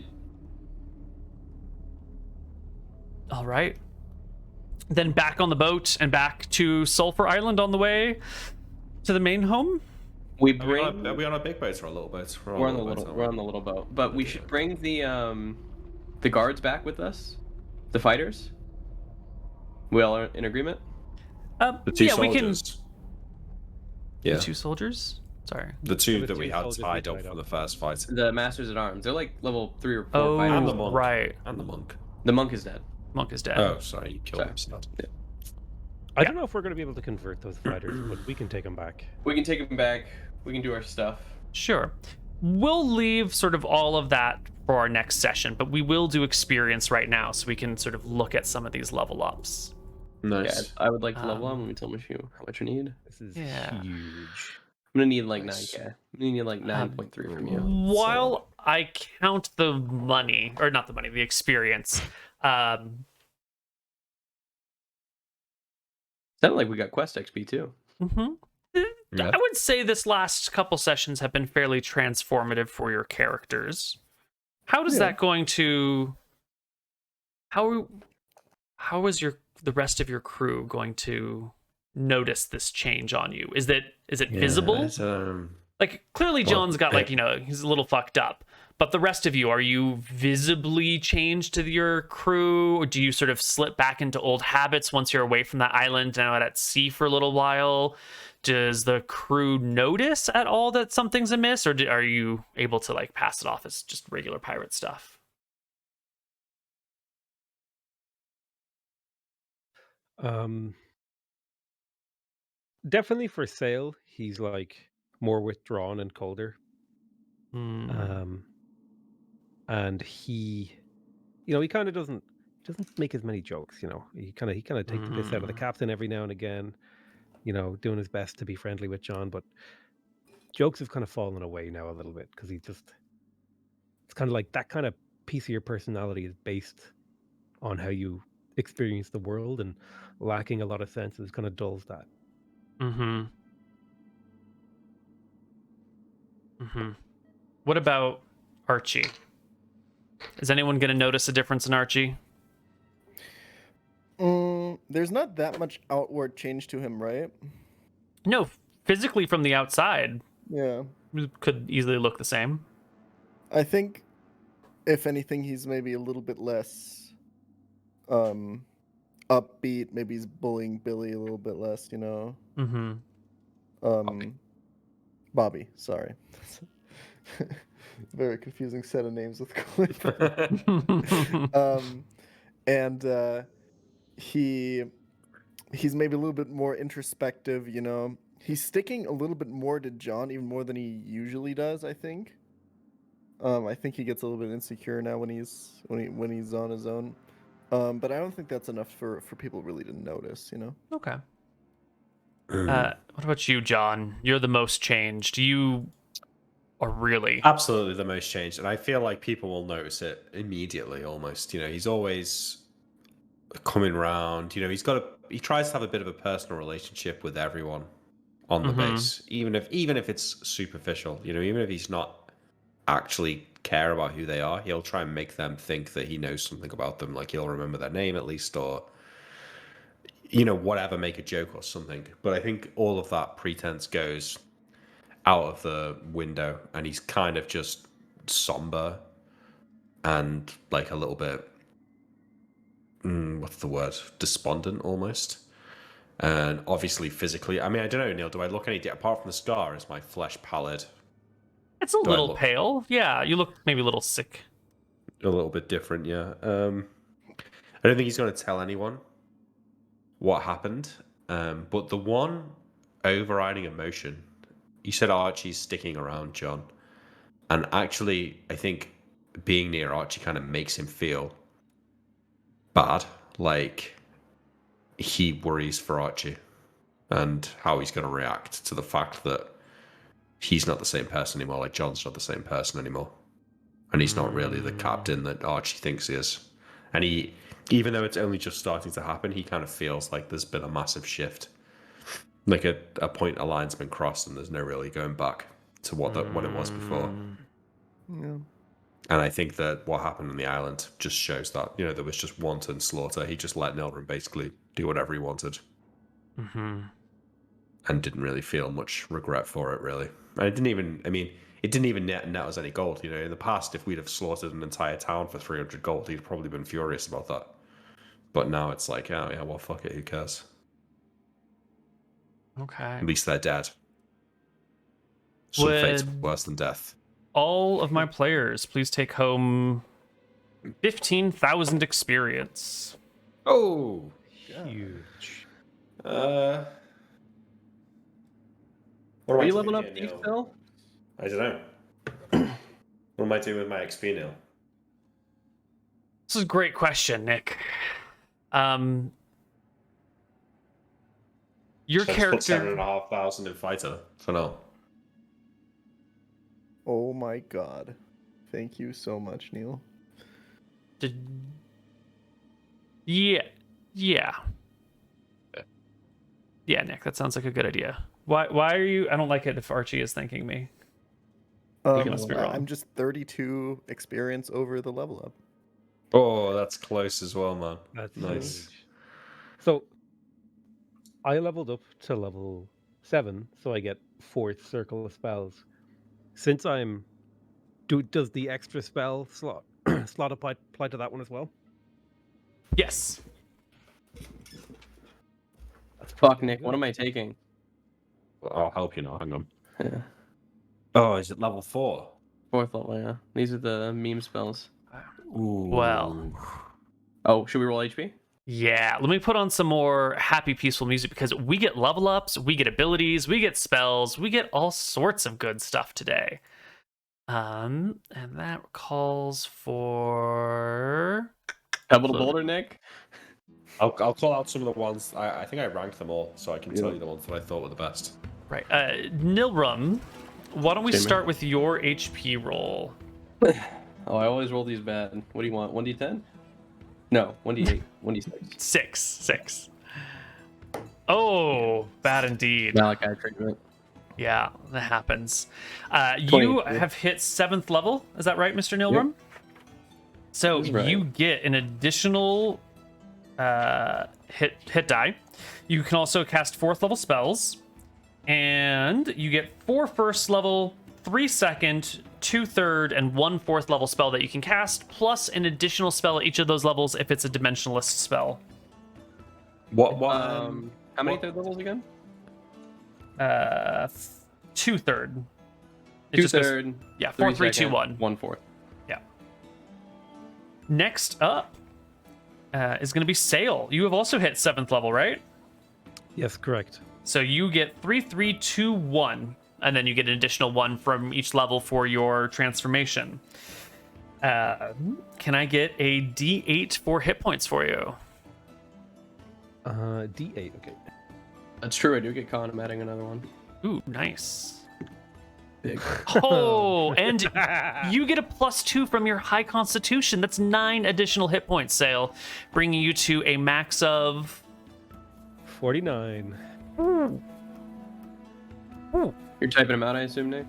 A: All right. Then back on the boat and back to Sulphur Island on the way to the main home.
C: We
F: Are
C: bring.
F: we on a big boat or a little boat?
C: We're on the little. We're on the little boat, but we should bring the guards back with us, the fighters. We all are in agreement.
F: The two
A: yeah,
F: soldiers.
A: we can.
F: Yeah.
A: The two soldiers. Sorry.
F: The two
D: The
F: that we
D: two
F: had
C: Oh,
D: soldiers
F: tied
D: we
F: up
D: tied
F: for
D: up.
F: the first fight.
C: The Masters at Arms. They're like level 3 or 4
A: Oh,
C: fighters.
F: And the monk.
A: right.
F: And the monk.
C: The monk is dead.
A: Monk is dead.
F: Oh, sorry, you killed
C: Sorry.
F: him.
D: I don't know if we're going to be able to convert those fighters, but we can take them back.
C: We can take them back. We can do our stuff.
A: Sure. We'll leave sort of all of that for our next session, but we will do experience right now so we can sort of look at some of these level ups.
F: Nice.
C: Yeah, I would like to level up. Let me tell you how much you need.
D: This is
A: Yeah.
D: huge.
C: I'm gonna need like
F: Nice.
C: 9k. I'm gonna need like 9.3 from you.
A: While I count the money, or not the money, the experience,
C: Sounded like we got quest XP too.
F: Yeah.
A: I would say this last couple sessions have been fairly transformative for your characters. How is that going to? How is the rest of your crew going to notice this change on you? Is it visible?
F: It's,
A: Like clearly,
F: Well,
A: John's got like he's a little fucked up. But the rest of you, are you visibly changed to your crew, or do you sort of slip back into old habits once you're away from that island and out at sea for a little while? Does the crew notice at all that something's amiss, or are you able to like pass it off as just regular pirate stuff?
D: Definitely for sale, he's like more withdrawn and colder. And he kind of doesn't make as many jokes. He kind of takes the piss out of the captain every now and again. Doing his best to be friendly with John, but jokes have kind of fallen away now a little bit because it's kind of like that kind of piece of your personality is based on how you experience the world, and lacking a lot of senses kind of dulls that.
A: What about Archie? Is anyone going to notice a difference in Archie?
E: There's not that much outward change to him, right?
A: No, physically from the outside,
E: Yeah.
A: it could easily look the same.
E: I think, if anything, he's maybe a little bit less upbeat. Maybe he's bullying Billy a little bit less, Bobby, sorry. Very confusing set of names with Koibu. And he's maybe a little bit more introspective, He's sticking a little bit more to John, even more than he usually does, I think. I think he gets a little bit insecure now when he's on his own. But I don't think that's enough for people really to notice, you know?
A: Okay. What about you, John? You're the most changed. You are really.
F: Absolutely the most changed, and I feel like people will notice it immediately almost. He's always coming round. He tries to have a bit of a personal relationship with everyone on the base, even if it's superficial. Even if he's not actually care about who they are, he'll try and make them think that he knows something about them, like he'll remember their name at least, or whatever, make a joke or something. But I think all of that pretense goes out of the window, and he's kind of just somber and like a little bit what's the word, despondent almost. And obviously physically, I mean, I don't know, Neil, do I look any apart from the scar? Is my flesh pallid?
A: It's a little pale. Yeah, you look maybe a little sick.
F: A little bit different, yeah. I don't think he's going to tell anyone what happened. But the one overriding emotion, you said Archie's sticking around, John. And actually, I think being near Archie kind of makes him feel bad. Like, he worries for Archie and how he's going to react to the fact that he's not the same person anymore. Like, John's not the same person anymore. And he's not really the captain that Archie thinks he is. And even though it's only just starting to happen, he kind of feels like there's been a massive shift. Like a point, a line's been crossed, and there's no really going back to what it was before.
E: Yeah.
F: And I think that what happened on the island just shows that, there was just wanton slaughter. He just let Nilram basically do whatever he wanted.
A: Mm-hmm.
F: And didn't really feel much regret for it, really. And it didn't even net us any gold. In the past, if we'd have slaughtered an entire town for 300 gold, he'd probably been furious about that. But now it's like, oh yeah, well, fuck it, who cares?
A: Okay.
F: At least they're dead. Some fate's worse than death.
A: All of my players, please take home 15,000 experience.
F: Oh,
D: Huge.
F: What
C: Are
F: am
C: you
F: I
C: leveling
F: doing
C: up
F: here,
C: deep
F: Neil?
C: still?
F: I don't know. What am I doing with my XP, Neil?
A: This is a great question, Nick. Your
F: So I just put
A: character.
F: 7,500 in fighter for now.
E: Oh my god. Thank you so much, Neil.
A: Yeah. Yeah, Nick, that sounds like a good idea. Why are you? I don't like it if Archie is thanking me. You must be wrong.
E: I'm just 32 experience over the level up.
F: Oh, that's close as well, man.
D: That's
F: Nice.
D: huge. So I leveled up to level 7, so I get 4th circle of spells. Since does the extra spell slot apply to that one as well?
A: Yes.
C: Fuck, Nick, what am I taking?
F: I'll help you now. Hang on.
C: Yeah.
F: Oh, is it level 4?
C: 4th level, yeah. These are the meme spells.
F: Ooh.
A: Well.
C: Oh, should we roll HP?
A: Yeah, let me put on some more happy, peaceful music because we get level ups, we get abilities, we get spells, we get all sorts of good stuff today. And that calls for
C: Pebble to Boulder, Nick?
F: I'll call out some of the ones. I think I ranked them all, so I can tell you the ones that I thought were the best.
A: right. Nilrum, why don't we start with your HP roll?
C: Oh, I always roll these bad. What do you want? 1d10? No, 1d8. 1d6.
A: 6. Oh, bad indeed.
C: Malachi treatment.
A: Yeah, that happens. You
C: 22.
A: have hit 7th level. Is that right, Mr. Nilrum?
C: Yep.
A: So
C: That's right.
A: you get an additional hit die. You can also cast 4th level spells, and you get 4 first level, 3 second, 2 third, and 1 4th level spell that you can cast, plus an additional spell at each of those levels if it's a dimensionalist spell.
F: What?
C: How many third levels again?
A: 2 third.
C: 2 third.
A: Yeah, 4 3 2 1.
C: 1 4th.
A: Yeah. Next up is going to be Sail. You have also hit 7th level, right?
D: Yes, correct.
A: So you get 3 3 2 1, and then you get an additional 1 from each level for your transformation. Can I get a D8 for hit points for you?
D: D8. Okay.
C: That's true. I do get con. I'm adding another one.
A: Ooh, nice.
C: Big.
A: Oh, and you get a +2 from your high constitution. That's 9 additional hit points, Sale, bringing you to a max of
D: 49.
C: You're typing them out, I assume, Nick?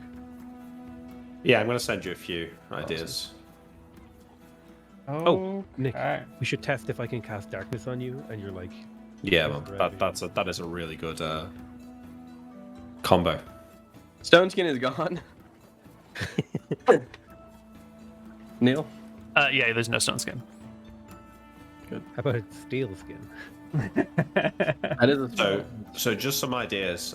F: Yeah, I'm gonna send you a few ideas.
D: Oh, Nick, we should test if I can cast darkness on you, and you're like,
F: Yeah, man, that is a really good combo.
C: Stone skin is gone. Neil?
A: yeah, there's no stone skin.
D: how about a steel skin?
C: That is a
F: So just some ideas,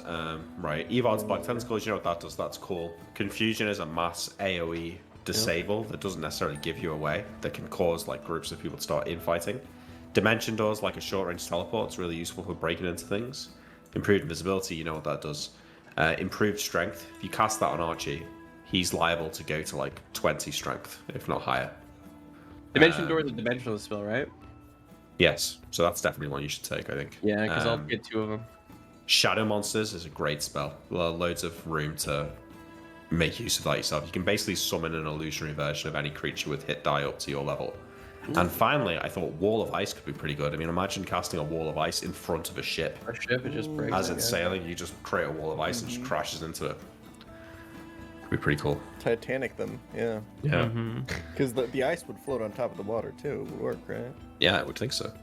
F: right? Evard's Black Tentacles, you know what that does? That's cool. Confusion is a mass AoE disable that doesn't necessarily give you away, that can cause like groups of people to start infighting. Dimension doors, like a short range teleport, it's really useful for breaking into things. Improved invisibility, you know what that does. Improved strength, if you cast that on Archie, he's liable to go to like 20 strength, if not higher.
C: Dimension Door is a dimensional spell, right?
F: Yes, so that's definitely one you should take, I think.
C: Yeah, because I'll get 2 of them.
F: Shadow Monsters is a great spell. Loads of room to make use of that yourself. You can basically summon an illusionary version of any creature with hit die up to your level. And finally, I thought Wall of Ice could be pretty good. I mean, imagine casting a Wall of Ice in front of a ship.
C: Our ship, it just breaks.
F: As it's sailing, you just create a Wall of Ice and just crashes into it. Could be pretty cool.
E: Titanic them, yeah.
F: Yeah.
E: Because the ice would float on top of the water too. It would work, right?
F: Yeah, I would think so.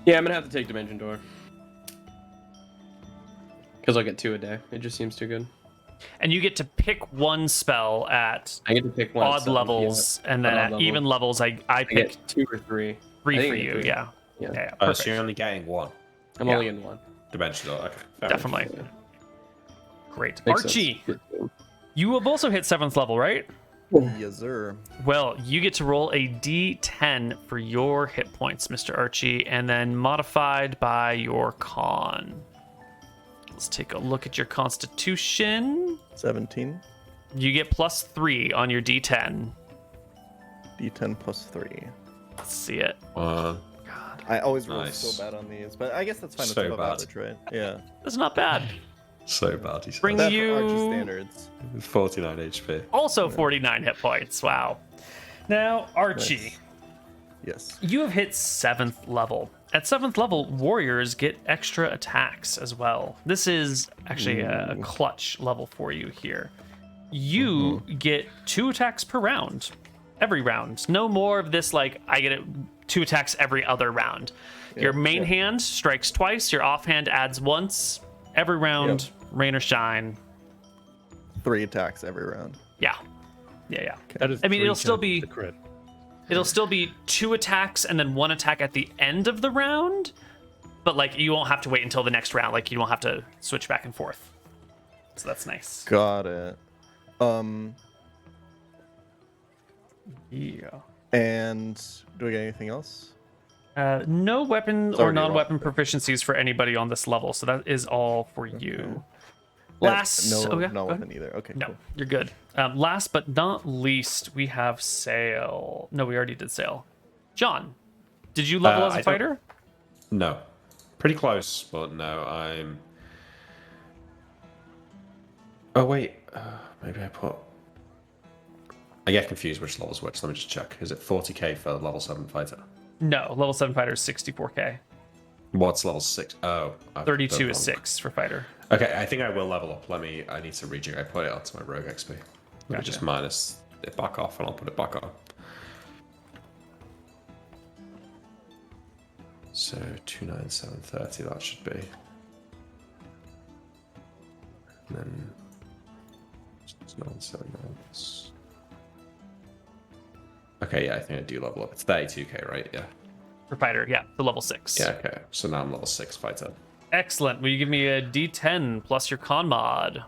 C: Yeah, I'm gonna have to take Dimension Door. Because I'll get 2 a day. It just seems too good.
A: And you get to pick one spell at
C: I get to pick one.
A: odd levels, and then at even levels, I
C: I
A: pick
C: get 2 or 3.
A: 3
C: I
A: for
C: think
A: you.
C: 3.
A: Yeah.
C: Yeah.
A: Yeah.
F: So
A: Perfect.
F: you're only getting one
C: I'm only in 1.
F: dimension. Okay, fair
A: Definitely.
C: Yeah.
A: Great.
C: Makes
A: Archie,
C: sense.
A: you have also hit 7th level, right?
E: Yes, sir.
A: Well, you get to roll a d10 for your hit points, Mr. Archie, and then modified by your con. Let's take a look at your constitution.
E: 17.
A: You get +3 on your d10.
E: D10 plus 3.
A: Let's see it.
E: I always roll
F: Nice.
E: so bad on these, but I guess that's fine. It's
F: So
E: above
F: bad.
E: average, right? Yeah.
A: That's not bad.
F: So bad, he said.
A: Bring
E: That's
A: you
E: for Archie standards.
F: 49 HP.
A: also 49 hit points. Wow. Now, Archie,
E: Nice. Yes.
A: you have hit 7th level. At 7th level, warriors get extra attacks as well. This is actually a clutch level for you here. You get 2 attacks per round. Every round. No more of this, like, I get 2 attacks every other round. Your main hand strikes twice, your offhand adds once. Every round, rain or shine.
E: 3 attacks every round.
A: Yeah. Yeah.
D: That is
A: I mean,
D: 3
A: it'll still
D: chances
A: be-
D: to crit.
A: It'll still be 2 attacks and then 1 attack at the end of the round, but like you won't have to wait until the next round. Like you won't have to switch back and forth. So that's nice.
E: Got it.
A: Yeah.
E: And do I get anything else?
A: No weapon
E: It's
A: or
E: already
A: non-weapon proficiencies for anybody on this level, so that is all for you. Last,
E: no,
A: oh, yeah,
E: no
A: go ahead.
E: weapon either. Okay.
A: No,
E: Cool.
A: you're good. Last but not least, we have Sail. No, we already did Sail. John, did you level as a
F: I don't-
A: fighter?
F: No. Pretty close, but no, I'm... Oh, wait. Maybe I put... I get confused which level's which. Let me just check. Is it 40k for level 7 fighter?
A: No, level 7 fighter is 64k.
F: What's level 6? Oh. I've
A: 32
F: done
A: is
F: wrong.
A: 6 for fighter.
F: Okay, I think I will level up. I need to rejig. I put it onto my rogue XP. Let me
A: Gotcha.
F: just minus it back off and I'll put it back on. So 29730, that should be. And then it's 979. Okay, yeah, I think I do level up. It's 32k, right? Yeah.
A: For fighter, yeah, the level 6.
F: Yeah, okay. So now I'm level 6 fighter.
A: Excellent. Will you give me a d10 plus your con mod?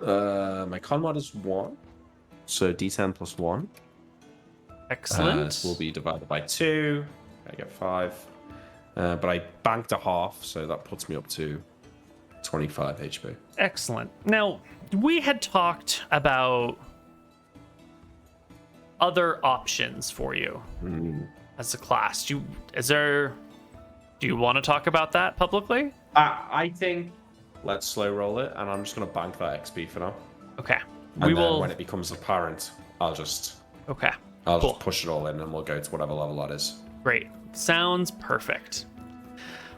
F: My con mod is 1. So d10 plus 1.
A: Excellent.
F: This will be divided by 2. I get 5. But I banked a half, so that puts me up to 25 HP.
A: Excellent. Now, we had talked about other options for you as a class. Do you want to talk about that publicly?
F: I think let's slow roll it, and I'm just gonna bank that XP for now.
A: Okay.
F: And then when it becomes apparent, I'll just
A: Okay.
F: just push it all in, and we'll go to whatever level that is.
A: Great. Sounds perfect.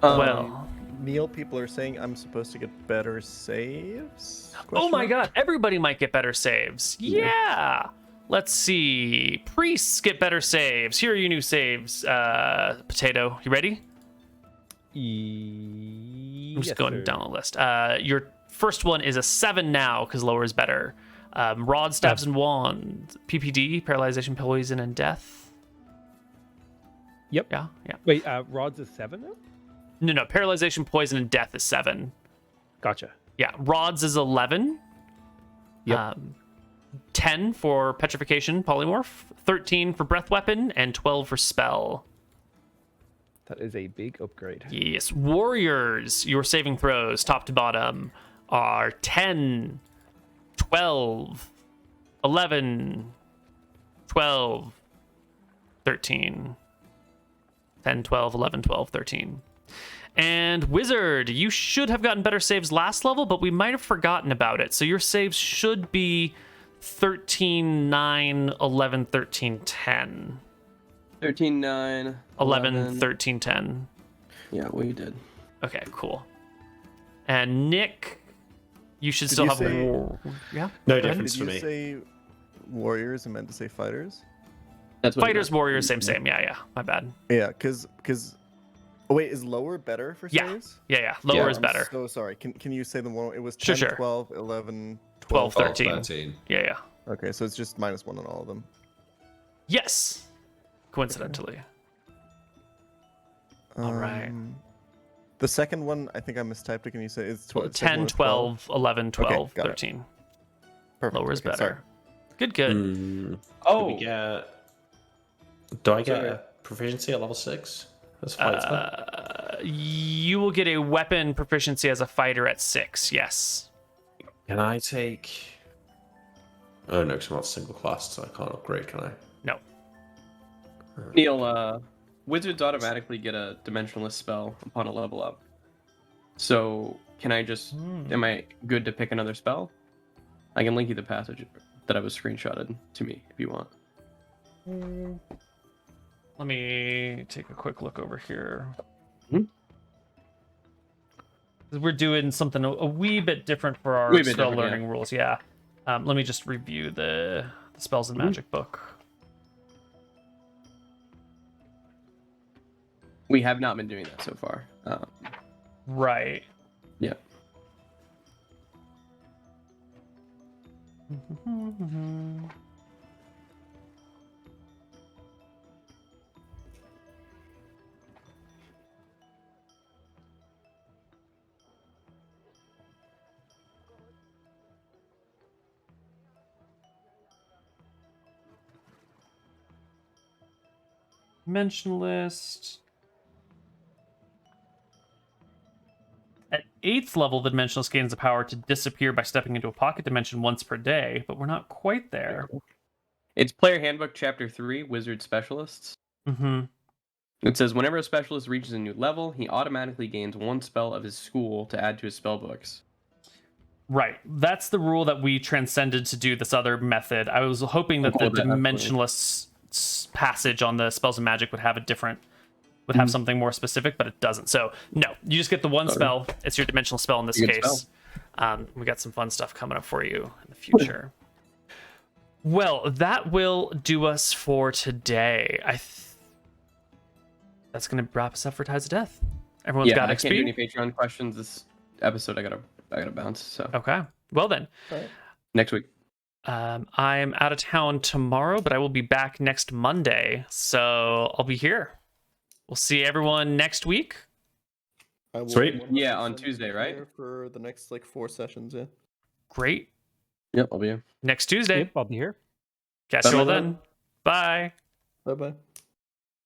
C: Um,
E: Neil, people are saying I'm supposed to get better saves?
A: Oh my
E: Question mark?
A: god, everybody might get better saves. Yeah. Let's see. Priests get better saves. Here are your new saves. Potato, you ready? I'm just going down the list. Your first one is a 7 now, because lower is better. Rod, staves, and wand. PPD, paralyzation, poison, and death.
D: Yep.
A: Yeah.
D: Wait, Rod's is 7 now?
A: No, paralyzation, poison, and death is 7.
D: Gotcha.
A: Yeah, rods is 11.
D: Yep.
A: 10 for petrification, polymorph, 13 for breath weapon, and 12 for spell.
D: That is a big upgrade.
A: Yes, warriors, your saving throws, top to bottom, are 10, 12, 11, 12, 13. 10, 12, 11, 12, 13. And wizard, you should have gotten better saves last level, but we might have forgotten about it. So your saves should be 13, 9, 11, 13, 10.
C: 13, 9,
A: 11, 13, 10.
C: Yeah, we did.
A: Okay, cool. And Nick, you should
E: Did
A: still
E: you
A: have
E: say-
A: yeah.
F: No
A: Go ahead.
F: difference
E: Did
F: for
E: you
F: me.
E: say warriors and meant to say fighters?
C: That's what
A: Fighters, warriors, same. Yeah. My bad.
E: Yeah, because oh wait, is lower better for
A: Yeah.
E: saves?
A: Yeah. Lower
C: Yeah,
A: is
E: I'm
A: better.
E: so sorry. Can you say them one? It was
A: Sure,
E: 10,
A: sure.
E: 12, 11,
A: 12,
E: 12.
A: 13.
F: 13.
A: Yeah.
E: Okay, so it's just -1 on all of them.
A: Yes. Coincidentally. All right.
E: The second one, I think I mistyped it. Can you say it's 12?
A: 10, 12, 11, 12,
E: got it.
A: 13.
E: Perfect.
A: Lower is
E: Okay,
A: better.
E: sorry.
A: Good.
F: Do I get a proficiency at level 6 as a fighter?
A: You will get a weapon proficiency as a fighter at 6. Yes.
F: Can I take? Oh no, because I'm not single class, so I can't upgrade, can I?
A: No.
C: Neil, wizards automatically get a dimensionless spell upon a level up. So, can I just... Am I good to pick another spell? I can link you the passage that I was screenshotted to me, if you want.
A: Let me take a quick look over here.
C: Hmm?
A: We're doing something a wee bit different for our
C: Wee bit
A: spell
C: different,
A: learning rules. Yeah. Let me just review the spells and magic book.
C: We have not been doing that so far.
A: Right.
C: Yeah.
A: Dimension list. At 8th level, the dimensionalist gains the power to disappear by stepping into a pocket dimension once per day, but we're not quite there.
C: It's Player Handbook Chapter 3, Wizard Specialists.
A: Mm-hmm.
C: It says, whenever a specialist reaches a new level, he automatically gains one spell of his school to add to his spellbooks.
A: Right. That's the rule that we transcended to do this other method. I was hoping that the
C: Oh, that's
A: dimensionless passage on the spells and magic would have a different, would have something more specific, but it doesn't. So no, you just get the one spell. It's your dimensional spell in this
C: Good
A: case. We got some fun stuff coming up for you in the future. Well, that will do us for today. That's going to wrap us up for Ties of Death. Everyone's got
C: I can't do any
A: XP.
C: Patreon questions this episode. I gotta bounce. So
A: Okay. Well then.
C: next week.
A: I'm out of town tomorrow, but I will be back next Monday, so I'll be here. We'll see everyone next week.
E: I will
F: Sweet.
E: 100%
C: Yeah, on
E: be
C: Tuesday, right?
E: there for the next 4 sessions. Yeah.
A: Great.
C: Yep, I'll be here.
A: Next Tuesday.
D: Yep, I'll be here.
A: Catch you all
C: Bye.
A: then. Bye.
E: Bye bye.